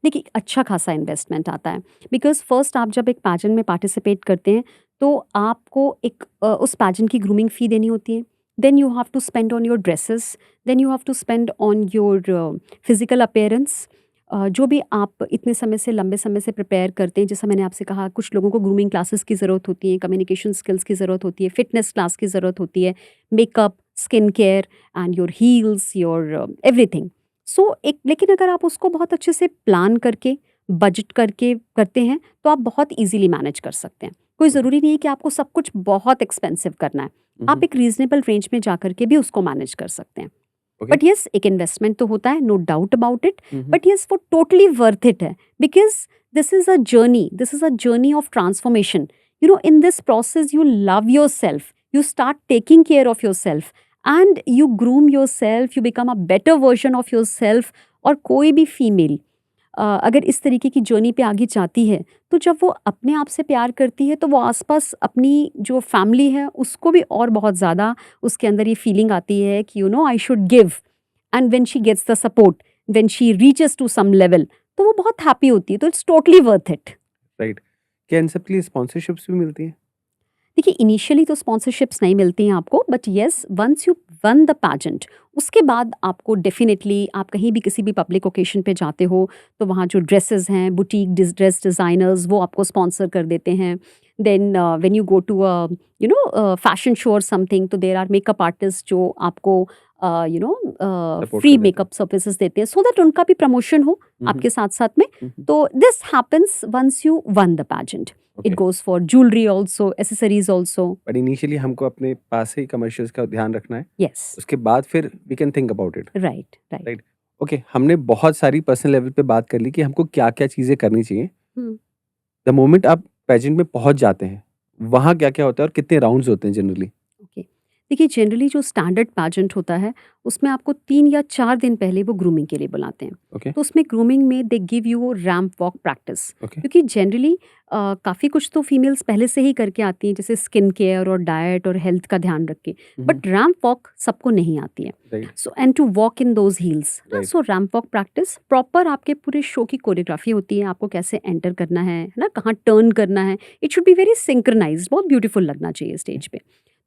देखिए, अच्छा खासा इन्वेस्टमेंट आता है, बिकॉज फर्स्ट आप जब एक पैजेंट में पार्टिसिपेट करते हैं तो आपको एक उस पैजेंट की ग्रूमिंग फ़ी देनी होती है। Then you have to spend on your dresses, then you have to spend on your physical appearance. जो भी आप इतने समय से, लंबे समय से प्रिपेयर करते हैं, जैसा मैंने आपसे कहा, कुछ लोगों को ग्रूमिंग क्लासेस की ज़रूरत होती है, कम्युनिकेशन स्किल्स की ज़रूरत होती है, फिटनेस क्लास की ज़रूरत होती है, makeup, skin care and your heels, your everything. So लेकिन अगर आप उसको बहुत अच्छे से प्लान करके, बजट करके करते हैं तो आप बहुत इजीली मैनेज कर सकते हैं। कोई ज़रूरी नहीं है कि आपको सब कुछ बहुत एक्सपेंसिव करना है, आप एक रीजनेबल रेंज में जा करके भी उसको मैनेज कर सकते हैं। बट यस, एक इन्वेस्टमेंट तो होता है, no doubt about it, but yes वो टोटली वर्थ इट है, because this is a journey of transformation. In this process you love yourself, you start taking care of yourself and you groom yourself, you become a better version of yourself. और कोई भी फीमेल अगर इस तरीके की जर्नी पे आगे जाती है, तो जब वो अपने आप से प्यार करती है, तो वो आसपास अपनी जो फैमिली है उसको भी और बहुत ज़्यादा उसके अंदर ये फीलिंग आती है कि I should give, and when she gets the support, when she reaches to some level, तो वो बहुत हैप्पी होती है, तो it's totally worth it. Right. क्या इन सब के लिए स्पॉन्सरशिप्स भी मिलती हैं? देखिए, इनिशियली तो स्पॉन्सरशिप्स नहीं मिलती हैं आपको, but yes, once you won the pageant, उसके बाद आपको डेफिनेटली, आप कहीं भी किसी भी पब्लिक ओकेशन पे जाते हो, तो वहाँ जो ड्रेसेस हैं, बुटीक ड्रेस डिज़ाइनर्स, वो आपको स्पॉन्सर कर देते हैं। Then when you go to fashion show और समथिंग, तो देयर आर मेकअप आर्टिस्ट जो आपको सपोर्ट फ्री कर देते हैं। मेकअप सर्विसेज देते हैं, सो दैट उनका भी प्रमोशन हो आपके साथ साथ में। तो this happens once you won the pageant. Okay. It goes for jewelry also, accessories also. बट इनिशियली हमको अपने पास से ही कमर्शियल्स का ध्यान रखना है, Yes, उसके बाद फिर we can think about it. right, right. Right. Okay, हमने बहुत सारी पर्सनल लेवल पे बात कर ली कि हमको क्या क्या चीज़ें करनी चाहिए। Hmm. द मोमेंट आप पेजेंट में पहुंच जाते हैं, वहाँ क्या क्या होता है और कितने राउंड्स होते हैं जनरली? Okay. देखिए, जनरली जो स्टैंडर्ड पैजेंट होता है, उसमें आपको 3 या 4 दिन पहले वो ग्रूमिंग के लिए बुलाते हैं। ओके। तो उसमें ग्रूमिंग में दे give you ramp walk practice, okay. क्योंकि जनरली काफ़ी कुछ तो फीमेल्स पहले से ही करके आती हैं, जैसे स्किन केयर और डाइट और हेल्थ का ध्यान रख के, बट रैंप वॉक सबको नहीं आती है। Right. So and to walk in those heels, Right. So ramp walk practice proper आपके पूरे शो की कोरियोग्राफी होती है, आपको कैसे एंटर करना है ना, कहाँ टर्न करना है, it should be very synchronised, बहुत ब्यूटीफुल लगना चाहिए स्टेज पे।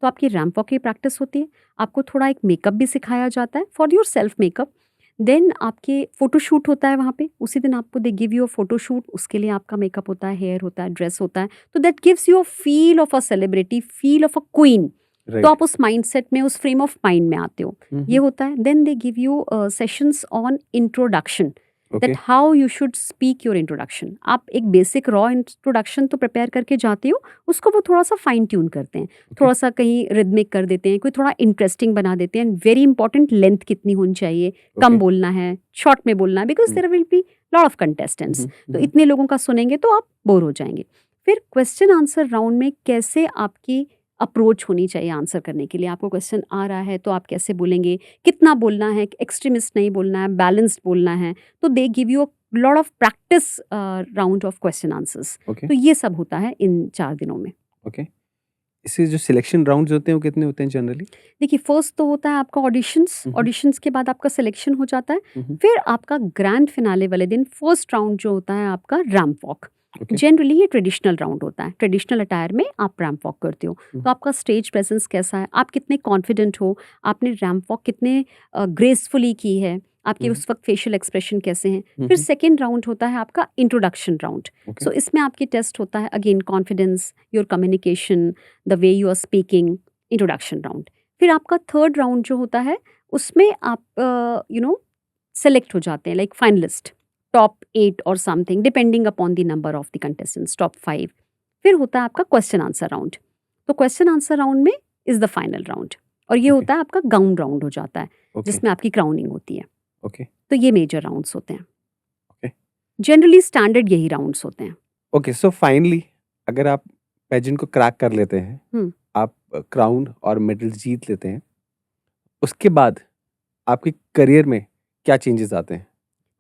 तो आपकी रैंप वॉक की प्रैक्टिस होती है, आपको थोड़ा एक मेकअप भी सिखाया जाता है for your self makeup. Then आपके फोटोशूट होता है वहाँ पे, उसी दिन आपको they give you a photoshoot, उसके लिए आपका मेकअप होता है, हेयर होता है, ड्रेस होता है, तो that gives you a feel of a celebrity, feel of a queen. तो राइट। आप उस माइंडसेट में, उस फ्रेम ऑफ माइंड में आते हो, ये होता है। Then they give you sessions on introduction, okay. That how you should speak your introduction. आप एक बेसिक रॉ इंट्रोडक्शन तो प्रिपेयर करके जाते हो, उसको वो थोड़ा सा फाइन ट्यून करते हैं, थोड़ा सा कहीं रिदमिक कर देते हैं, कोई थोड़ा इंटरेस्टिंग बना देते हैं। वेरी इंपॉर्टेंट, लेंथ कितनी होनी चाहिए, कम बोलना है, शॉर्ट में बोलना है, because there will be lot of contestants, तो इतने लोगों का सुनेंगे तो आप बोर हो जाएंगे। फिर क्वेश्चन आंसर राउंड में कैसे आपकी अप्रोच होनी चाहिए आंसर करने के लिए, आपको क्वेश्चन आ रहा है तो आप कैसे बोलेंगे, कितना बोलना है, एक्सट्रीमिस्ट नहीं बोलना है, बैलेंस्ड बोलना है, तो दे give you a lot of practice round of question answers. Okay. तो ये सब होता है इन 4 दिनों में। ओके। इससे जो सिलेक्शन राउंड्स होते हैं वो कितने होते हैं जनरली? देखिए, फर्स्ट तो होता है आपका ऑडिशंस, ऑडिशंस के बाद आपका सिलेक्शन हो जाता है, फिर आपका ग्रैंड फिनाले वाले दिन फर्स्ट राउंड जो होता है आपका रैंप वॉक। ओके। जनरली ये ट्रेडिशनल राउंड होता है, ट्रेडिशनल अटायर में आप रैंप वॉक करते हो, तो आपका स्टेज प्रेजेंस कैसा है, आप कितने कॉन्फिडेंट हो, आपने रैंप वॉक कितने ग्रेसफुली की है, आपके उस वक्त फेशियल एक्सप्रेशन कैसे हैं। फिर सेकेंड राउंड होता है आपका इंट्रोडक्शन राउंड। ओके। सो इसमें आपकी टेस्ट होता है again confidence, your communication, the way you are speaking, introduction round. फिर आपका थर्ड राउंड जो होता है, उसमें आप सेलेक्ट हो जाते हैं, लाइक फाइनलिस्ट, टॉप 8 और something, depending upon the number of the contestants, top 5। फिर होता है आपका क्वेश्चन आंसर राउंड। तो क्वेश्चन आंसर राउंड में इज द फाइनल राउंड, और ये Okay. होता है आपका गाउन राउंड हो जाता है, ओके। जिसमें आपकी क्राउनिंग होती है। ओके। तो ये मेजर राउंड्स होते हैं। Okay. जनरली स्टैंडर्ड यही राउंड्स होते हैं। ओके, सो फाइनली अगर आप पेजेंट को क्रैक कर लेते हैं, हम्म। आप क्राउन और मेडल जीत लेते हैं, उसके बाद आपके करियर में क्या चेंजेस आते हैं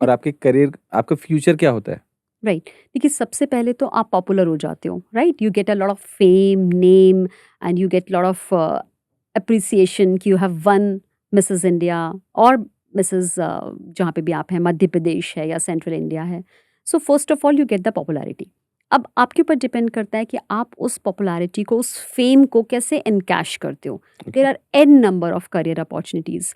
और आपके करियर, आपका फ्यूचर क्या होता है? राइट। देखिए, सबसे पहले तो आप पॉपुलर हो जाते हो, right, you get a lot of fame, name, and you get lot of appreciation कि you have won Mrs India और मिसेस जहाँ पे भी आप हैं, मध्य प्रदेश है या सेंट्रल इंडिया है। So first of all you get the popularity. अब आपके ऊपर डिपेंड करता है कि आप उस पॉपुलैरिटी को, उस फेम को कैसे एनकैश करते हो। There are an number of career opportunities.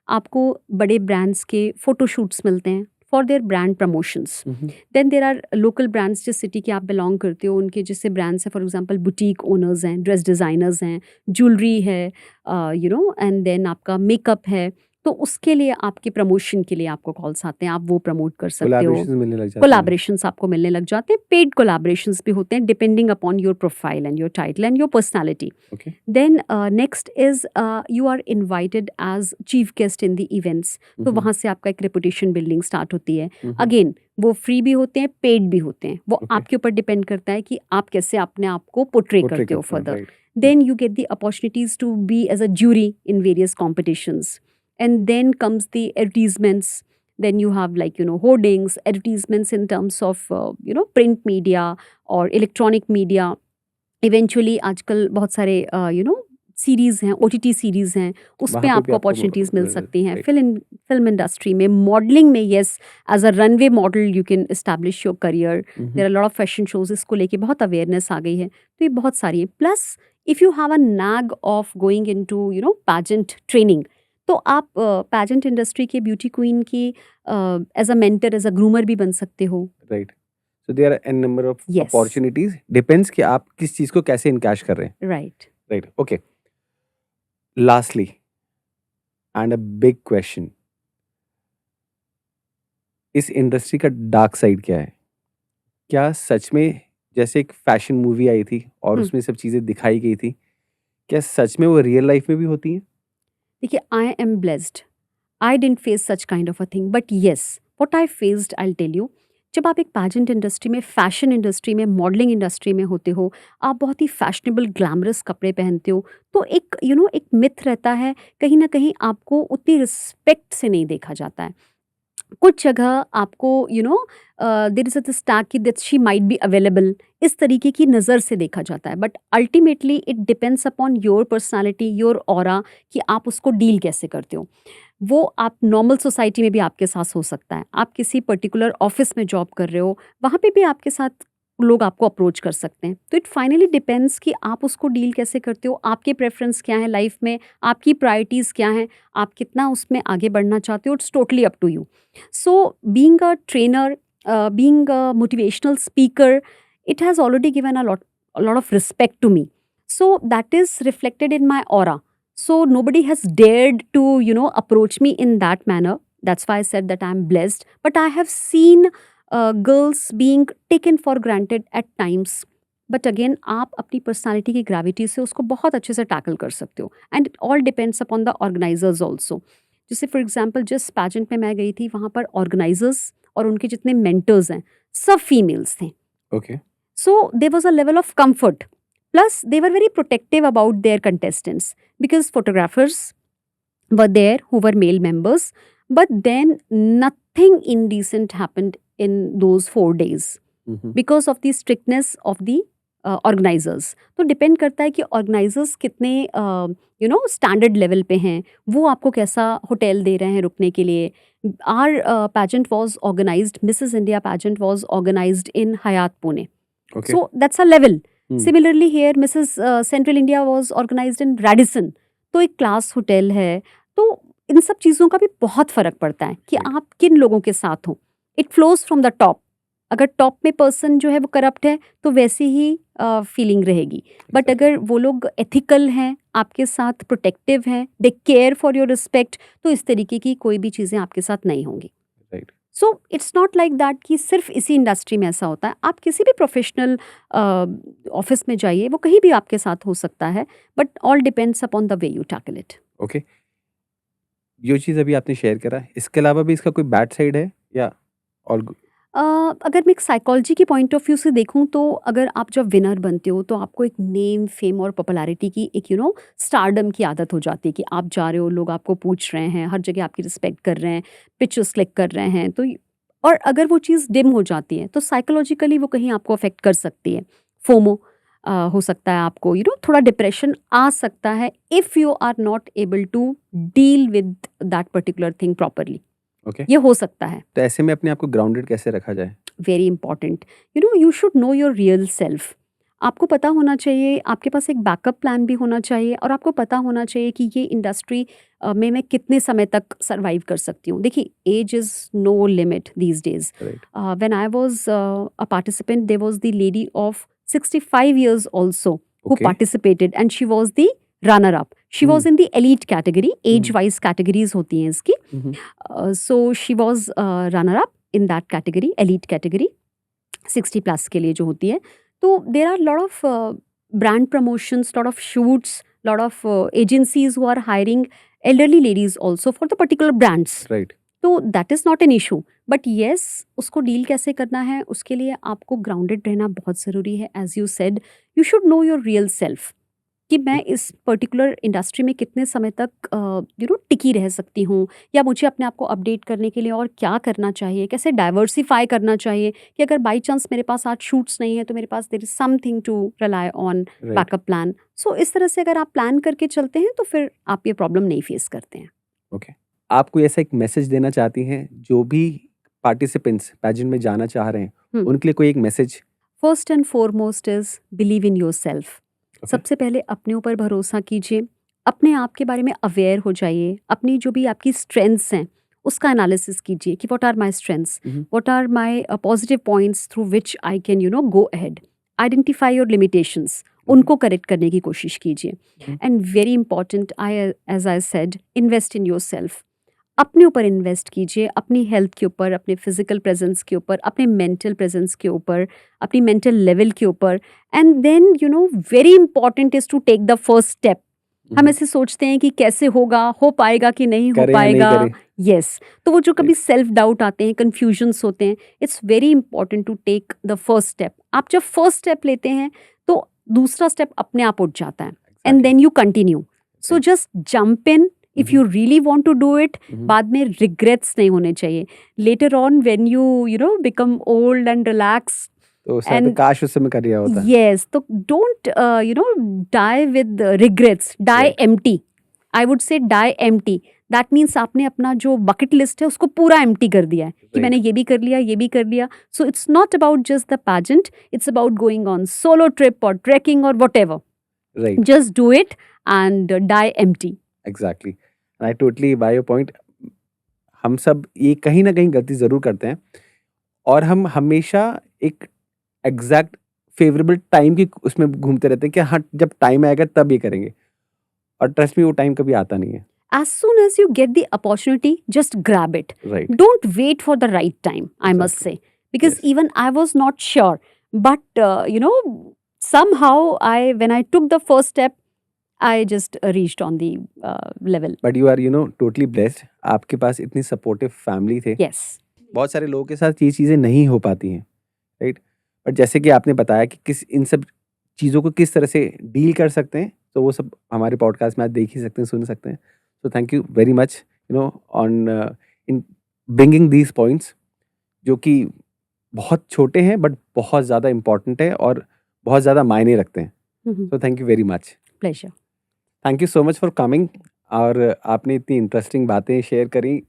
आपको बड़े ब्रांड्स के फोटोशूट्स मिलते हैं for their brand promotions. Then there are local brands, जिस सिटी के आप बिलोंग करते हो उनके जैसे ब्रांड्स हैं, फॉर एग्जांपल बुटीक ओनर्स हैं, ड्रेस डिज़ाइनर्स हैं, ज्वेलरी है, एंड देन आपका मेकअप है, तो उसके लिए आपके प्रमोशन के लिए आपको कॉल्स आते हैं, आप वो प्रमोट कर सकते हो। कोलैबोरेशंस मिलने लग जाते हैं। कोलैबोरेशंस आपको मिलने लग जाते हैं, पेड कोलैबोरेशंस भी होते हैं, depending upon your profile and your title and your personality. Okay. Then next is you are invited as chief guest in the events, तो वहाँ से आपका एक रेपुटेशन बिल्डिंग स्टार्ट होती है। अगेन वो फ्री भी होते हैं, पेड भी होते हैं, वो Okay. आपके ऊपर डिपेंड करता है कि आप कैसे अपने आप को पोर्ट्रे Portray करते हो करते हैं, further. right. Then you get the opportunities to be as a jury in various competitions, and then comes the advertisements, then you have like hoardings, advertisements in terms of print media or electronic media. Eventually आजकल बहुत सारे सीरीज हैं, OTT सीरीज हैं, उस पे वहाँ पे भी आपको आपको अपॉर्चुनिटीज मिल सकती हैं. राइट फिल्म इंडस्ट्री में, मॉडलिंग में, yes, as a runway model you can establish your career. There are lot of fashion shows, इसको लेके बहुत अवेयरनेस आ गई है. तो ये बहुत सारी है. Plus if you have a knack of going into pageant training, तो आप पैजेंट इंडस्ट्री के ब्यूटी क्वीन की as a mentor, as a groomer भी बन सकते हो. Right. So there are an number of Yes. Opportunities, depends कि आप किस चीज को कैसे इनकैश कर रहे हैं. Right. Right. Okay. Lastly and a big question, इस इंडस्ट्री का डार्क साइड क्या है? क्या सच में जैसे एक फैशन मूवी आई थी और हम्म. उसमें सब चीजें दिखाई गई थी, क्या सच में वो रियल लाइफ में भी होती हैं? देखिए, I am blessed. I didn't face such kind of a thing, but yes, what I faced I will tell you. जब आप एक पैजेंट इंडस्ट्री में, फैशन इंडस्ट्री में, मॉडलिंग इंडस्ट्री में होते हो, आप बहुत ही फैशनेबल ग्लैमरस कपड़े पहनते हो, तो एक एक मिथ रहता है, कहीं ना कहीं आपको उतनी रिस्पेक्ट से नहीं देखा जाता है. कुछ जगह आपको there is a this tag कि that she might be available, इस तरीके की नज़र से देखा जाता है. But ultimately it depends upon your personality, your aura, कि आप उसको डील कैसे करते हो. वो आप नॉर्मल सोसाइटी में भी आपके साथ हो सकता है. आप किसी पर्टिकुलर ऑफिस में जॉब कर रहे हो, वहाँ पे भी आपके साथ लोग आपको अप्रोच कर सकते हैं. तो इट फाइनली डिपेंड्स कि आप उसको डील कैसे करते हो, आपके प्रेफरेंस क्या है लाइफ में, आपकी प्रायोरिटीज़ क्या हैं, आप कितना उसमें आगे बढ़ना चाहते हो. It's totally up to you. So, being a trainer, being a motivational speaker, it has already given a lot of respect to me. So that is reflected in my aura. So nobody has dared to, approach me in that manner. That's why I said that I'm blessed. But I have seen girls being taken for granted at times. But again आप अपनी पर्सनालिटी की ग्रेविटी से उसको बहुत अच्छे से टैकल कर सकते हो. And it all depends upon the organisers also. जैसे फॉर एग्जाम्पल जिस पैजेंट में मैं गई थी, वहाँ पर ऑर्गेनाइजर्स और उनके जितने मेंटर्स हैं, सब फीमेल्स थे. Okay. So there was a level of comfort. Plus, they were very protective about their contestants because photographers were there who were male members. But then nothing indecent happened in those 4 days because of the strictness of the organisers. तो डिपेंड करता है कि ऑर्गेनाइजर्स कितने स्टैंडर्ड लेवल पे हैं, वो आपको कैसा होटल दे रहे हैं रुकने के लिए. Our pageant was organised, Mrs India pageant was organised in Hyatt Pune. Okay. So that's a level. Similarly here, Mrs. Central India was organized in Radisson. तो एक क्लास होटल है. तो इन सब चीज़ों का भी बहुत फ़र्क पड़ता है कि Right. आप किन लोगों के साथ हो. It flows from the top. अगर टॉप में पर्सन जो है वो करप्ट है, तो वैसी ही फीलिंग रहेगी. But Exactly. अगर वो लोग एथिकल हैं, आपके साथ प्रोटेक्टिव हैं, they care for your respect, तो इस तरीके की कोई भी चीज़ें आपके साथ नहीं होंगी. Right. So it's not like that कि सिर्फ इसी इंडस्ट्री में ऐसा होता है. आप किसी भी प्रोफेशनल ऑफिस में जाइए, वो कहीं भी आपके साथ हो सकता है. But all depends upon the way you tackle it. Okay. जो चीज़ अभी आपने शेयर करा, इसके अलावा भी इसका कोई बैड साइड है या और अगर मैं एक साइकोलॉजी की पॉइंट ऑफ व्यू से देखूं, तो अगर आप जब विनर बनते हो, तो आपको एक नेम, फेम और पॉपुलैरिटी की एक स्टारडम की आदत हो जाती है कि आप जा रहे हो, लोग आपको पूछ रहे हैं, हर जगह आपकी रिस्पेक्ट कर रहे हैं, पिक्चर्स क्लिक कर रहे हैं. तो और अगर वो चीज़ डिम हो जाती है, तो साइकोलॉजिकली वो कहीं आपको अफेक्ट कर सकती है. फोमो हो सकता है आपको, थोड़ा डिप्रेशन आ सकता है if you are not able to deal with that particular thing properly. Okay. ये हो सकता है. तो ऐसे में अपने आप को ग्राउंडेड कैसे रखा जाए? Very important, you should know your real self. आपको पता होना चाहिए, आपके पास एक बैकअप प्लान भी होना चाहिए, और आपको पता होना चाहिए कि ये इंडस्ट्री में मैं कितने समय तक सर्वाइव कर सकती हूँ. देखिए, age is no limit these days. Right. When I was a participant, there was the lady of 65 years also who Okay. participated, and she was the runner up. She was in the elite category. Age wise categories होती हैं इसकी. So she was runner up in that category, elite category, 60 plus के लिए जो होती है. तो there are lot of brand promotions, lot of shoots, lot of agencies who are hiring elderly ladies also for the particular brands. Right. तो that is not an issue. But yes, उसको डील कैसे करना है, उसके लिए आपको ग्राउंडेड रहना बहुत ज़रूरी है. As you said, you should know your real self, कि मैं इस पर्टिकुलर इंडस्ट्री में कितने समय तक टिकी रह सकती हूँ, या मुझे अपने आप को अपडेट करने के लिए और क्या करना चाहिए, कैसे डाइवर्सिफाई करना चाहिए कि अगर बाई चांस मेरे पास आज शूट्स नहीं है तो मेरे पास there is something to rely on right. Backup plan. So इस तरह से अगर आप प्लान करके चलते हैं तो फिर आप ये प्रॉब्लम नहीं फेस करते हैं। ओके। आप कोई ऐसा एक मैसेज देना चाहती हैं जो भी पार्टिसिपेंट्स पैजेंट में जाना चाह रहे हैं, हम्म। उनके लिए कोई एक message? First and foremost is believe in your self. Okay. सबसे पहले अपने ऊपर भरोसा कीजिए, अपने आप के बारे में अवेयर हो जाइए, अपनी जो भी आपकी स्ट्रेंथ्स हैं उसका एनालिसिस कीजिए कि what are my strengths, what are my positive points through which I can go ahead. Identify your limitations, उनको करेक्ट करने की कोशिश कीजिए। And very important, as I said, invest in yourself. अपने ऊपर इन्वेस्ट कीजिए, अपनी हेल्थ के ऊपर, अपने फिजिकल प्रेजेंस के ऊपर, अपने मेंटल प्रेजेंस के ऊपर, अपनी मेंटल लेवल के ऊपर। And then very important is to take the first step. हम ऐसे सोचते हैं कि कैसे होगा, हो पाएगा कि नहीं हो करें या नहीं पाएगा। करें? यस, तो वो जो कभी सेल्फ डाउट आते हैं, कंफ्यूजन्स होते हैं, it's very important to take the first step. आप जब फर्स्ट स्टेप लेते हैं तो दूसरा स्टेप अपने आप उठ जाता है, and then you continue. So just jump in if you really want to do it. बाद में रिग्रेट्स नहीं होने चाहिए। Later on when you become old and relax, तो शायद And- काश उस समय कर लिया होता। yes, so don't die with regrets, die Right. empty. I would say die empty. That means आपने अपना जो bucket list है उसको पूरा empty कर दिया है कि Right. मैंने ये भी कर लिया, ये भी कर लिया. So it's not about just the pageant, it's about going on solo trip or trekking or whatever. Right, Just do it and die empty. Exactly. I totally by your point. हम सब ये कहीं ना कहीं गलती ज़रूर करते हैं, और हम हमेशा एक एग्जैक्ट फेवरेबल टाइम की उसमें घूमते रहते हैं कि हाँ जब टाइम आएगा तब ये करेंगे, और ट्रस्ट में वो टाइम कभी आता नहीं है। As soon as you get the opportunity, just grab it. Right, Don't wait for the right time, I must say. Because Yes. even I was not sure. But, somehow when I took the first step, I just reached on the level. But you are totally blessed. आपके पास इतनी सपोर्टिव फैमिली थे। Yes. बहुत सारे लोगों के साथ ये चीज़ें नहीं हो पाती हैं, राइट। बट जैसे कि आपने बताया कि किस इन सब चीज़ों को किस तरह से डील कर सकते हैं, तो वो सब हमारे पॉडकास्ट में आप देख ही सकते हैं, सुन सकते हैं। So thank you very much on in bringing these points, जो कि बहुत छोटे हैं बट बहुत ज़्यादा इम्पॉर्टेंट है और बहुत ज़्यादा मायने रखते हैं। Mhm. So thank you very much. Pleasure. Thank you so much for coming. और आपने इतनी इंटरेस्टिंग बातें शेयर करी,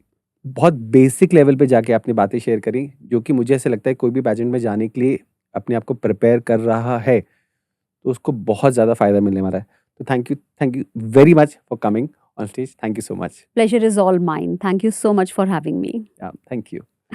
बहुत बेसिक लेवल पे जाके आपने बातें शेयर करी, जो कि मुझे ऐसे लगता है कोई भी पैजेंट में जाने के लिए अपने आप को प्रिपेयर कर रहा है तो उसको बहुत ज़्यादा फ़ायदा मिलने वाला है। तो thank you very much for coming on stage. Thank you so much. Pleasure is all mine. Thank you so much for having me. Thank you.